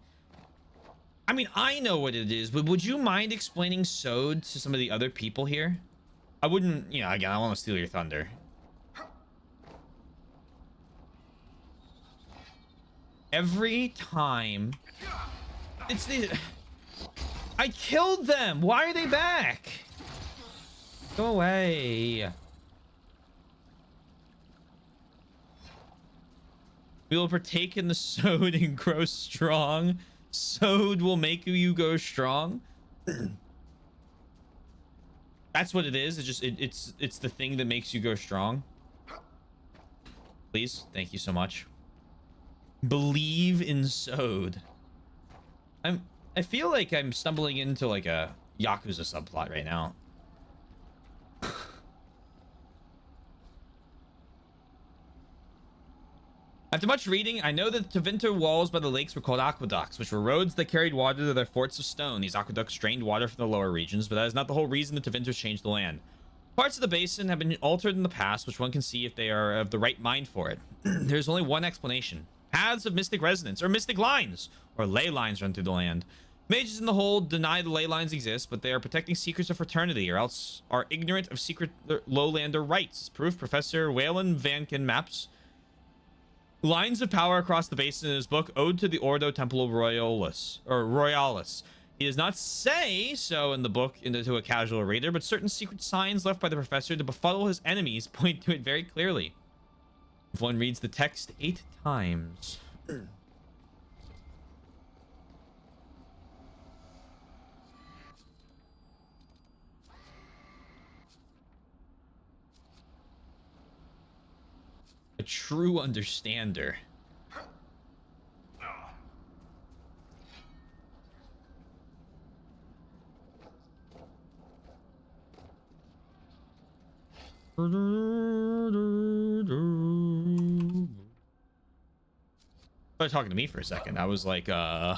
I mean, I know what it is, but would you mind explaining sode to some of the other people here? I wouldn't, you know, again, I want to steal your thunder. Every time... It's the... I killed them! Why are they back? Go away. We will partake in the sode and grow strong. Sode will make you go strong. That's what it is. It's just it's the thing that makes you go strong. Please, thank you so much. Believe in sode. I feel like I'm stumbling into like a Yakuza subplot right now. After much reading, I know that the Tevinter walls by the lakes were called aqueducts, which were roads that carried water to their forts of stone. These aqueducts drained water from the lower regions, but that is not the whole reason the Tevinters changed the land. Parts of the basin have been altered in the past, which one can see if they are of the right mind for it. There's only one explanation. Paths of mystic resonance, or mystic lines, or ley lines run through the land. Mages in the hold deny the ley lines exist, but they are protecting secrets of fraternity, or else are ignorant of secret lowlander rights. As proof, Professor Waylon Vankin maps lines of power across the basin in his book, Ode to the Ordo Temple Royalis, or Royalis. He does not say so in the book to a casual reader, but certain secret signs left by the professor to befuddle his enemies point to it very clearly. If one reads the text 8 times. A true understander. Started talking to me for a second. I was like, I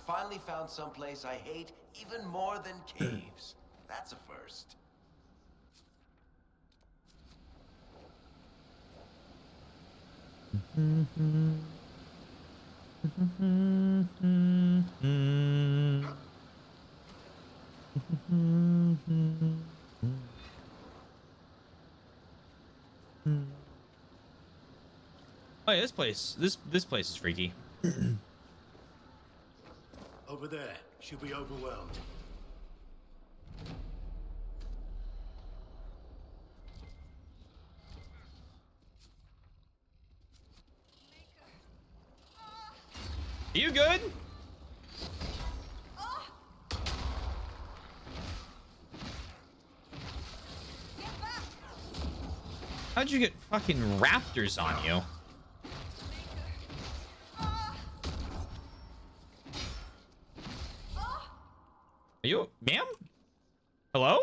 finally found someplace I hate even more than caves. That's a first. Oh yeah, this place is freaky. Over there. Should be overwhelmed. Are you good? How'd you get fucking raptors on you? Are you, ma'am? Hello?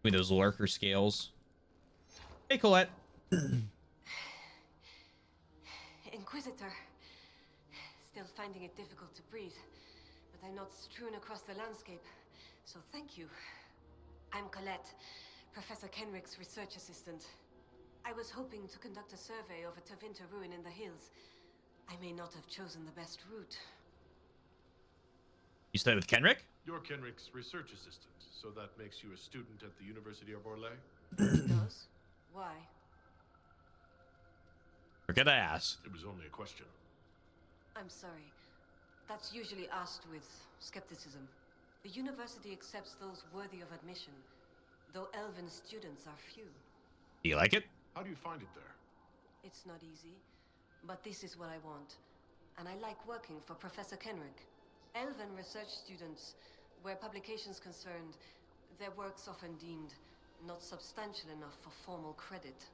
Give me those lurker scales. Hey, Colette. Inquisitor. Still finding it difficult to breathe, but I'm not strewn across the landscape, so thank you. I'm Colette, Professor Kenrick's research assistant. I was hoping to conduct a survey of a Tevinter ruin in the hills. I may not have chosen the best route. You studied with Kenrick? You're Kenrick's research assistant, so that makes you a student at the University of Orlais? It does? Why? Forget I asked. It was only a question. I'm sorry. That's usually asked with skepticism. The university accepts those worthy of admission, though elven students are few. Do you like it? How do you find it there? It's not easy, but this is what I want. And I like working for Professor Kenrick. Elven research students, where publications concerned, their works often deemed Not substantial enough for formal credit.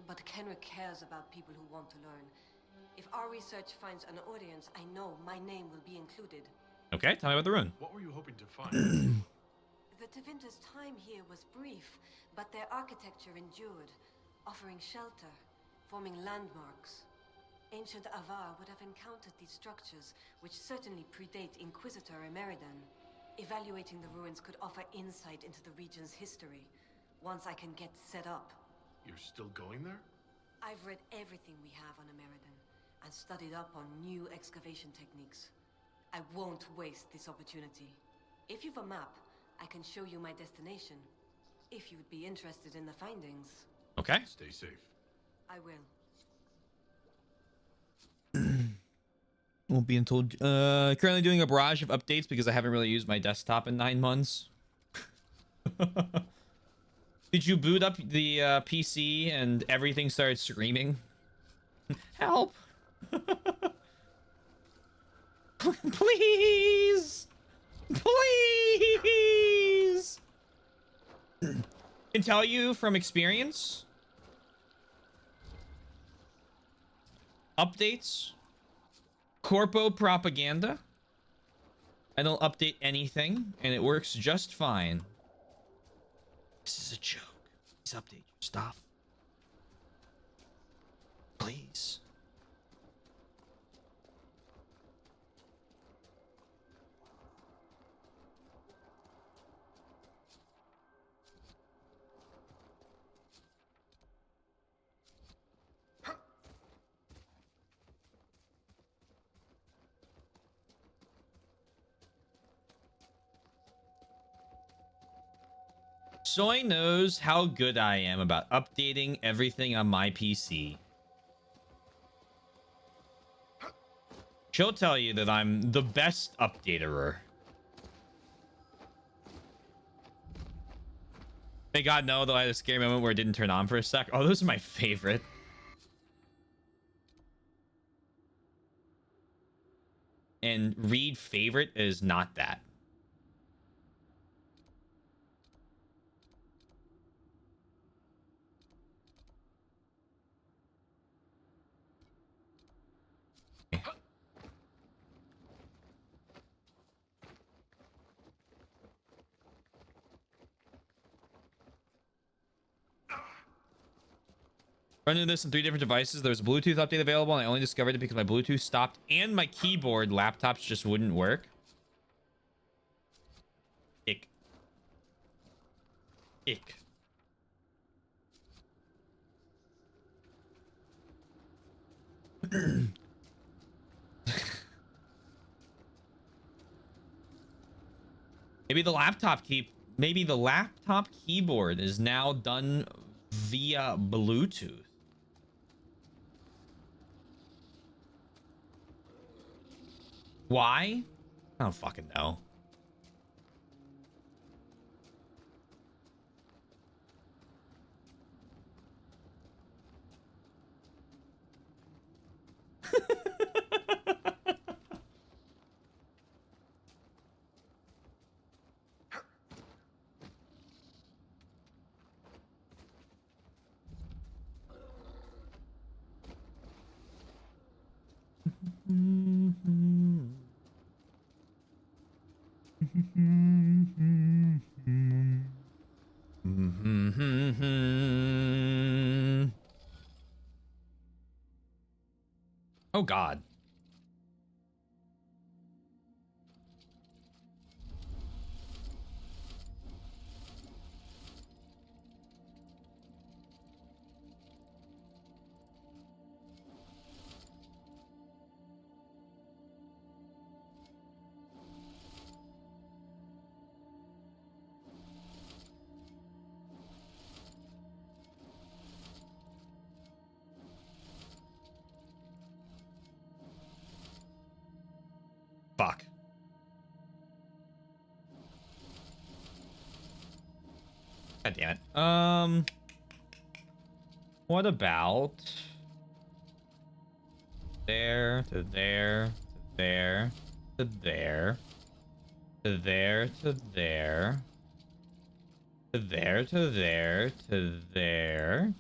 But Kenrick cares about people who want to learn. If our research finds an audience, I know my name will be included. Okay, tell me about the rune. What were you hoping to find? The Tevinter's time here was brief, but their architecture endured, offering shelter, forming landmarks. Ancient Avar would have encountered these structures, which certainly predate Inquisitor Emeridan. Evaluating the ruins could offer insight into the region's history, once I can get set up. You're still going there? I've read everything we have on Emeridan, and studied up on new excavation techniques. I won't waste this opportunity. If you've a map, I can show you my destination. If you'd be interested in the findings. Okay. Stay safe. I will. Won't be until currently doing a barrage of updates because I haven't really used my desktop in 9 months. Did you boot up the PC and everything started screaming? Help! Please! Please! Can tell you from experience. Updates. Corpo propaganda. I don't update anything, and it works just fine. This is a joke. Please update your stuff. Please. Soy knows how good I am about updating everything on my PC. She'll tell you that I'm the best updaterer. Thank God, no, though I had a scary moment where it didn't turn on for a sec. Oh, those are my favorite. And read favorite is not that. Running this on 3 different devices. There's a Bluetooth update available, and I only discovered it because my Bluetooth stopped and my keyboard laptops just wouldn't work. Ick. Ick. Maybe the laptop keyboard is now done via Bluetooth. Why? I don't fucking know. Oh God. Fuck. God damn it. What about there to there to there to there to there to there To there, to there, to there.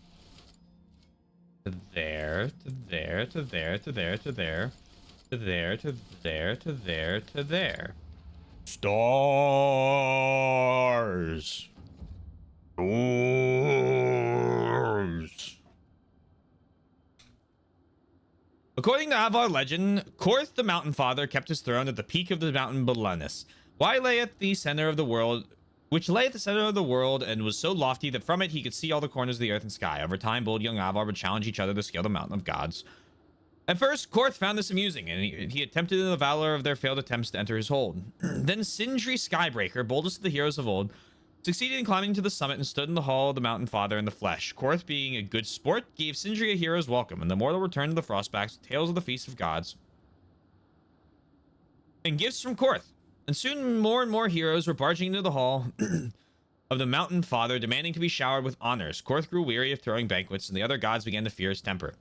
To there, to there, to there, to there, to there. To there, to there, to there, to there. Stars. Stars. According to Avar legend, Korth the Mountain Father kept his throne at the peak of the mountain Belenus, which lay at the center of the world, and was so lofty that from it he could see all the corners of the earth and sky. Over time, bold young Avar would challenge each other to scale the mountain of gods. At first, Korth found this amusing, and he attempted in the valor of their failed attempts to enter his hold. Then Sindri Skybreaker, boldest of the heroes of old, succeeded in climbing to the summit and stood in the hall of the Mountain Father in the flesh. Korth, being a good sport, gave Sindri a hero's welcome, and the mortal returned to the Frostbacks with tales of the Feast of Gods and gifts from Korth. And soon more and more heroes were barging into the hall of the Mountain Father, demanding to be showered with honors. Korth grew weary of throwing banquets, and the other gods began to fear his temper.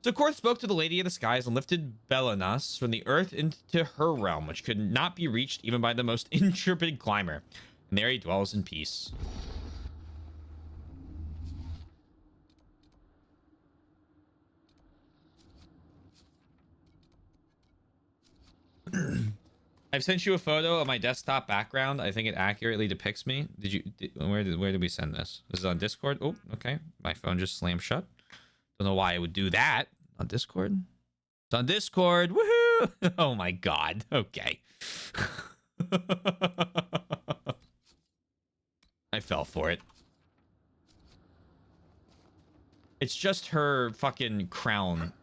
So Korth spoke to the Lady of the Skies and lifted Belenas from the earth into her realm, which could not be reached even by the most intrepid climber. And there he dwells in peace. I've sent you a photo of my desktop background. I think it accurately depicts me. Where did we send this? This is on Discord. Oh, okay. My phone just slammed shut. Don't know why it would do that. On Discord? It's on Discord. Woohoo! Oh my god. Okay. I fell for it. It's just her fucking crown.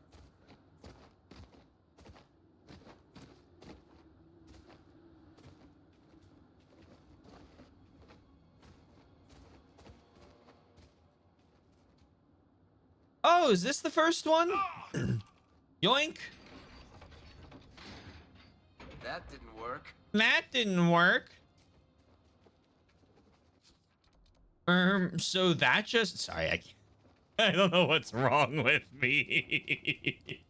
Oh, is this the first one? Yoink. That didn't work. That didn't work. So that just... Sorry, I don't know what's wrong with me.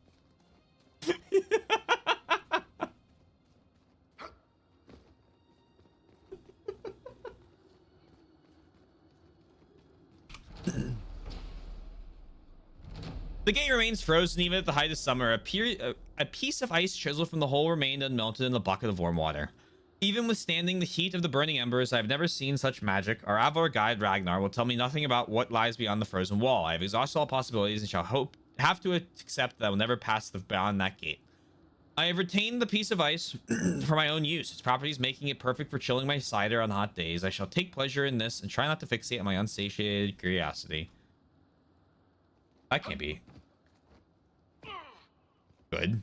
The gate remains frozen even at the height of summer. A piece of ice chiseled from the hole remained unmelted in the bucket of warm water. Even withstanding the heat of the burning embers, I have never seen such magic. Our Avar guide, Ragnar, will tell me nothing about what lies beyond the frozen wall. I have exhausted all possibilities and shall have to accept that I will never pass beyond that gate. I have retained the piece of ice for my own use, its properties making it perfect for chilling my cider on hot days. I shall take pleasure in this and try not to fixate on my unsatiated curiosity. That can't be good.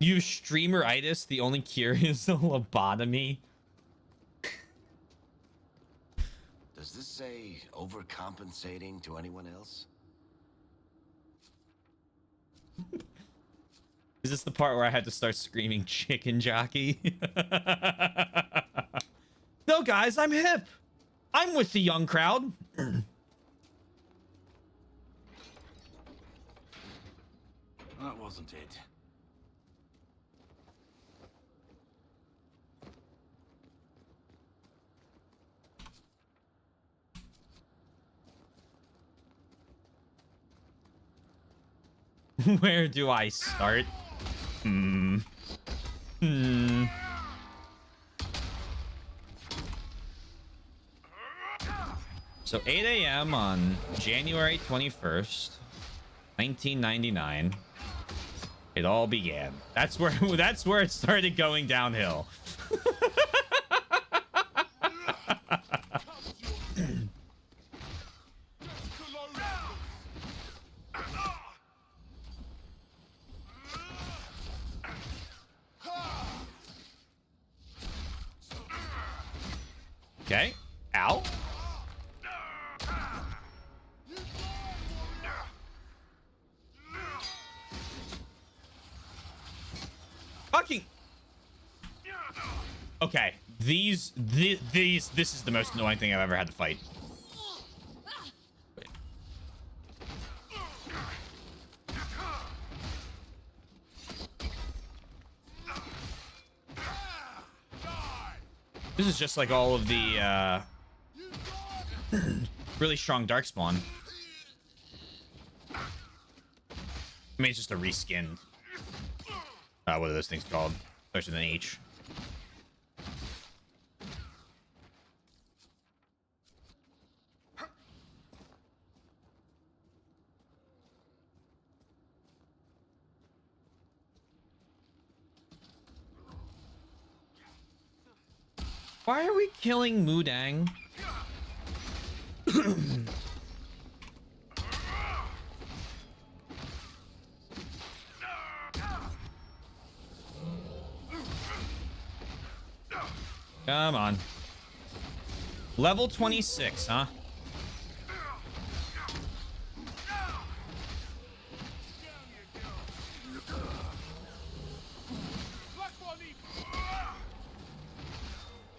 You streameritis, the only cure is the lobotomy. Does this say overcompensating to anyone else? Is this the part where I had to start screaming chicken jockey? No, guys, I'm hip. I'm with the young crowd. That wasn't it. Where do I start? So 8 a.m. on January 21st, 1999. It all began. That's where it started going downhill. Okay. Ow. Fucking. Okay. This is the most annoying thing I've ever had to fight. Wait. This is just like all of the really strong darkspawn. I mean, it's just a reskinned. What are those things called? Starts with an H. Why are we killing Mudang? Come on. Level 26, huh?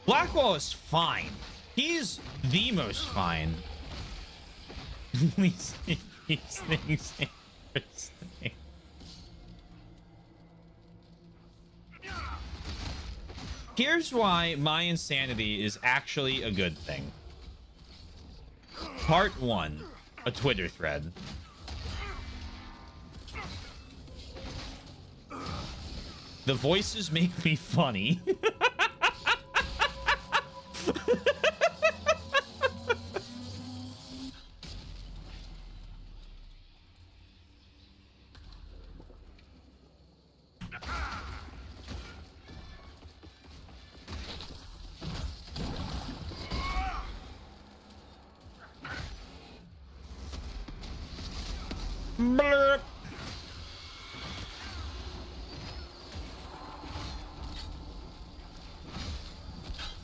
Blackwall is fine. He's the most fine. These things interesting. Here's why my insanity is actually a good thing. Part 1, a Twitter thread. The voices make me funny. Blurp.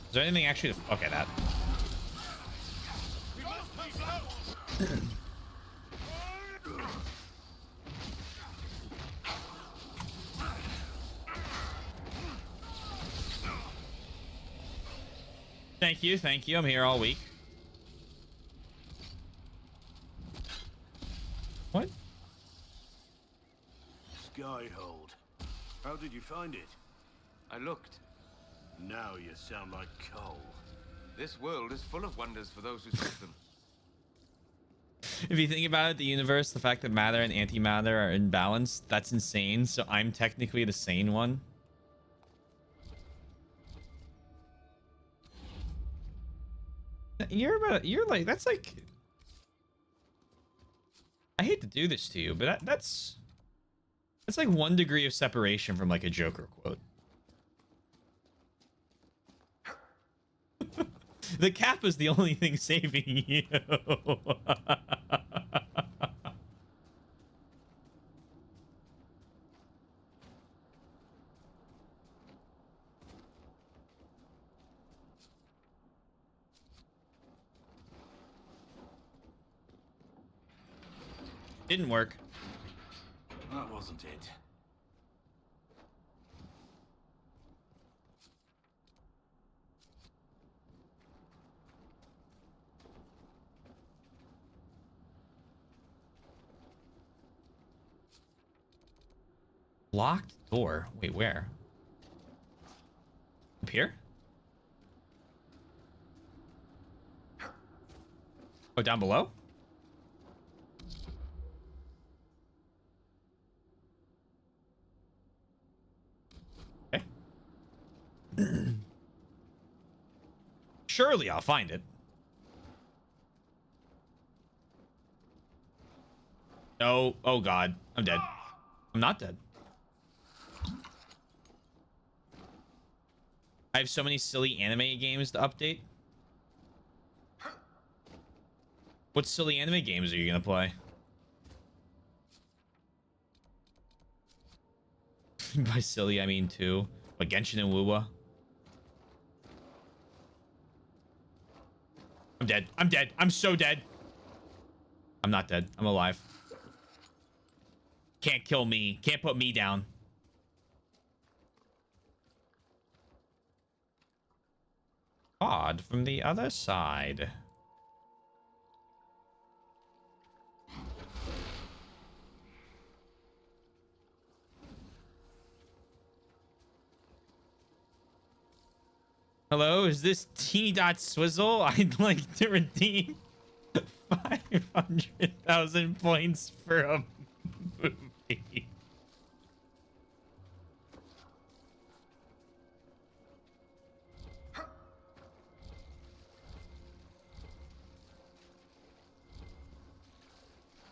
Is there anything actually to... Okay, that. Thank you, thank you. I'm here all week. What? Skyhold. How did you find it? I looked. Now you sound like Cole. This world is full of wonders for those who seek them. If you think about it, the universe, the fact that matter and antimatter are in balance, that's insane. So I'm technically the sane one. You're like, that's like, I hate to do this to you, but that's like 1 degree of separation from like a Joker quote. The cap is the only thing saving you. Didn't work. That wasn't it. Locked door. Wait, where? Up here? Oh, down below? Okay. Surely I'll find it. No. Oh, God. I'm dead. I'm not dead. I have so many silly anime games to update. What silly anime games are you gonna play? By silly, I mean two. Like Genshin and Wuwa. I'm dead. I'm dead. I'm so dead. I'm not dead. I'm alive. Can't kill me. Can't put me down. Odd from the other side. Hello, is this T. Dot Swizzle? I'd like to redeem 500,000 points for a movie.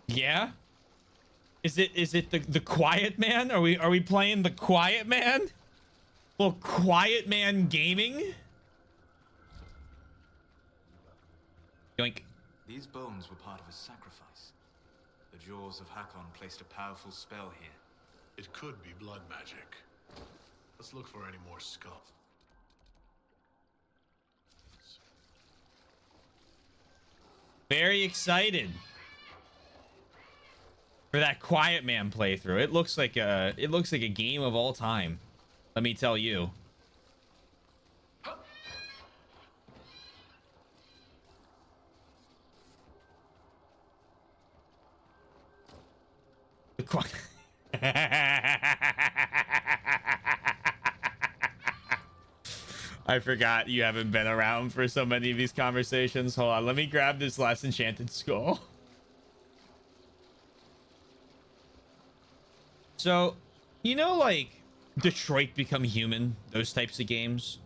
Yeah? Is it the Quiet Man? Are we playing the Quiet Man? Well, Quiet Man Gaming? Yoink. These bones were part of a sacrifice. The jaws of Hakon placed a powerful spell here. It could be blood magic. Let's look for any more skull. Very excited for that Quiet Man playthrough. It looks like a game of all time. Let me tell you. The Quiet. I forgot you haven't been around for so many of these conversations. Hold on, let me grab this last enchanted skull. So, you know, like Detroit Become Human, those types of games,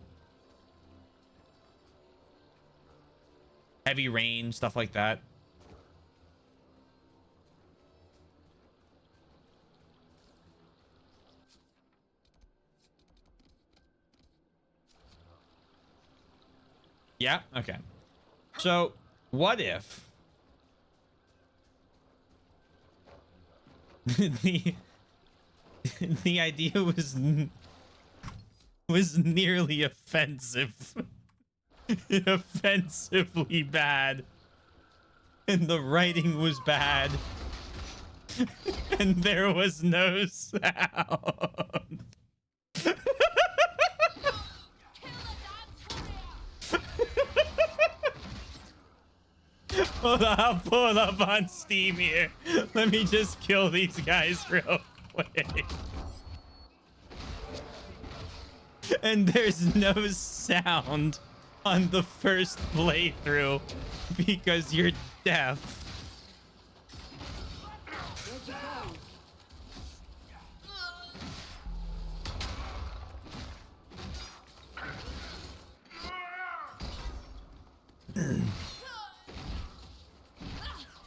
Heavy Rain, stuff like that. Yeah, okay. So what if the idea was nearly offensive, offensively bad, and the writing was bad, and there was no sound. Hold on, I'll pull it up on Steam here. Let me just kill these guys real quick. And there's no sound on the first playthrough because you're deaf.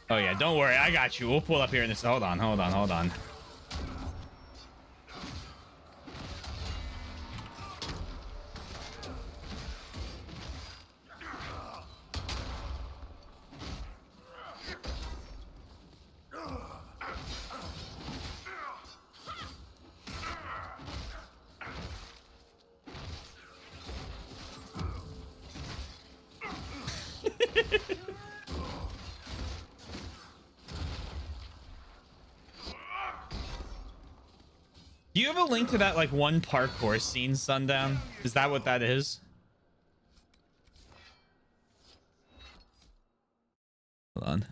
Oh yeah, don't worry, I got you. We'll pull up here in this. Hold on. Do you have a link to that like one parkour scene, Sundown? Is that what that is? Hold on.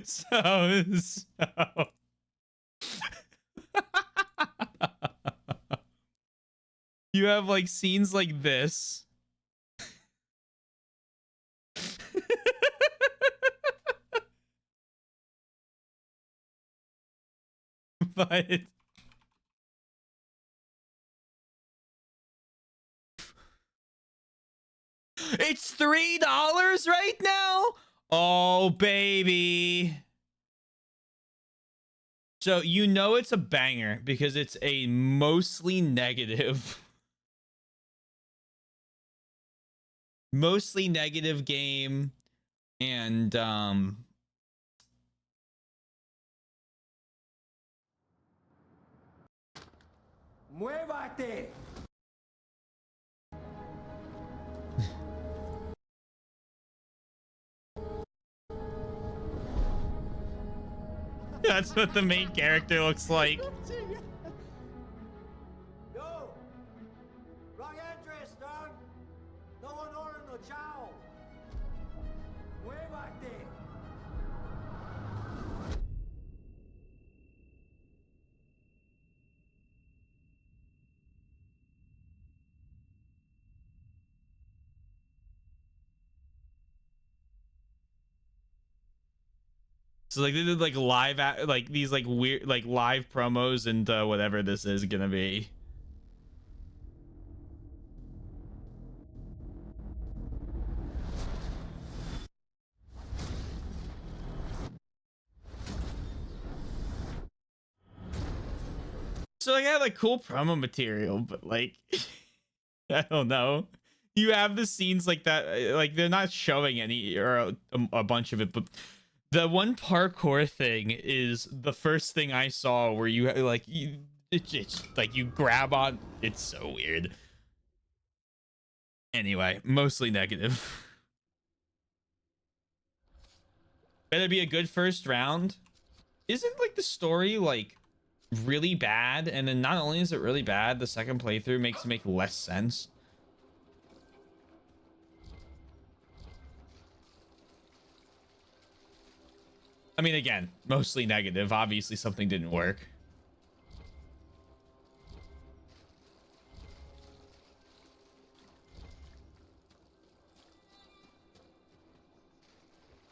so you have like scenes like this. But it's $3 right now. Oh baby. So you know it's a banger because it's a mostly negative game, and Muévate. that's what the main character looks like. Yo, wrong address, dog. No one ordered no chow. Muévate. So like they did like live like these like weird like live promos into whatever this is gonna be. So like I had like cool promo material, but like I don't know. You have the scenes like that, like they're not showing any or a bunch of it, but the one parkour thing is the first thing I saw where you like it's like you grab on. It's so weird. Anyway, mostly negative. Better be a good first round. Isn't like the story like really bad, and then not only is it really bad, the second playthrough makes it make less sense. I mean, again, mostly negative. Obviously something didn't work.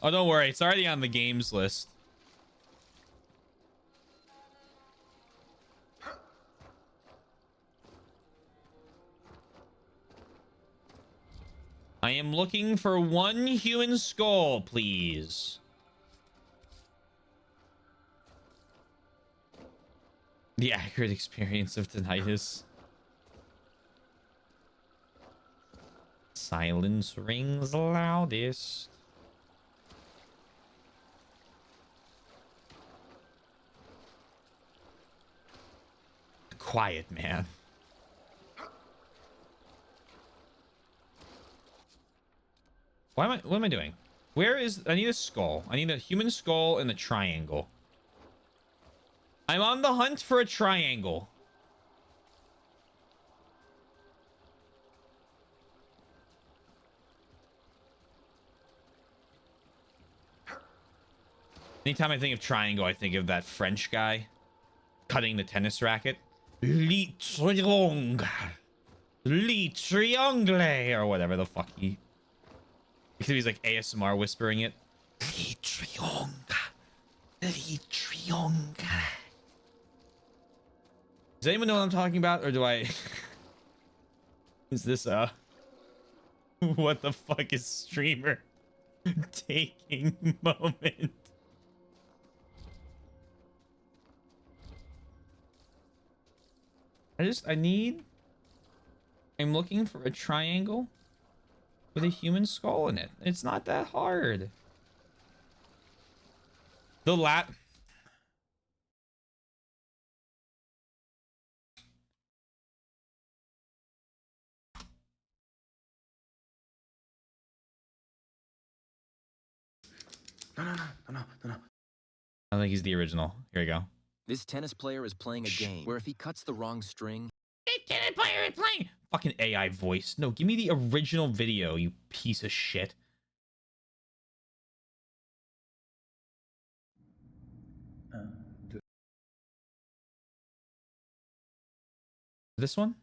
Oh, don't worry, it's already on the games list. I am looking for one human skull, please. The accurate experience of tinnitus. Silence rings loudest. Quiet, man. What am I doing? Where is... I need a skull. I need a human skull and a triangle. I'm on the hunt for a triangle. Anytime I think of triangle, I think of that French guy cutting the tennis racket. Le triangle. Le triangle. Or whatever the fuck he... Except he's like ASMR whispering it. Le triangle. Le triangle. Does anyone know what I'm talking about? Or do I... Is this what the fuck is streamer taking moment? I'm looking for a triangle with a human skull in it. It's not that hard. The lat... No. I think he's the original. Here we go. This tennis player is playing a game where if he cuts the wrong string... This tennis player is playing... Fucking AI voice. No, give me the original video, you piece of shit. This one?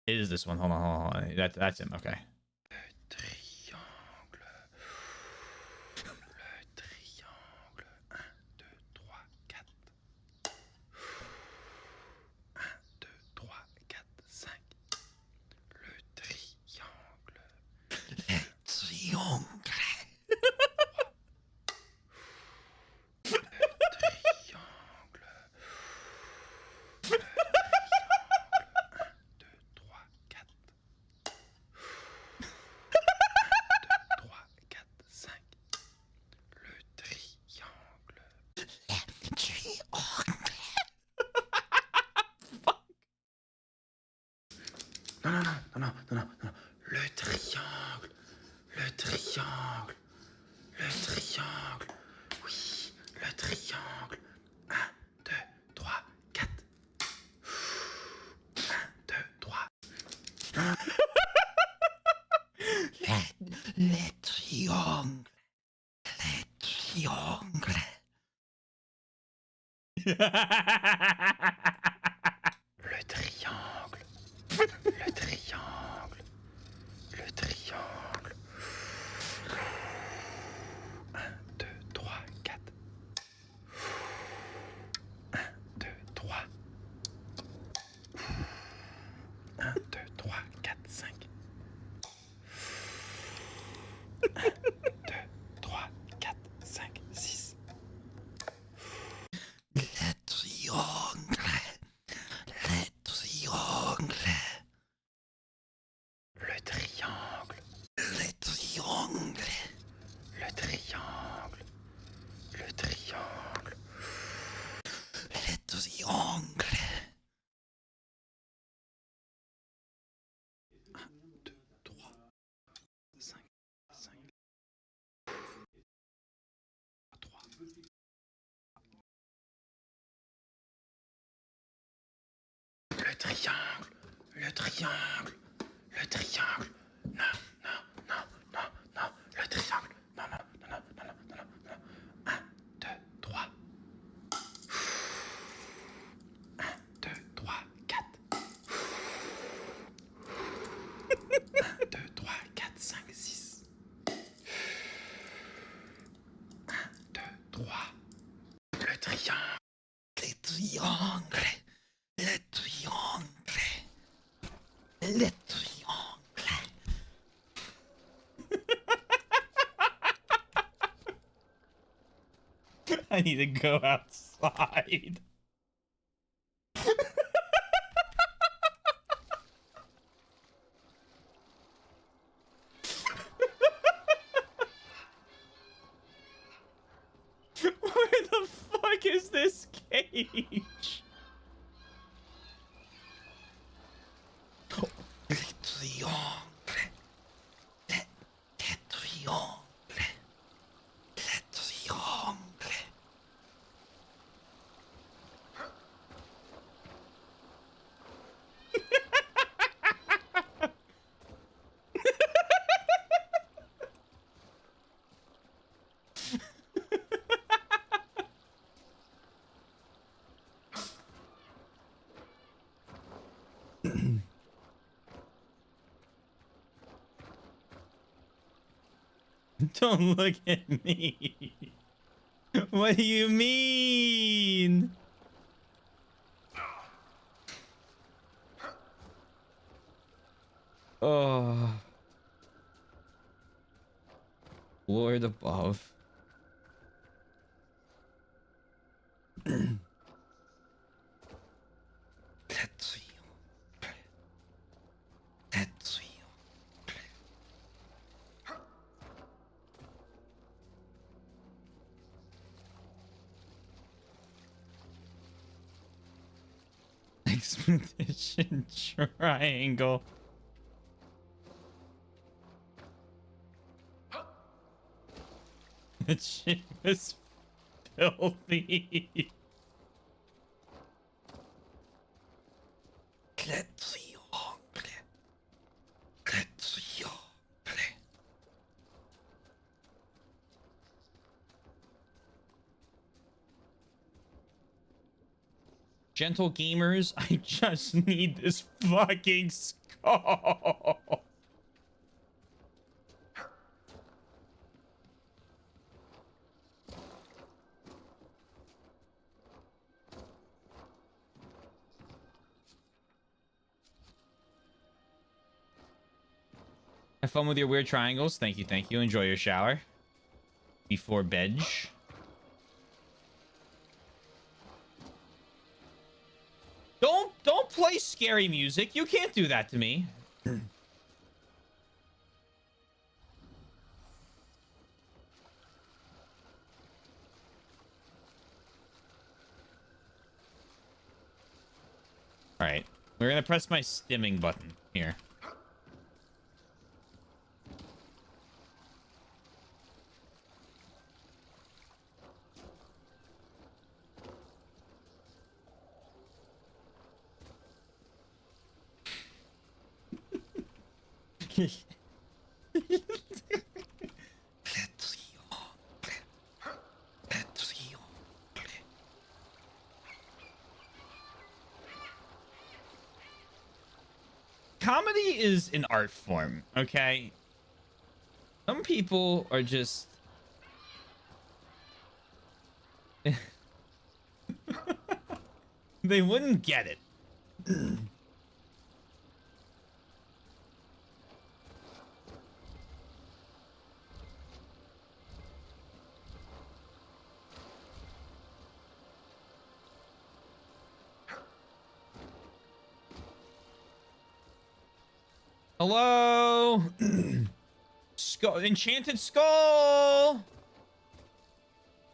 It is this one. Hold on. That's him. Okay. Non. Le triangle. Le triangle. Le triangle. Oui, le triangle. 1, 2, 3, 4. 1, 2, 3. Le triangle. Le triangle. Le triangle. Le triangle. Le triangle. I need to go outside. Where the fuck is this cage? Don't look at me. What do you mean? Oh. Lord above. Expedition triangle. The ship is filthy. Gentle gamers, I just need this fucking skull. Have fun with your weird triangles. Thank you, thank you. Enjoy your shower before bed. Don't play scary music. You can't do that to me. All right, we're gonna press my stimming button here. Comedy is an art form, okay? Some people are just... they wouldn't get it. Hello? Skull, enchanted skull!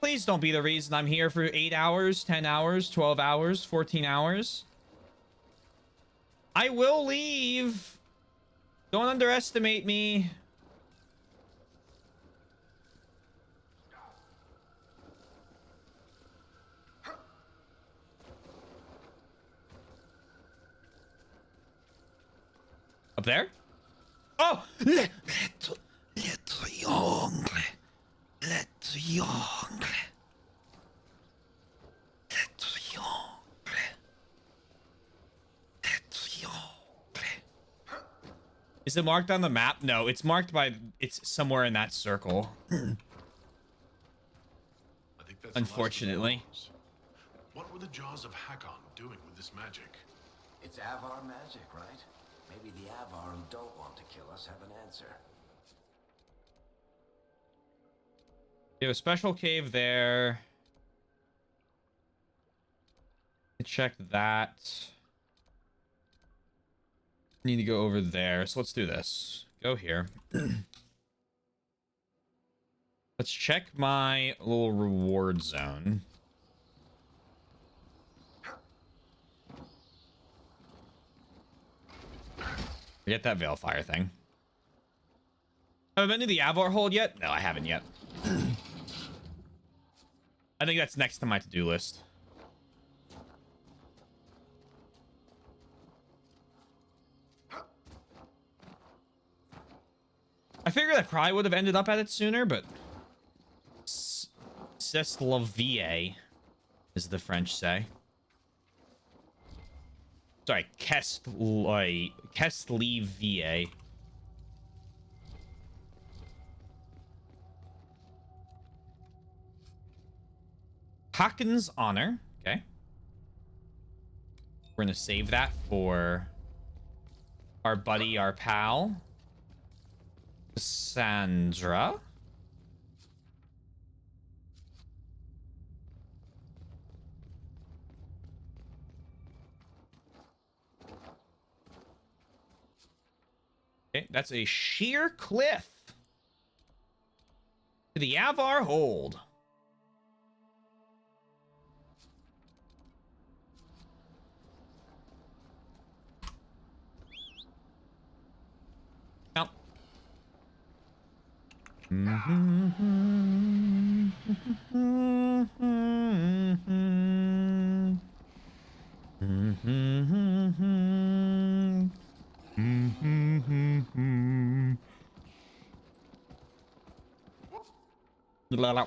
Please don't be the reason I'm here for 8 hours, 10 hours, 12 hours, 14 hours. I will leave. Don't underestimate me. Up there? Oh! Le triangle. Le triangle. Le triangle. Le triangle. Is it marked on the map? No, it's marked by... It's somewhere in that circle. I think that's Unfortunately. What were the Jaws of Hakon doing with this magic? It's Avar magic, right? Maybe the Avar who don't want to kill us have an answer. You have a special cave there. Check that. Need to go over there, so let's do this. Go here. Let's check my little reward zone. Forget that Veilfire thing. Have I been to the Avar hold yet? No, I haven't yet. I think that's next to my to-do list. I figured I probably would have ended up at it sooner, but... C'est la vie, as the French say. Sorry, qu'est la vie. Hakon's honor. Okay. We're gonna save that for our buddy, our pal, Sandra. Okay, that's a sheer cliff to the Avar hold. Now. La la.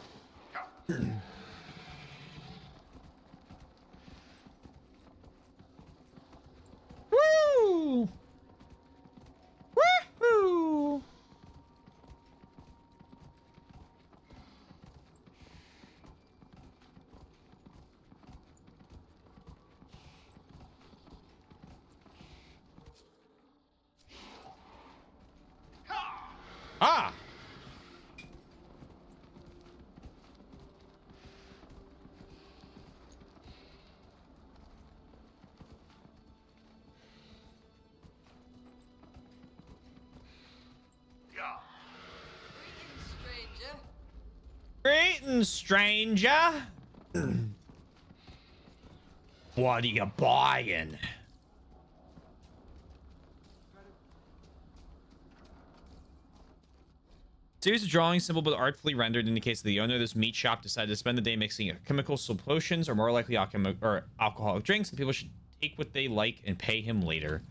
Woo! Woohoo! Ah! Greetings, stranger. What are you buying? Series of drawings, simple but artfully rendered, indicates that the owner of this meat shop decided to spend the day mixing chemical potions or more likely alcoholic drinks, and people should take what they like and pay him later.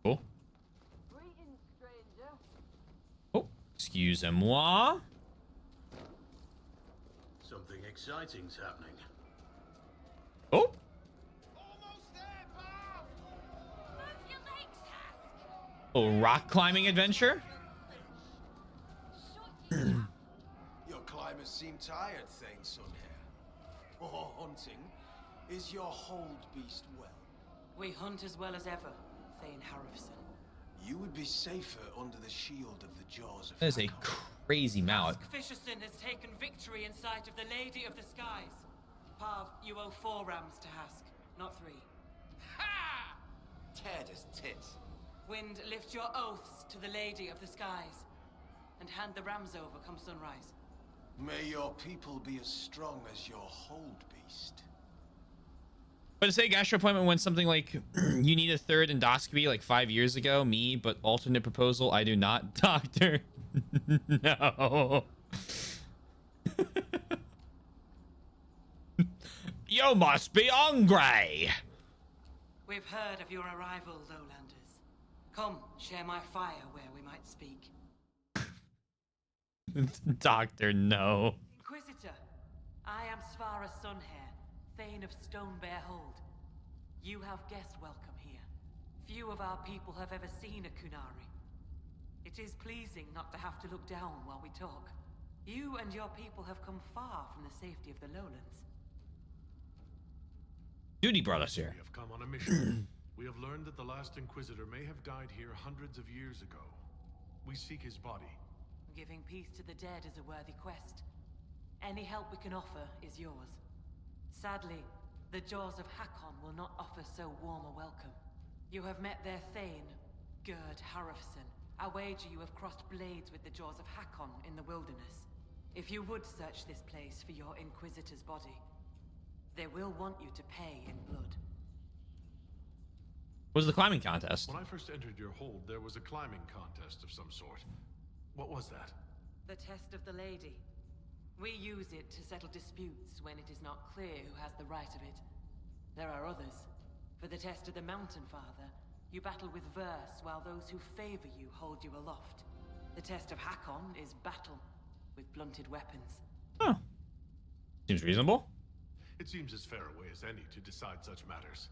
Cool. Oh, excusez-moi. Something exciting's happening. Oh. Oh, rock climbing adventure. Your climbers seem tired, Thane Sunhair. Or hunting. Is your hold beast well? We hunt as well as ever, Thane Harrison. You would be safer under the shield of the jaws of That is a Hakon. crazy mallet. Fisherson has taken victory in sight of the Lady of the Skies. Parv, you owe 4 rams to Hask, not 3. Ha! Tear his tits. Wind, lift your oaths to the Lady of the Skies, and hand the rams over come sunrise. May your people be as strong as your hold beast. But to say gastro appointment when something like you need a 3rd endoscopy like 5 years ago, me, but alternate proposal, I do not, doctor. No. You must be hungry. We've heard of your arrival, Lowlanders. Come, share my fire where we might speak. Doctor, no. Inquisitor, I am Svara Sunhair, Thane of Stonebear Hold. You have guest welcome here. Few of our people have ever seen a Kunari. It is pleasing not to have to look down while we talk. You and your people have come far from the safety of the lowlands. Duty brought us here. We have come on a mission. We have learned that the last Inquisitor may have died here hundreds of years ago. We seek his body. Giving peace to the dead is a worthy quest. Any help we can offer is yours. Sadly, the Jaws of Hakon will not offer so warm a welcome. You have met their Thane, Gerd Harrison. I wager you have crossed blades with the Jaws of Hakon in the wilderness. If you would search this place for your Inquisitor's body, they will want you to pay in blood. What was the climbing contest? When I first entered your hold, there was a climbing contest of some sort. What was that? The test of the lady. We use it to settle disputes when it is not clear who has the right of it. There are others. For the test of the Mountain Father, you battle with verse while those who favor you hold you aloft. The test of Hakon is battle with blunted weapons. Oh. Seems reasonable. It seems as fair a way as any to decide such matters.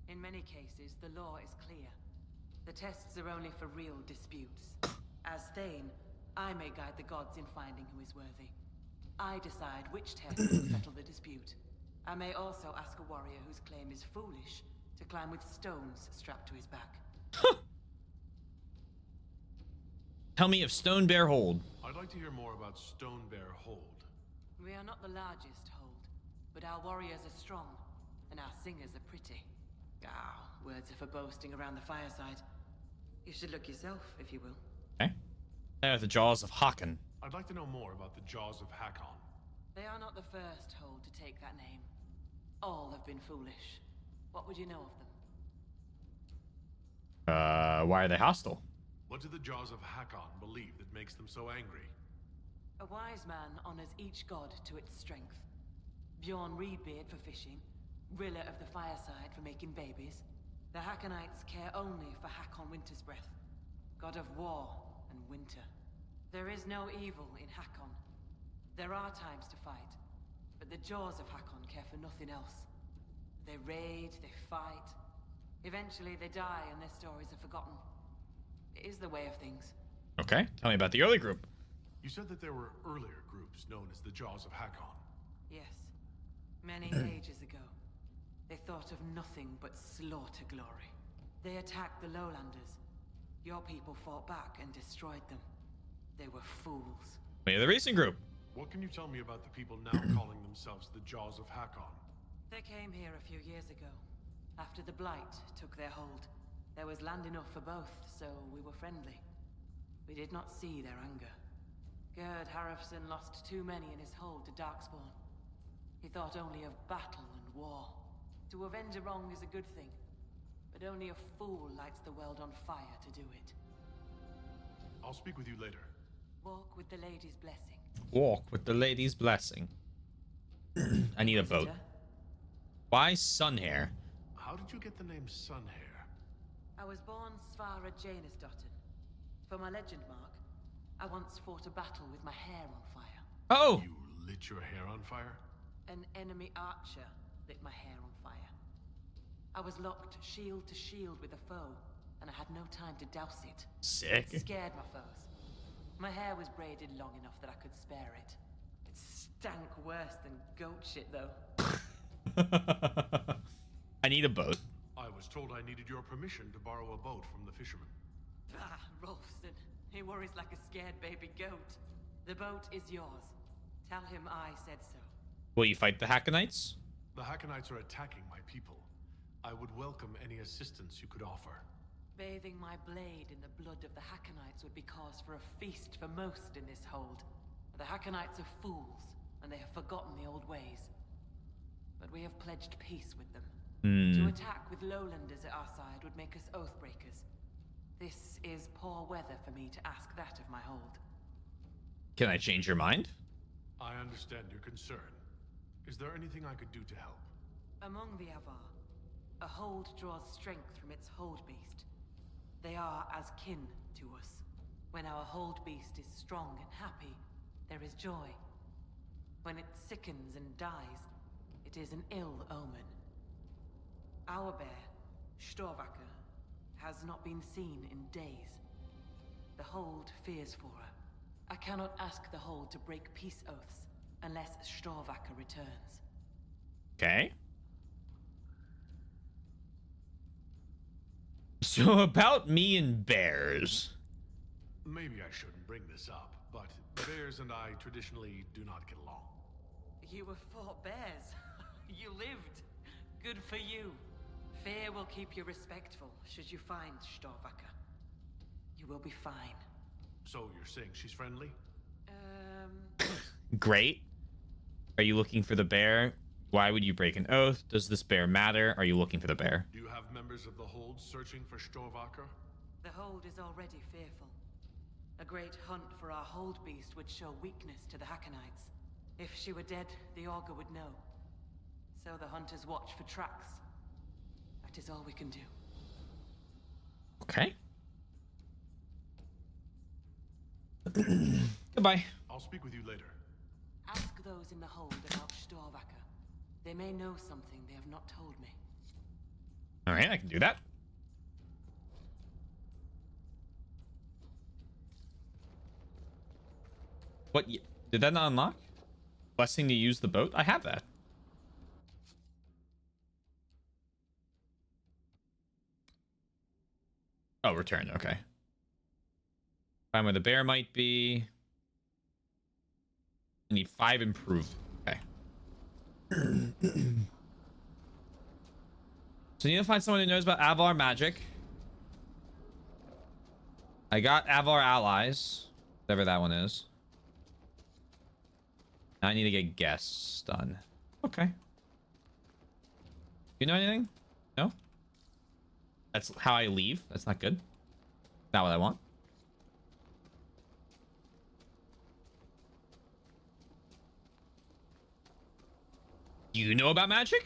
In many cases, the law is clear. The tests are only for real disputes. As Thane, I may guide the gods in finding who is worthy. I decide which test will settle the dispute. I may also ask a warrior whose claim is foolish to climb with stones strapped to his back. Tell me of Stone Bear Hold. I'd like to hear more about Stone Bear Hold. We are not the largest hold, but our warriors are strong, and our singers are pretty. Ah, words are for boasting around the fireside. You should look yourself, if you will. Okay. There are the Jaws of Hakon. I'd like to know more about the Jaws of Hakon. They are not the first hold to take that name. All have been foolish. What would you know of them? Why are they hostile? What do the Jaws of Hakon believe that makes them so angry? A wise man honors each god to its strength. Bjorn Reedbeard for fishing, Rilla of the Fireside for making babies. The Hakonites care only for Hakon Winter's Breath, god of war and winter. There is no evil in Hakon. There are times to fight, but the Jaws of Hakon care for nothing else. They raid, they fight. Eventually they die and their stories are forgotten. It is the way of things. Okay, tell me about the early group. You said that there were earlier groups known as the Jaws of Hakon. Yes. Many ages ago. They thought of nothing but slaughter glory. They attacked the lowlanders. Your people fought back and destroyed them. They were fools. Maybe the recent group. What can you tell me about the people now calling themselves the Jaws of Hakon? They came here a few years ago. After the Blight took their hold. There was land enough for both, so we were friendly. We did not see their anger. Gerd Harrison lost too many in his hold to Darkspawn. He thought only of battle and war. To avenge a wrong is a good thing, but only a fool lights the world on fire to do it. I'll speak with you later. Walk with the lady's blessing. Walk with the lady's blessing. I need a boat. Why Sunhair? How did you get the name Sunhair? I was born Svara Janusdottir. For my legend mark, I once fought a battle with my hair on fire. Oh! You lit your hair on fire? An enemy archer lit my hair on fire. I was locked shield to shield with a foe, and I had no time to douse it. Sick. It scared my foes. My hair was braided long enough that I could spare it. It stank worse than goat shit, though. I need a boat. I was told I needed your permission to borrow a boat from the fisherman. Ah, Rolfson. He worries like a scared baby goat. The boat is yours. Tell him I said so. Will you fight the Hackonites? The Hackonites are attacking my people. I would welcome any assistance you could offer. Bathing my blade in the blood of the Hackonites would be cause for a feast for most in this hold. The Hackonites are fools, and they have forgotten the old ways. But we have pledged peace with them. To attack with lowlanders at our side would make us oathbreakers. This is poor weather for me to ask that of my hold. Can I change your mind? I understand your concern. Is there anything I could do to help? Among the Avar, a hold draws strength from its hold beast. They are as kin to us. When our hold beast is strong and happy, there is joy. When it sickens and dies, it is an ill omen. Our bear, Storvacker, has not been seen in days. The hold fears for her. I cannot ask the hold to break peace oaths unless Storvacker returns. Okay. So about me and bears. Maybe I shouldn't bring this up, but bears and I traditionally do not get along. You have fought bears. You lived. Good for you. Fear will keep you respectful should you find Storvacker. You will be fine. So you're saying she's friendly? Great. Are you looking for the bear? Why would you break an oath? Does this bear matter? Are you looking for the bear? Do you have members of the Hold searching for Storvacker? The hold is already fearful. A great hunt for our hold beast would show weakness to the Hackonites. If she were dead, the Augur would know. So the hunters watch for tracks. That is all we can do. Okay. Goodbye. I'll speak with you later. Ask those in the hold about Storvacker. They may know something they have not told me. All right, I can do that. What? Did that not unlock? Blessing to use the boat? I have that. Oh, return. Okay. Find where the bear might be. I need 5 improved. Okay. So you need to find someone who knows about Avar magic. I got Avar allies. Whatever that one is. Now I need to get guests done. Okay. You know anything? No? That's how I leave. That's not good. Not what I want. You know about magic?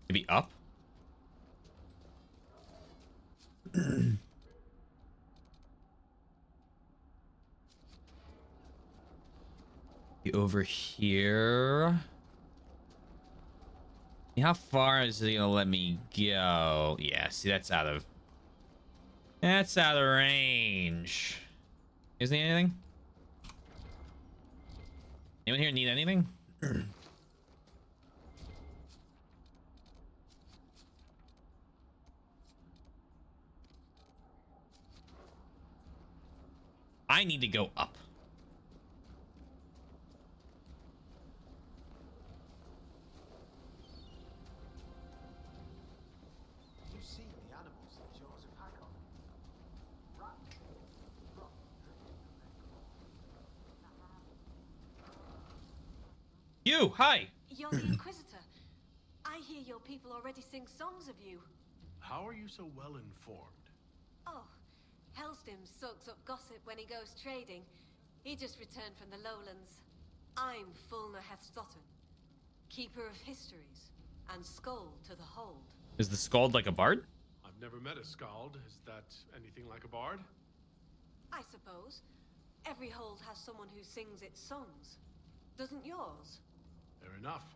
Maybe up? Be over here. How far is it gonna let me go? Yeah, see, that's out of range. Isn't there anything? Anyone here need anything? I need to go up. You've seen the animals the jaws of Hakon. You, hi. You're the Inquisitor. I hear your people already sing songs of you. How are you so well informed? Oh, Hellstim soaks up gossip when he goes trading. He just returned from the lowlands. I'm Fulna Hefstotten, keeper of histories, and Skald to the hold. Is the Skald like a bard? I've never met a Skald. Is that anything like a bard? I suppose. Every hold has someone who sings its songs. Doesn't yours? Fair enough.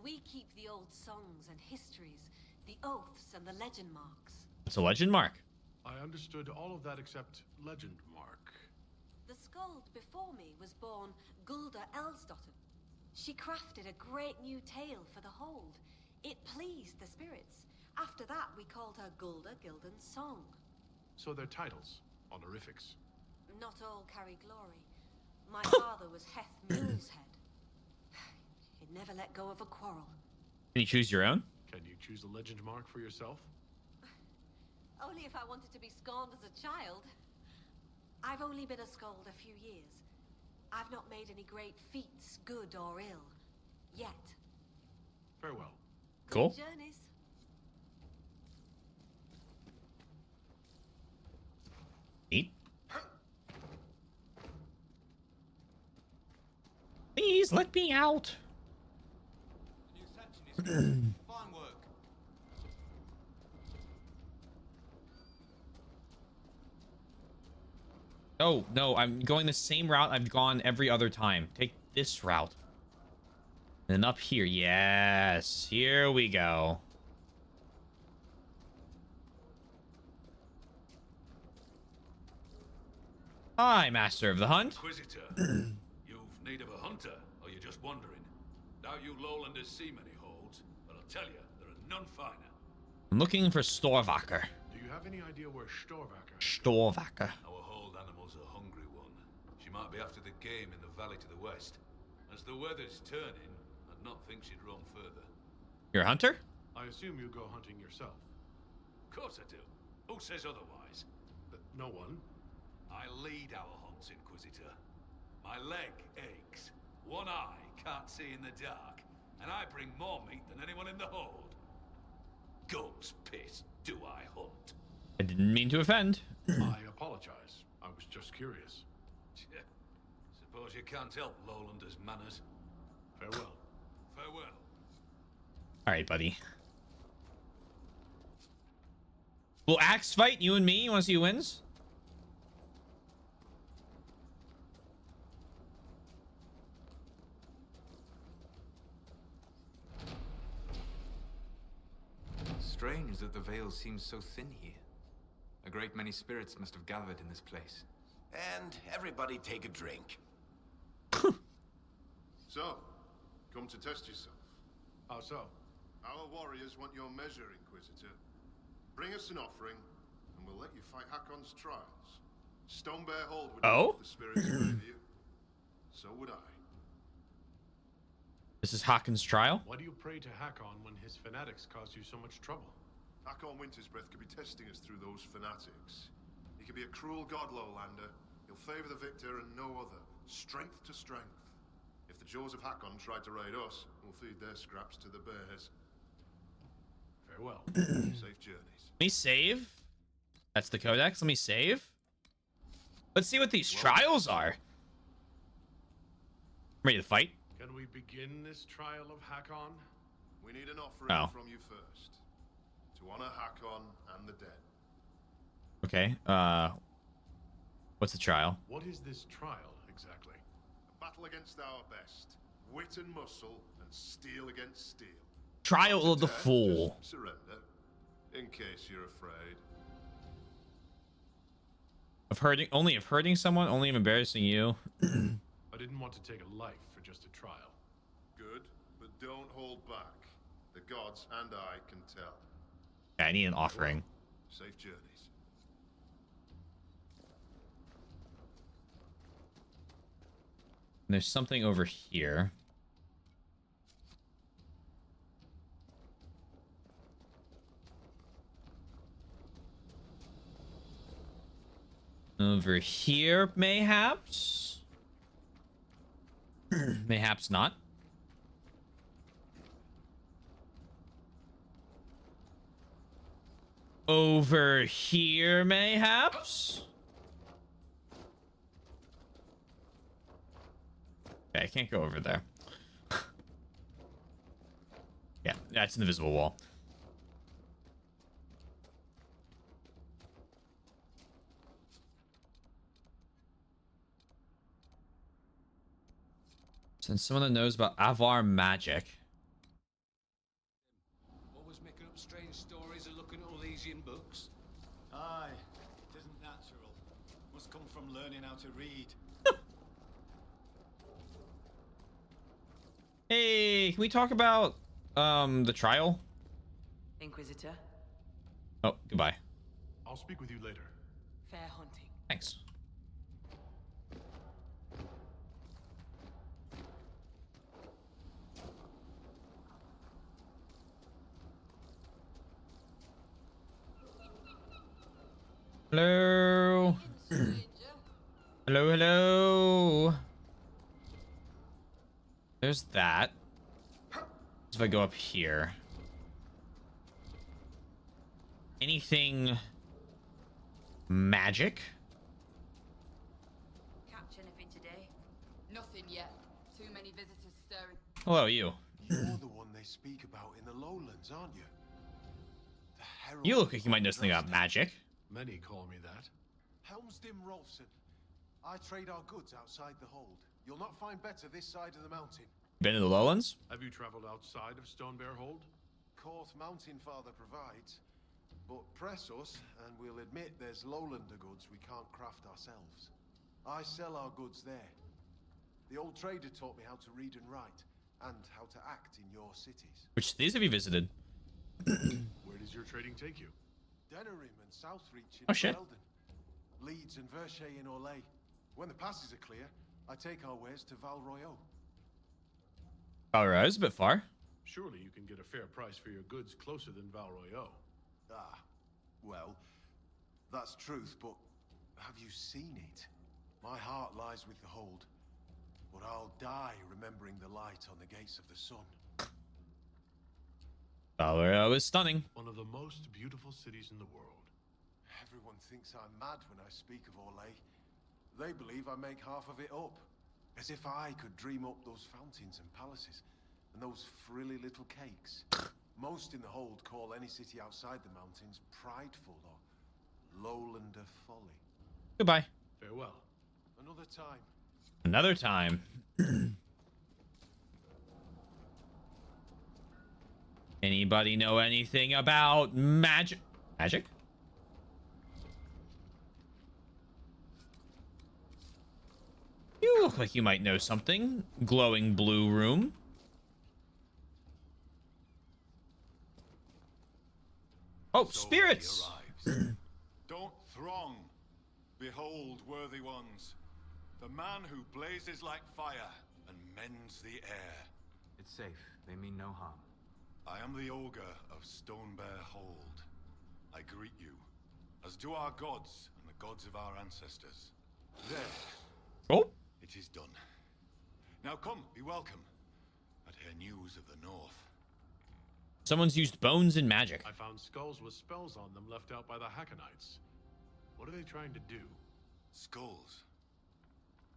We keep the old songs and histories, the oaths and the legend marks. It's a legend mark. I understood all of that except legend mark. The skald before me was born Gulda Elsdotter. She crafted a great new tale for the hold. It pleased the spirits. After that, we called her Gulda Gildan's Song. So they're titles, honorifics. Not all carry glory. My father was Heth Mule's head. He'd never let go of a quarrel. Can you choose your own? Can you choose a legend mark for yourself? Only if I wanted to be scorned as a child. I've only been a skald a few years. I've not made any great feats, good or ill, yet. Farewell. Cool. Good journeys. Neat. Please let me out. The new section is fine work. Oh, no, I'm going the same route I've gone every other time. Take this route. And up here. Yes. Here we go. Hi, Master of the Hunt. Inquisitor, you've need of a hunter, or you're just wandering? Doubt you lowlanders see many holds, but I'll tell you, there are none finer. I'm looking for Storvaker. Do you have any idea where Storvaker is? Storvaker. Our hold animal's a hungry one. She might be after the game in the valley to the west. As the weather's turning, I'd not think she'd roam further. You're a hunter? I assume you go hunting yourself. Of course I do. Who says otherwise? No one. I lead our hunts, Inquisitor. My leg aches. One eye can't see in the dark. And I bring more meat than anyone in the hold. Gum's piss, do I hunt? I didn't mean to offend. I apologize. I was just curious. Suppose you can't help Lowlanders' manners. Farewell. Farewell. All right, buddy. We'll axe fight, you and me. You want to see who wins? Strange that the veil seems so thin here. A great many spirits must have gathered in this place. And everybody take a drink. So, come to test yourself. How so? Our warriors want your measure, Inquisitor. Bring us an offering, and we'll let you fight Hakon's trials. Stone Bear Hold would Oh? the spirits favor you. So would I. This is Hakon's trial? Why do you pray to Hakon when his fanatics cause you so much trouble? Hakon Winter's Breath could be testing us through those fanatics. He could be a cruel god, Lowlander. He'll favor the victor and no other. Strength to strength. If the jaws of Hakon tried to raid us, we'll feed their scraps to the bears. Farewell. Safe journeys. Let me save. That's the codex. Let me save. Let's see what these trials are. Ready to fight? Can we begin this trial of Hakon? We need an offering from you first. To honor Hakon and the dead. Okay. What's the trial? What is this trial, exactly? A battle against our best. Wit and muscle, and steel against steel. Trial of the Fool. Just surrender. In case you're afraid. Of hurting someone, only of embarrassing you. I didn't want to take a life for just a trial. Good, but don't hold back. The gods and I can tell. Yeah, I need an offering. Safe journeys. And there's something over here. Over here, mayhaps? Mayhaps not. Over here, mayhaps? Okay, I can't go over there. Yeah, that's an invisible wall. Since someone that knows about Avar magic. Always making up strange stories and looking at Elysian books. Aye, it isn't natural. Must come from learning how to read. Hey, can we talk about the trial? Inquisitor, Oh, goodbye. I'll speak with you later. fair hunting. Thanks. Hello. Hello, hello. There's that. If I go up here. Anything magic? Catch anything today? Nothing yet. Too many visitors stirring. Hello, you. You're the one they speak about in the lowlands, aren't you? The Herald You look like you might know something about magic. Many call me that. Helmsdim Rolfson. I trade our goods outside the hold. You'll not find better this side of the mountain. Been to the lowlands? Have you traveled outside of Stonebear Hold? Court Mountain Father provides. But press us, and we'll admit there's lowlander goods we can't craft ourselves. I sell our goods there. The old trader taught me how to read and write, and how to act in your cities. Which cities have you visited? Where does your trading take you? Denerim and Southreach in Oh, shit. Ferelden. Leeds and Verchet in Orlais. When the passes are clear, I take our wares to Val Royeaux. Alright, it's a bit far. Surely you can get a fair price for your goods closer than Val Royeaux. Ah, well, that's truth, but have you seen it? My heart lies with the hold, but I'll die remembering the light on the gates of the sun. Valero is stunning. One of the most beautiful cities in the world. Everyone thinks I'm mad when I speak of Orlais. They believe I make half of it up. As if I could dream up those fountains and palaces, and those frilly little cakes. Most in the hold call any city outside the mountains prideful or lowlander folly. Goodbye. Farewell. Another time. Another time. Anybody know anything about magic? Magic? You look like you might know something. Glowing blue room. Oh, spirits! Don't throng. Behold, worthy ones, the man who blazes like fire and mends the air. It's safe. They mean no harm. I am the Ogre of Stonebear Hold. I greet you, as do our gods and the gods of our ancestors. There. Oh. It is done. Now come, be welcome. I'd hear news of the north. Someone's used bones in magic. I found skulls with spells on them left out by the Hackonites. What are they trying to do? Skulls.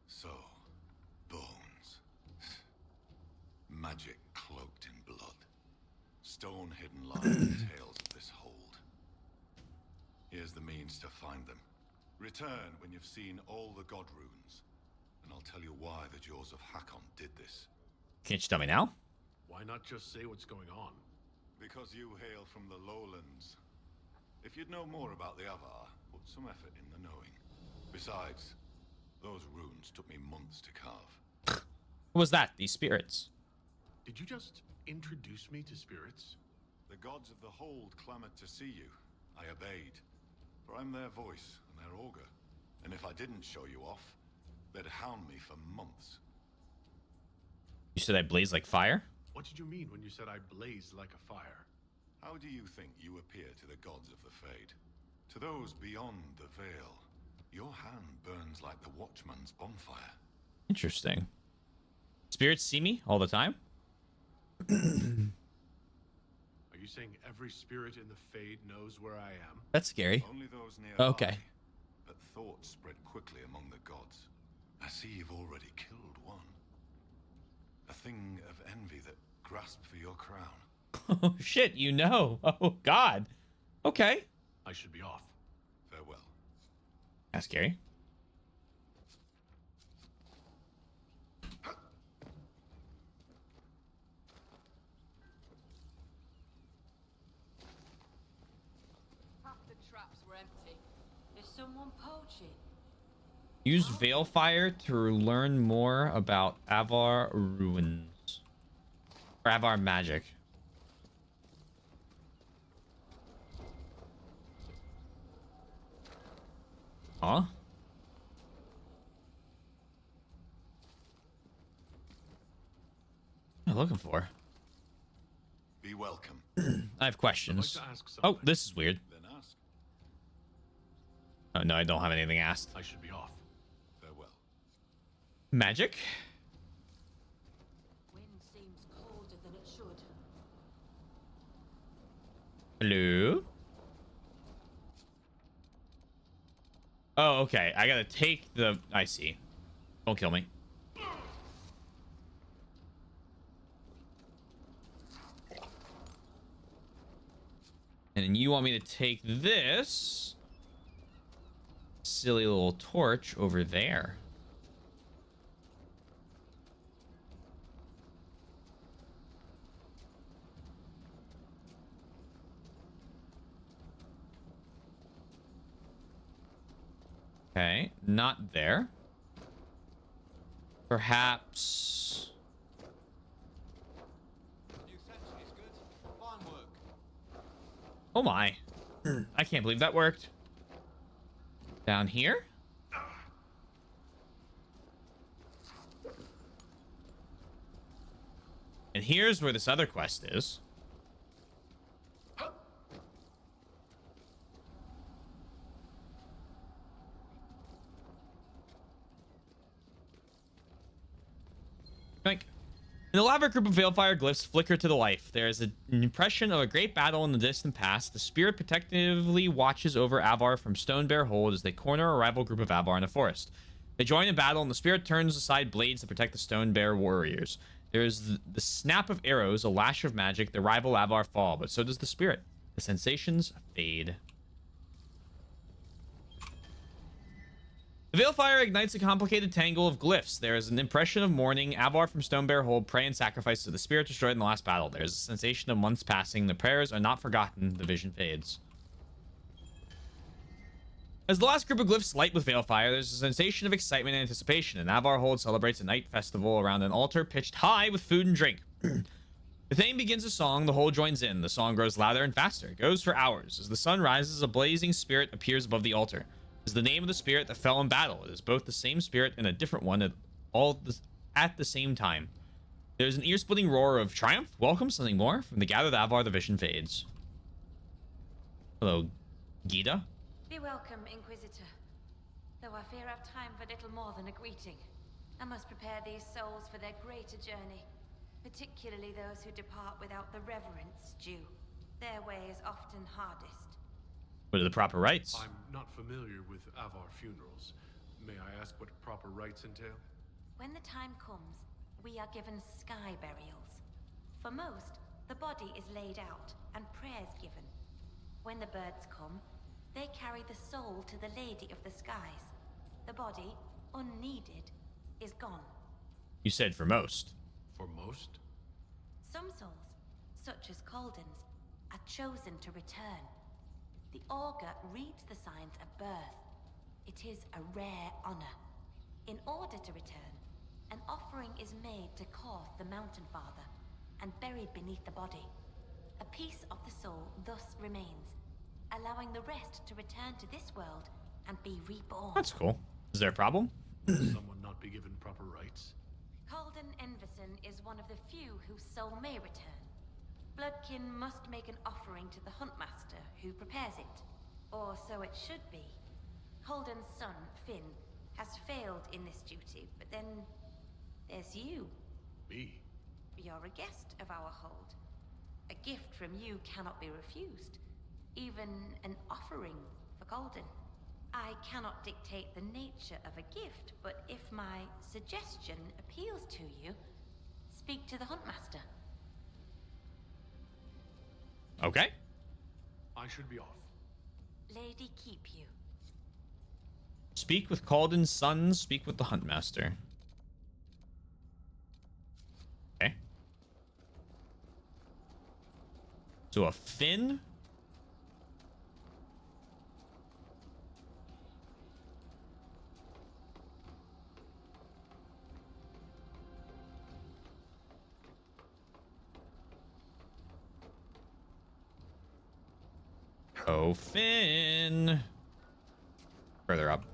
So, bones. Magic cloaked in blood. Stone-hidden lie in the tales of this hold. Here's the means to find them. Return when you've seen all the god runes, and I'll tell you why the Jaws of Hakon did this. Can't you tell me now? Why not just say what's going on? Because you hail from the lowlands. If you'd know more about the Avar, put some effort in the knowing. Besides, those runes took me months to carve. What was that? These spirits. Did you just introduce me to spirits? The gods of the hold clamored to see you. I obeyed, for I'm their voice and their augur. And if I didn't show you off, they'd hound me for months. You said I blaze like fire? What did you mean when you said I blazed like a fire? How do you think you appear to the gods of the Fade? To those beyond the veil, your hand burns like the watchman's bonfire. Interesting. Spirits see me all the time? Are you saying every spirit in the Fade knows where I am? That's scary. Only those nearby. Okay. But thoughts spread quickly among the gods. I see you've already killed one. A thing of envy that grasped for your crown. Oh, shit, you know. Oh, God. Okay. I should be off. Farewell. That's scary. Half the traps were empty. Is someone poaching? Use Veilfire to learn more about Avar ruins. Or Avar magic. Huh? What am I looking for? Be welcome. I have questions. I'd like to ask Oh, this is weird. Then ask. Oh, no, I don't have anything asked. I should be off. Farewell. Magic? Wind seems colder than it should. Hello? Oh, okay. I gotta take the... I see. Don't kill me. And then you want me to take this silly little torch over there. Okay, not there. Perhaps... Oh my. I can't believe that worked. Down here? And here's where this other quest is. An elaborate group of Veilfire glyphs flicker to the life. There is an impression of a great battle in the distant past. The spirit protectively watches over Avar from Stone Bear Hold as they corner a rival group of Avar in the forest. They join in battle, and the spirit turns aside blades to protect the Stone Bear warriors. There is the snap of arrows, a lash of magic. The rival Avar fall, but so does the spirit. The sensations fade. The Veilfire ignites a complicated tangle of glyphs. There is an impression of mourning. Avar from Stone Bear Hold pray and sacrifice to the spirit destroyed in the last battle. There is a sensation of months passing. The prayers are not forgotten. The vision fades. As the last group of glyphs light with Veilfire, there's a sensation of excitement and anticipation. And Avar Hold celebrates a night festival around an altar pitched high with food and drink. The Thane begins a song. The whole joins in. The song grows louder and faster. It goes for hours. As the sun rises, a blazing spirit appears above the altar. Is the name of the spirit that fell in battle. It is both the same spirit and a different one at the same time. There's an ear-splitting roar of triumph, welcome, something more. From the gathered Avar, the vision fades. Hello, Gita? Be welcome, Inquisitor. Though I fear I've time for little more than a greeting. I must prepare these souls for their greater journey, particularly those who depart without the reverence due. Their way is often hardest. What are the proper rites? I'm not familiar with Avar funerals. May I ask what proper rites entail? When the time comes, we are given sky burials. For most, the body is laid out and prayers given. When the birds come, they carry the soul to the Lady of the Skies. The body, unneeded, is gone. You said for most. For most? Some souls, such as Calden's, are chosen to return. The augur reads the signs at birth. It is a rare honor. In order to return, an offering is made to Korth the Mountain Father and buried beneath the body. A piece of the soul thus remains, allowing the rest to return to this world and be reborn. That's cool. Is there a problem? Will someone not be given proper rites? Calden Enverson is one of the few whose soul may return. Bloodkin must make an offering to the Huntmaster, who prepares it. Or so it should be. Calden's son, Finn, has failed in this duty, but then there's you. Me? You're a guest of our hold. A gift from you cannot be refused. Even an offering for Calden. I cannot dictate the nature of a gift, but if my suggestion appeals to you, speak to the Huntmaster. Okay. I should be off. Lady keep you. Speak with Calden's son, speak with the Huntmaster. Okay. So a Finn? Oh, Finn. Further up.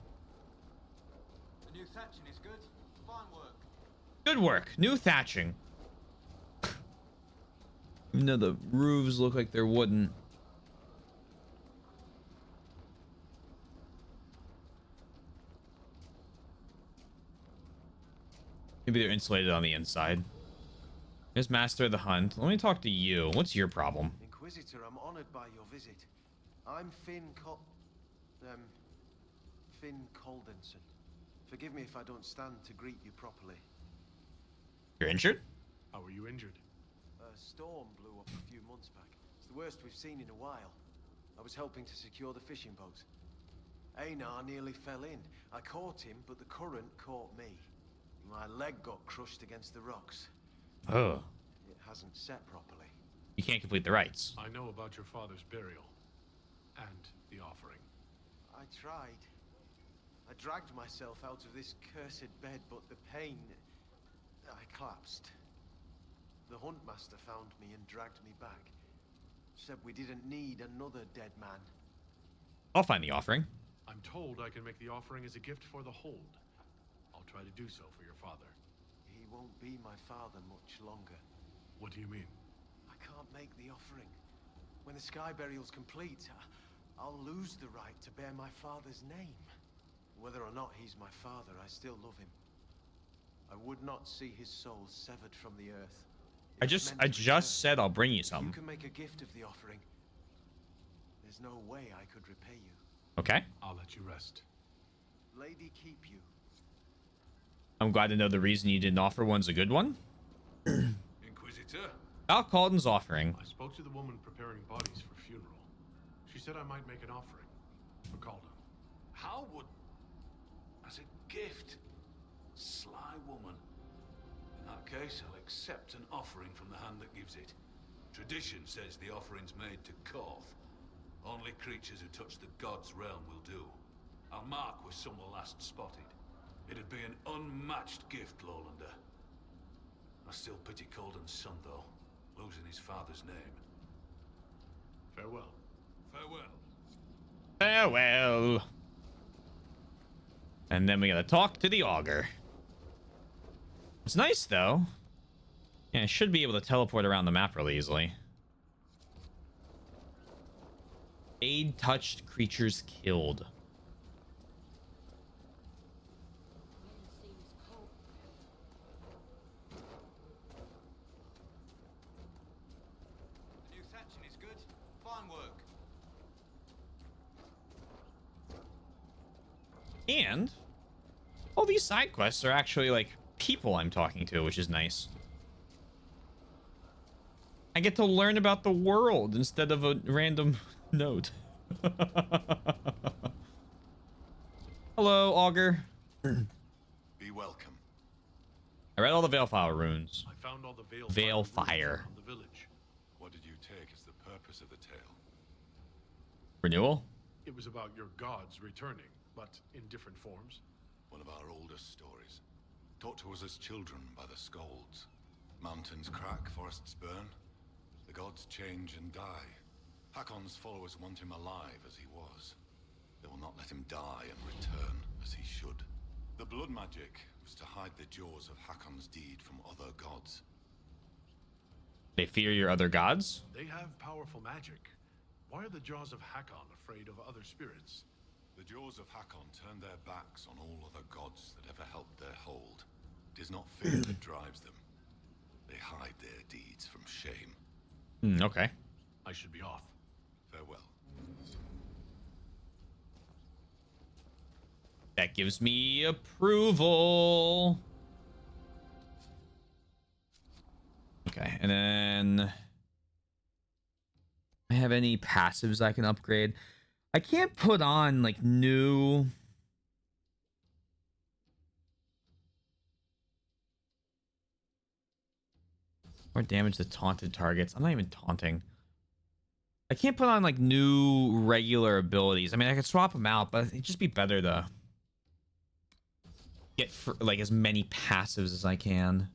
The new thatching is good. Fine work. Good work. New thatching. Even though the roofs look like they're wooden. Maybe they're insulated on the inside. Here's Master of the Hunt. Let me talk to you. What's your problem? Inquisitor, I'm honored by your visit. I'm Finn Coldenson. Forgive me if I don't stand to greet you properly. You're injured? How are you injured? A storm blew up a few months back. It's the worst we've seen in a while. I was helping to secure the fishing boat. Einar nearly fell in. I caught him, but the current caught me. My leg got crushed against the rocks. Oh. It hasn't set properly. You can't complete the rites. I know about your father's burial. And the offering. I tried. I dragged myself out of this cursed bed, but the pain... I collapsed. The huntmaster found me and dragged me back. Said we didn't need another dead man. I'll find the offering. I'm told I can make the offering as a gift for the hold. I'll try to do so for your father. He won't be my father much longer. What do you mean? I can't make the offering. When the sky burial's complete, I'll lose the right to bear my father's name. Whether or not he's my father, I still love him. I would not see his soul severed from the earth. I just said I'll bring you some. You can make a gift of the offering. There's no way I could repay you. Okay. I'll let you rest. Lady keep you. I'm glad to know the reason you didn't offer one's a good one. Inquisitor? Al Calden's offering. I spoke to the woman preparing bodies for funeral. She said I might make an offering for Calden. How would... as a gift? Sly woman. In that case, I'll accept an offering from the hand that gives it. Tradition says the offering's made to Koth. Only creatures who touch the god's realm will do. I'll mark where some were last spotted. It'd be an unmatched gift, Lowlander. I still pity Calden's son, though, losing his father's name. Farewell. Farewell. Farewell. And then we gotta talk to the augur. It's nice, though. Yeah, I should be able to teleport around the map really easily. Aid touched creatures killed. The new thatching is good. Fine work. And all these side quests are actually like people I'm talking to, which is nice. I get to learn about the world instead of a random note. Hello, augur. Be welcome. I read all the Veilfire runes. I found all the Veilfire. from the village. What did you take as the purpose of the tale? Renewal? It was about your gods returning, but in different forms. One of our oldest stories. Taught to us as children by the Skalds. Mountains crack, forests burn. The gods change and die. Hakon's followers want him alive as he was. They will not let him die and return as he should. The blood magic was to hide the jaws of Hakon's deed from other gods. They fear your other gods? They have powerful magic. Why are the jaws of Hakon afraid of other spirits? The jaws of Hakon turn their backs on all other gods that ever helped their hold. It is not fear that drives them. They hide their deeds from shame. Okay. I should be off. Farewell. That gives me approval. Okay, and then I have any passives I can upgrade. I can't put on like new. Or damage the taunted targets. I'm not even taunting. I can't put on like new regular abilities. I mean, I could swap them out, but it'd just be better to get for, like as many passives as I can.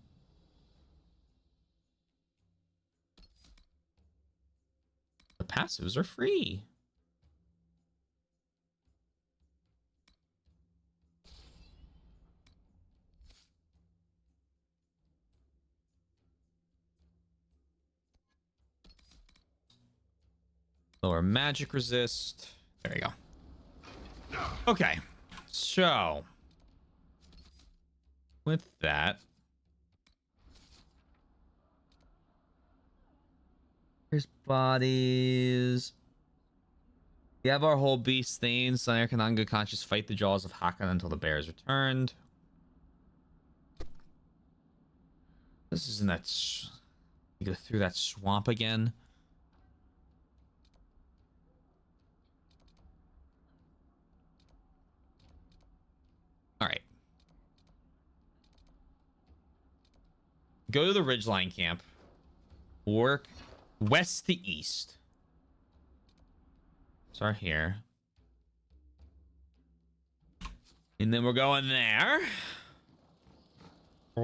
The passives are free. Lower magic resist. There you go. Okay. So, with that, here's bodies. We have our whole beast thing. Slayer can unconscious fight the jaws of Hakan until the bear is returned. This isn't that. You go through that swamp again. All right. Go to the ridgeline camp. Work west to east. Start here. And then we're going there. I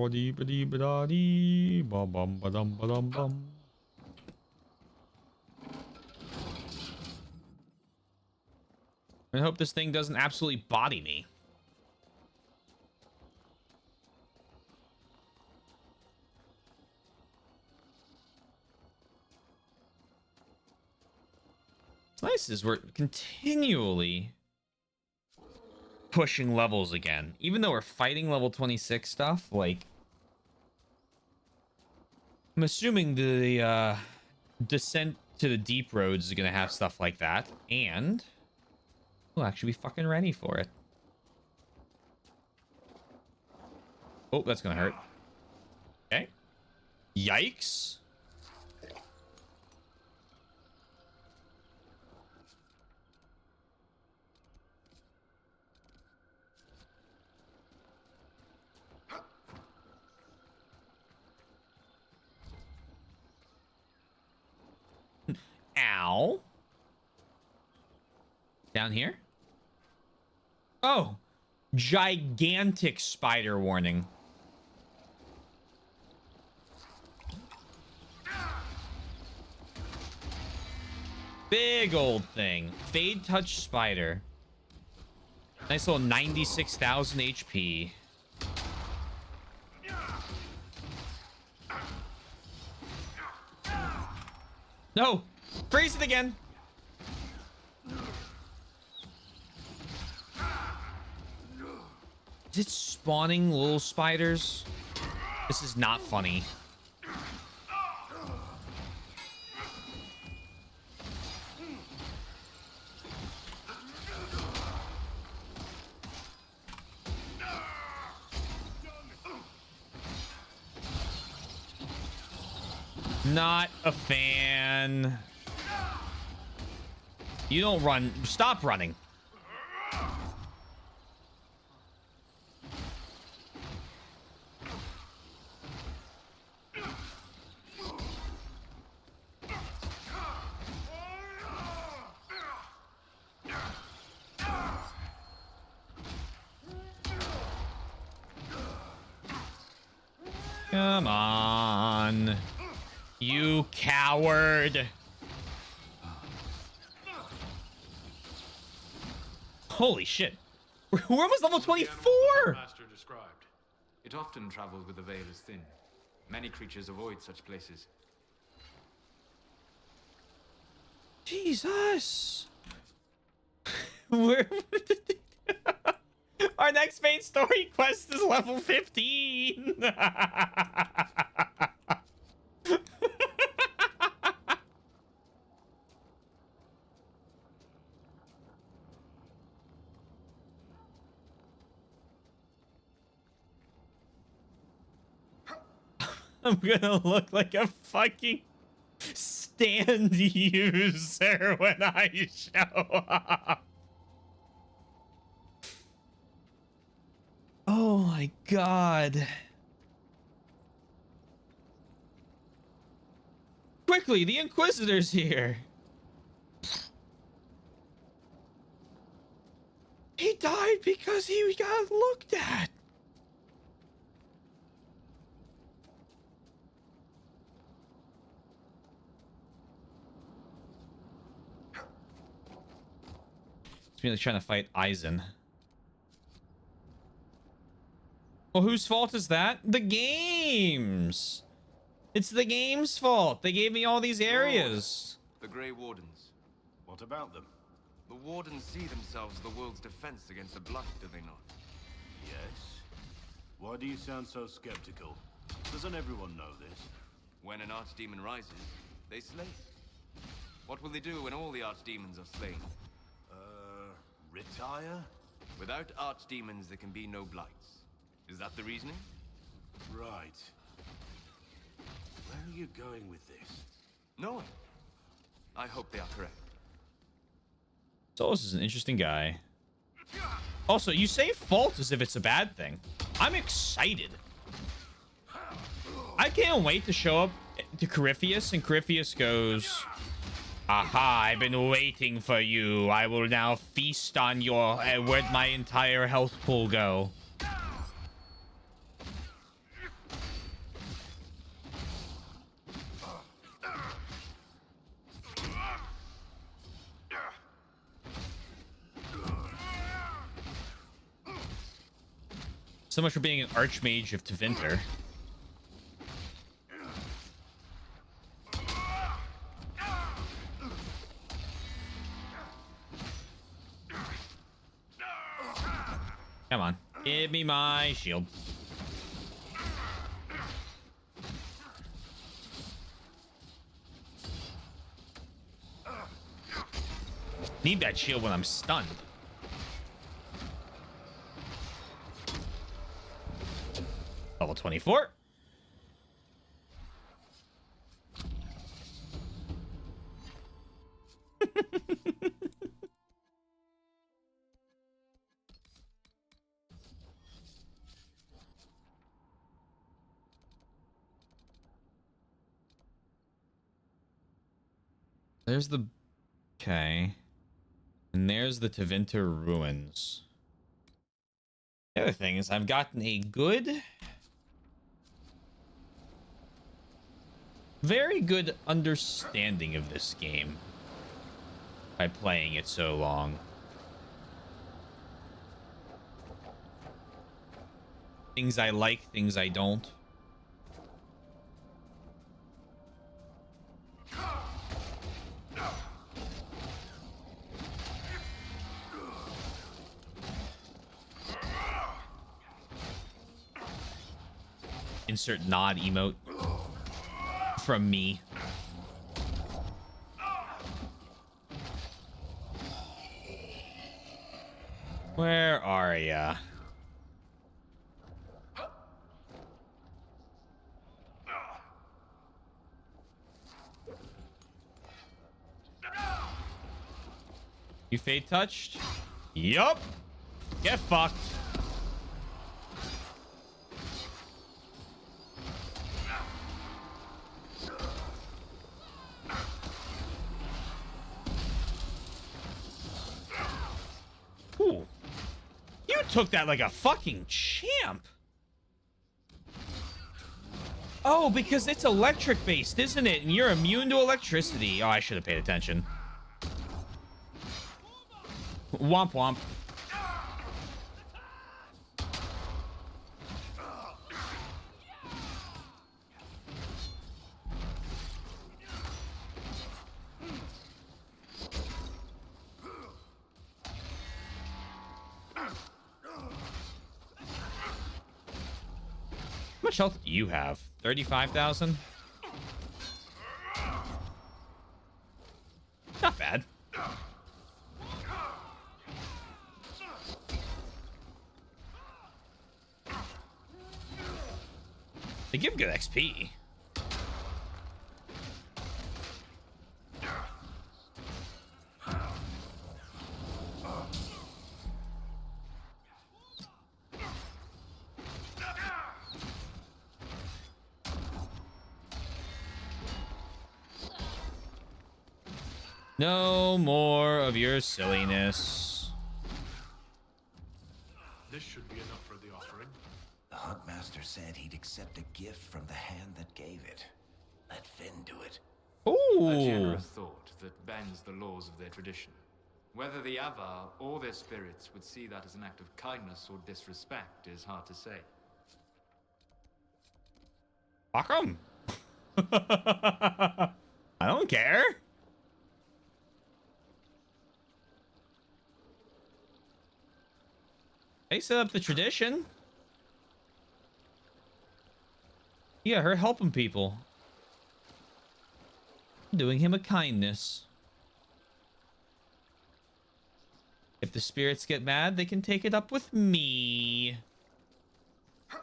hope this thing doesn't absolutely body me. What's nice is we're continually pushing levels again. Even though we're fighting level 26 stuff, like... I'm assuming the Descent to the Deep Roads is going to have stuff like that. And we'll actually be fucking ready for it. Oh, that's going to hurt. Okay. Yikes. Ow. Down here? Oh. Gigantic spider warning. Big old thing. Fade touch spider. Nice little 96,000 HP. No! Freeze it again! Is it spawning little spiders? This is not funny. Not a fan. You don't run. Stop running. Come on. You coward. Holy shit. We're almost level 24. Master described. It often travels with the veil is thin. Many creatures avoid such places. Jesus. Where our next main story quest is level 15. I'm gonna look like a fucking stand user when I show up. Oh my god. Quickly, the Inquisitor's here. He died because he got looked at. It's really trying to fight Eisen. Well, whose fault is that? The game's. It's the game's fault. They gave me all these areas. The Grey Wardens. What about them? The Wardens see themselves as the world's defense against the Blight, do they not? Yes. Why do you sound so skeptical? Doesn't everyone know this? When an archdemon rises, they slay. What will they do when all the archdemons are slain? Retire? Without archdemons, there can be no blights. Is that the reasoning? Right. Where are you going with this? No. I hope they are correct. Solus is an interesting guy. Also, you say fault as if it's a bad thing. I'm excited. I can't wait to show up to Corypheus, and Corypheus goes, aha, I've been waiting for you. I will now feast on your... where'd my entire health pool go? So much for being an archmage of Tevinter. Come on. Give me my shield. Need that shield when I'm stunned. Level 24. There's the... Okay. And there's the Tevinter ruins. The other thing is I've gotten a good... very good understanding of this game by playing it so long. Things I like, things I don't. Insert nod emote from me. Where are ya? You fade touched? Yup. Get fucked. Ooh. You took that like a fucking champ. Oh, because it's electric based, isn't it? And you're immune to electricity. Oh, I should have paid attention. Womp womp. How much health do you have? 35,000? Not bad. They give good XP. No more of your silliness. This should be enough for the offering. The Huntmaster said he'd accept a gift from the hand that gave it. Let Finn do it. Ooh. A generous thought that bends the laws of their tradition. Whether the Avar or their spirits would see that as an act of kindness or disrespect is hard to say. Fuck 'em. I don't care. They set up the tradition. Yeah, her helping people. Doing him a kindness. If the spirits get mad, they can take it up with me. I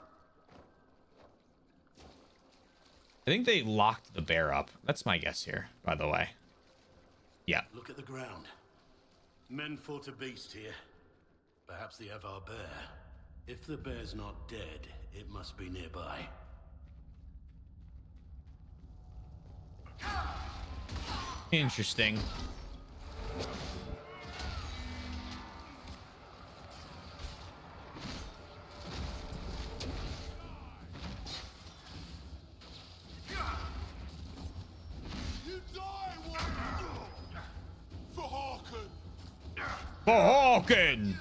think they locked the bear up. That's my guess here, by the way. Yeah. Look at the ground. Men fought a beast here. Perhaps the Avar bear. If the bear's not dead, it must be nearby. Interesting. For Hawken!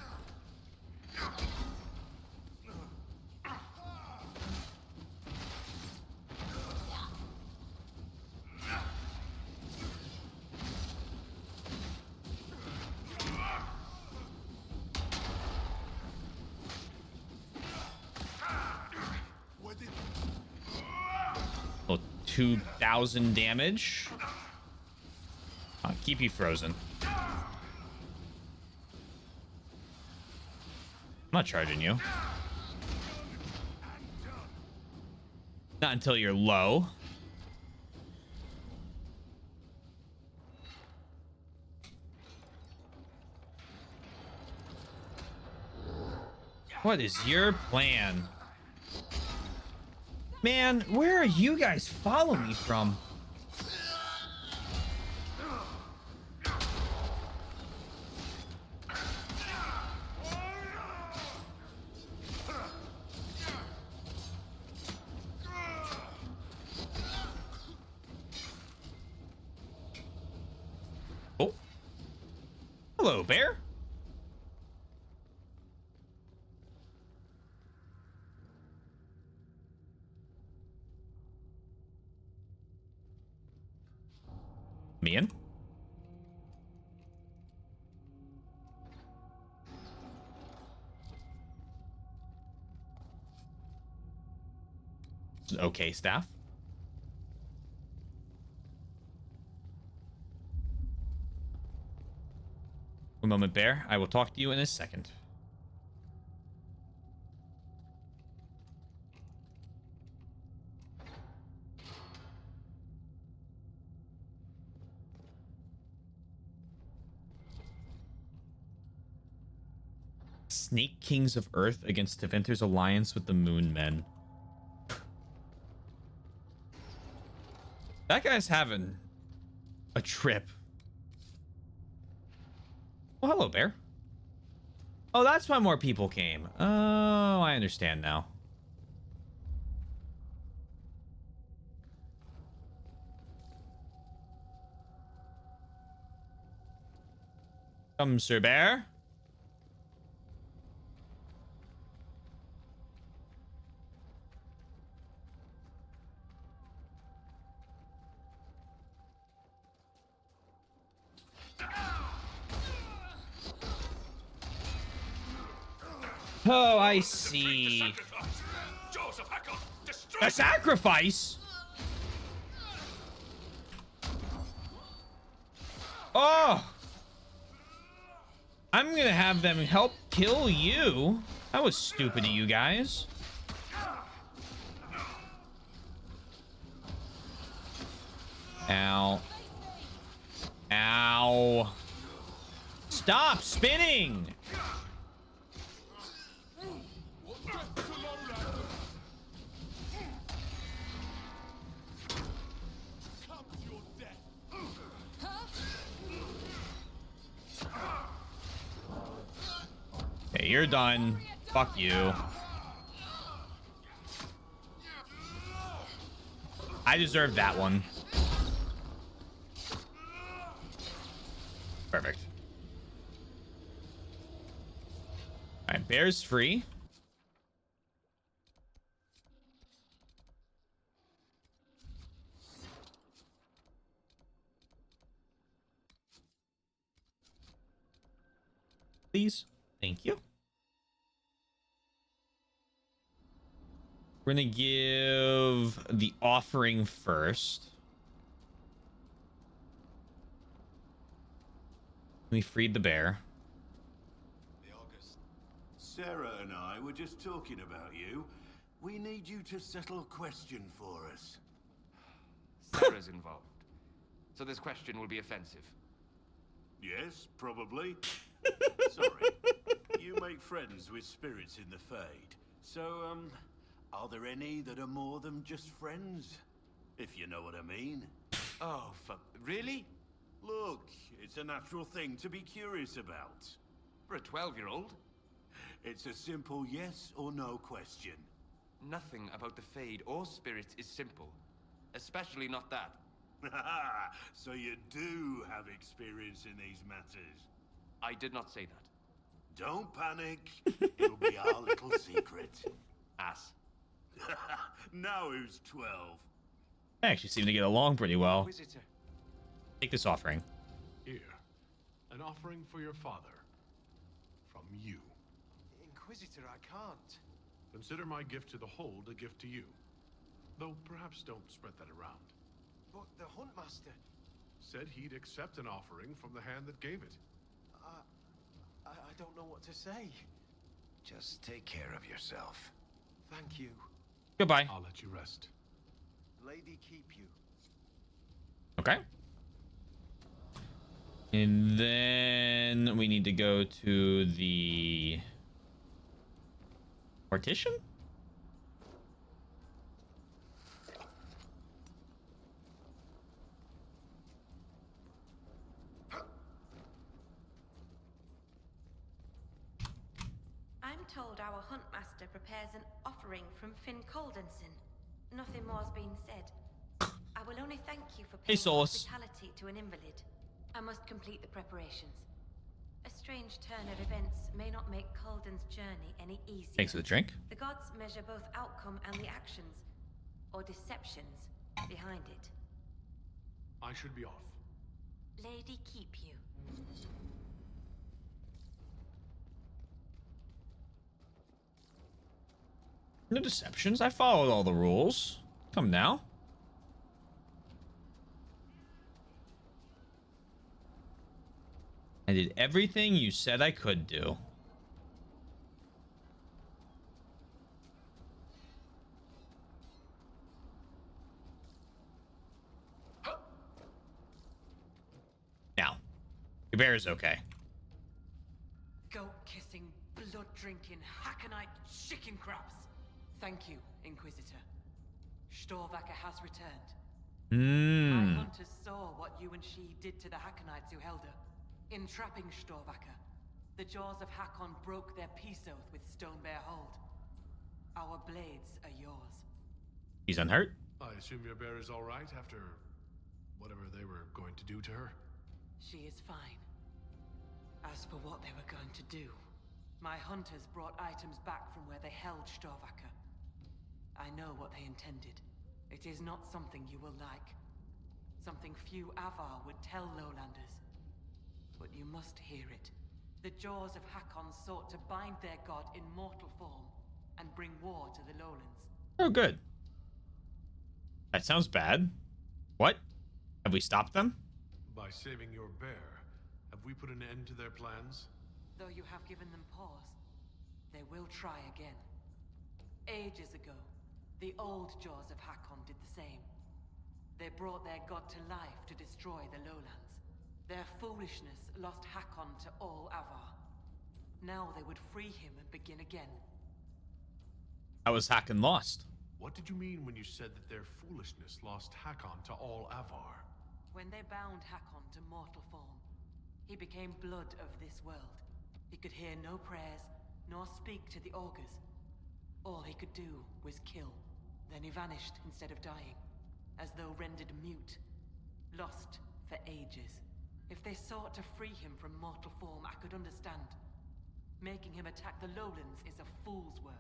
Oh, 2,000 damage. I'll keep you frozen. I'm not charging you. Not until you're low. What is your plan? Man, where are you guys following me from? Oh. Hello, bear. Me in? Okay, staff. One moment, bear. I will talk to you in a second. Snake Kings of Earth against Tevinter's alliance with the Moon Men. That guy's having a trip. Well, hello, bear. Oh, that's why more people came. Oh, I understand now. Come, Sir Bear. Oh, I see. A sacrifice? Oh! I'm gonna have them help kill you. That was stupid of you guys. Ow. Ow. Stop spinning! Okay, you're done. Fuck you. I deserve that one. Perfect. All right, bear's free. Please. Thank you. We're gonna give the offering first. We freed the bear. Sarah and I were just talking about you. We need you to settle a question for us. Sarah's involved, so this question will be offensive. Yes, probably. Sorry. You make friends with spirits in the Fade. So, are there any that are more than just friends? If you know what I mean. Oh, really? Look, it's a natural thing to be curious about. For a 12-year-old? It's a simple yes or no question. Nothing about the Fade or spirits is simple. Especially not that. So you do have experience in these matters? I did not say that. Don't panic. It'll be our little secret. Ass. Now who's 12? They actually seem to get along pretty well. Inquisitor. Take this offering. Here, an offering for your father. From you. Inquisitor, I can't. Consider my gift to the Hold a gift to you. Though perhaps don't spread that around. But the Huntmaster... Said he'd accept an offering from the hand that gave it. I don't know what to say. Just take care of yourself. Thank you. Goodbye. I'll let you rest. Lady keep you. Okay. And then we need to go to the partition? I'm told our Huntmaster prepares an offering from Finn Coldenson. Nothing more's been said. I will only thank you for paying hospitality to an invalid. I must complete the preparations. A strange turn of events may not make Colden's journey any easier. Thanks for the drink. The gods measure both outcome and the actions, or deceptions, behind it. I should be off. Lady keep you. No deceptions. I followed all the rules. Come now. I did everything you said I could do. Now, your bear is okay. Goat-kissing, blood-drinking, Hackernite chicken crabs. Thank you, Inquisitor. Storvacker has returned. My hunters saw what you and she did to the Hackenites who held her. In trapping Storvacker, the jaws of Hakon broke their peace oath with Stonebear Hold. Our blades are yours. He's unhurt. I assume your bear is all right after whatever they were going to do to her? She is fine. As for what they were going to do, my hunters brought items back from where they held Storvacker. I know what they intended. It is not something you will like. Something few Avar would tell Lowlanders. But you must hear it. The jaws of Hakon sought to bind their god in mortal form and bring war to the Lowlands. Oh, good. That sounds bad. What? Have we stopped them? By saving your bear, have we put an end to their plans? Though you have given them pause, they will try again. Ages ago, the old jaws of Hakon did the same. They brought their god to life to destroy the Lowlands. Their foolishness lost Hakon to all Avar. Now they would free him and begin again. How was Hakon lost? What did you mean when you said that their foolishness lost Hakon to all Avar? When they bound Hakon to mortal form, he became blood of this world. He could hear no prayers, nor speak to the augurs. All he could do was kill. Then he vanished instead of dying, as though rendered mute, lost for ages. If they sought to free him from mortal form, I could understand. Making him attack the Lowlands is a fool's work.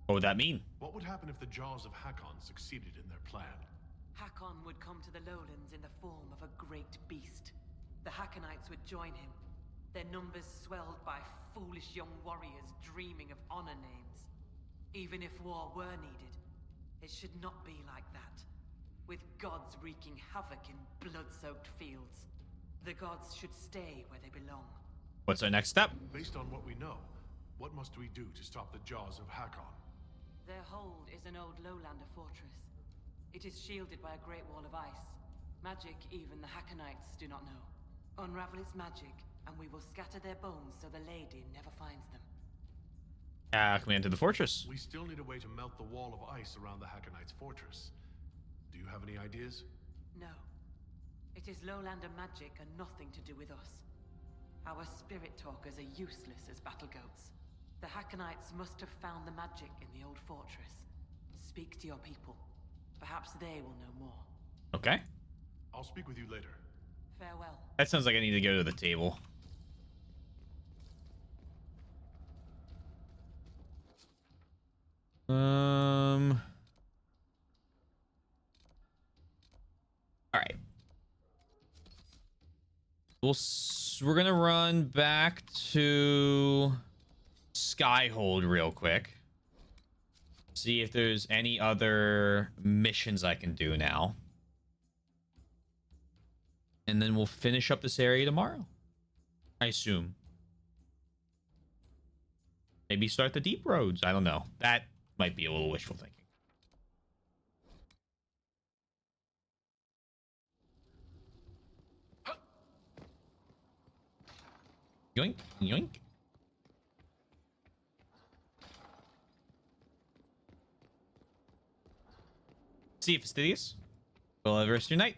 What would that mean? What would happen if the jaws of Hakon succeeded in their plan? Hakon would come to the Lowlands in the form of a great beast. The Hackenites would join him, their numbers swelled by foolish young warriors dreaming of honor names. Even if war were needed, it should not be like that. With gods wreaking havoc in blood-soaked fields. The gods should stay where they belong. What's our next step? Based on what we know, what must we do to stop the jaws of Hakon? Their hold is an old lowlander fortress. It is shielded by a great wall of ice. Magic even the Hackonites do not know. Unravel its magic, and we will scatter their bones so the lady never finds them. Command to the fortress. We still need a way to melt the wall of ice around the Hackonites' fortress. Do you have any ideas? No. It is lowlander magic and nothing to do with us. Our spirit talkers are useless as battle goats. The Hackonites must have found the magic in the old fortress. Speak to your people. Perhaps they will know more. Okay. I'll speak with you later. Farewell. That sounds like I need to go to the table. All right. We're gonna run back to Skyhold real quick. See if there's any other missions I can do now. And then we'll finish up this area tomorrow, I assume. Maybe start the deep roads. I don't know. That might be a little wishful thinking. Yoink, yoink. See you, fastidious. Well, have the rest of your night.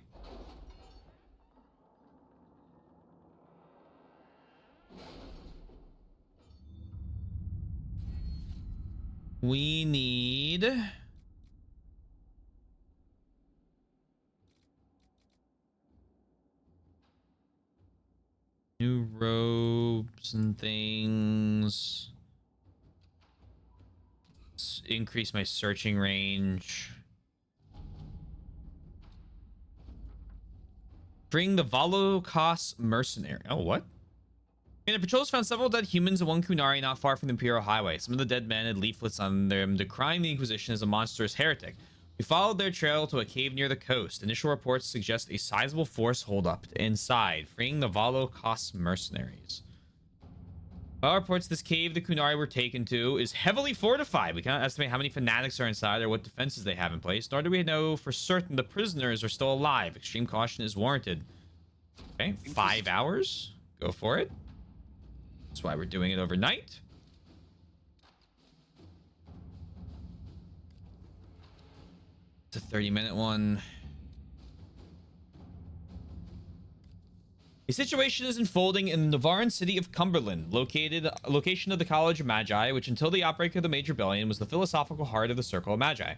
We need new robes and things. Let's increase my searching range. Bring the Volokos mercenary. Oh, what? And the patrols found several dead humans and one Kunari not far from the Imperial Highway. Some of the dead men had leaflets on them decrying the Inquisition as a monstrous heretic. We followed their trail to a cave near the coast. Initial reports suggest a sizable force holdup inside, freeing the Volokos mercenaries. Our reports this cave the Kunari were taken to is heavily fortified. We cannot estimate how many fanatics are inside or what defenses they have in place, nor do we know for certain the prisoners are still alive. Extreme caution is warranted. Okay, 5 hours. Go for it. That's why we're doing it overnight. It's a 30-minute one. A situation is unfolding in the Navaran city of Cumberland, location of the College of Magi, which until the outbreak of the Major Rebellion was the philosophical heart of the Circle of Magi.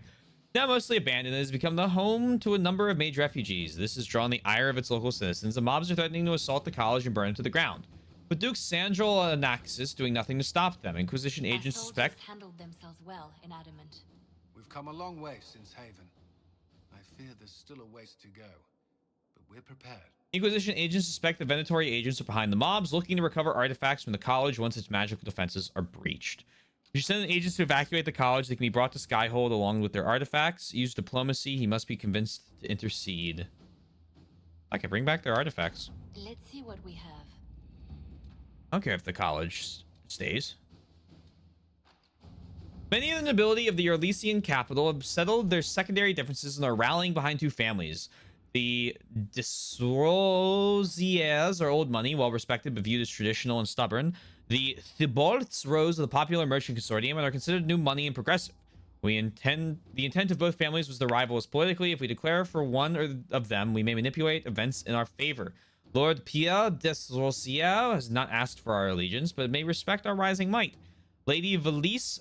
Now mostly abandoned, it has become the home to a number of mage refugees. This has drawn the ire of its local citizens. The mobs are threatening to assault the college and burn it to the ground, with Duke Sandral Anaxis doing nothing to stop them. Inquisition agents suspect handled themselves well in Adamant. We've come a long way since Haven. I fear there's still a ways to go, but we're prepared. Inquisition agents suspect the Venatori agents are behind the mobs, looking to recover artifacts from the college once its magical defenses are breached. If you send agents to evacuate the college, they can be brought to Skyhold along with their artifacts. Use diplomacy. He must be convinced to intercede. I can bring back their artifacts. Let's see what we have. I don't care if the college stays. Many of the nobility of the Orlesian capital have settled their secondary differences and are rallying behind two families. The Desrosiers are old money, well respected but viewed as traditional and stubborn. The Thibaults rose to the popular merchant consortium and are considered new money and progressive. The intent of both families was to rival us politically. If we declare for one of them, we may manipulate events in our favor. Lord Pierre Desrosiers has not asked for our allegiance, but may respect our rising might. Lady Valise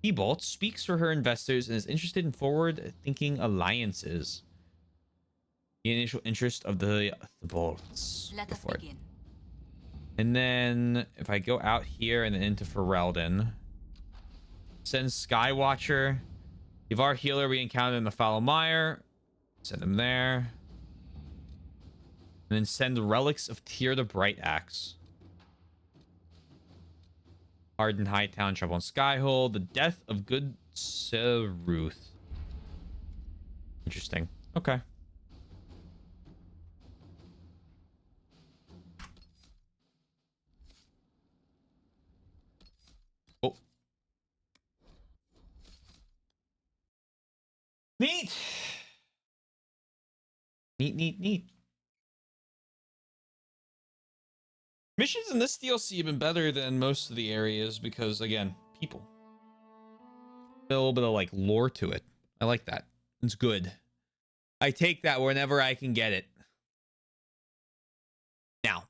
Thibault speaks for her investors and is interested in forward-thinking alliances. The initial interest of the Thibaults. Let us begin. And then if I go out here and then into Ferelden, send Skywatcher. Ivar Healer we encountered in the Foul Mire. Send him there. And then send the Relics of Tyr the Bright Axe. Hardened Hightown, Trouble in Skyhold, The Death of Good Ruth. Interesting. Okay. Oh. Neat. Neat. Missions in this DLC have been better than most of the areas because, again, people. A little bit of like lore to it. I like that. It's good. I take that whenever I can get it. Now.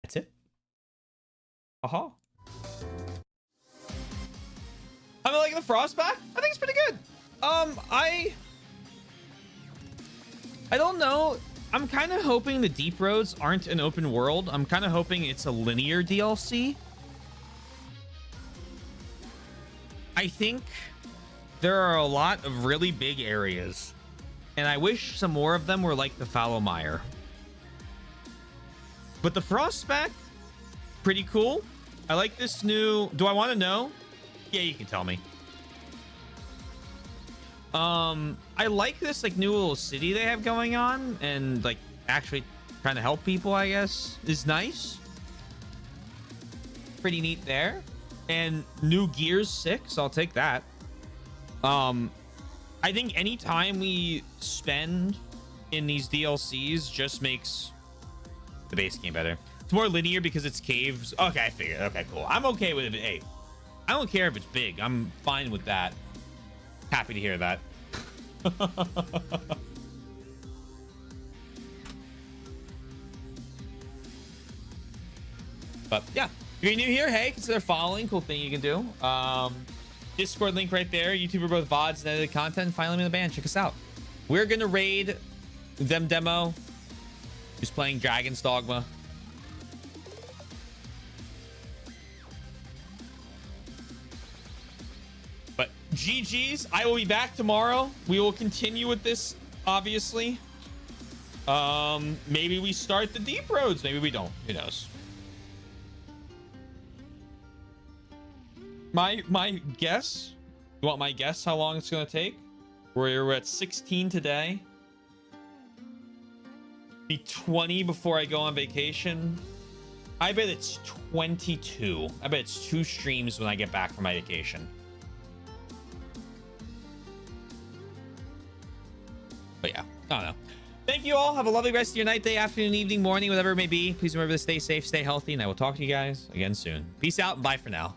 That's it. Aha. I'm liking the Frostback. I think it's pretty good. I don't know. I'm kind of hoping the Deep Roads aren't an open world. I'm kind of hoping it's a linear DLC. I think there are a lot of really big areas, and I wish some more of them were like the Fallowmire. But the Frostback, pretty cool. I like this new... Do I want to know? Yeah, you can tell me. I like this like new little city they have going on, and like actually trying to help people, I guess, is nice. Pretty neat there. And new Gears 6, I'll take that. I think any time we spend in these DLCs just makes the base game better. It's more linear because it's caves. Okay, I figured. Okay, cool. I'm okay with it. Hey, I don't care if it's big. I'm fine with that. Happy to hear that. But yeah, if you're new here, hey, consider following. Cool thing you can do. Discord link right there. YouTube for both VODs and edited content. Finally in the band. Check us out. We're gonna raid them demo. Who's playing Dragon's Dogma. But GG's. I will be back tomorrow. We will continue with this, obviously. Maybe we start the Deep Roads. Maybe we don't. Who knows? My guess. You want my guess how long it's gonna take? We're at 16 today. Be 20 before I go on vacation. I bet it's 22. I bet it's 2 streams when I get back from my vacation. But yeah, I don't know. Thank you all. Have a lovely rest of your night, day, afternoon, evening, morning, whatever it may be. Please remember to stay safe, stay healthy, and I will talk to you guys again soon. Peace out and bye for now.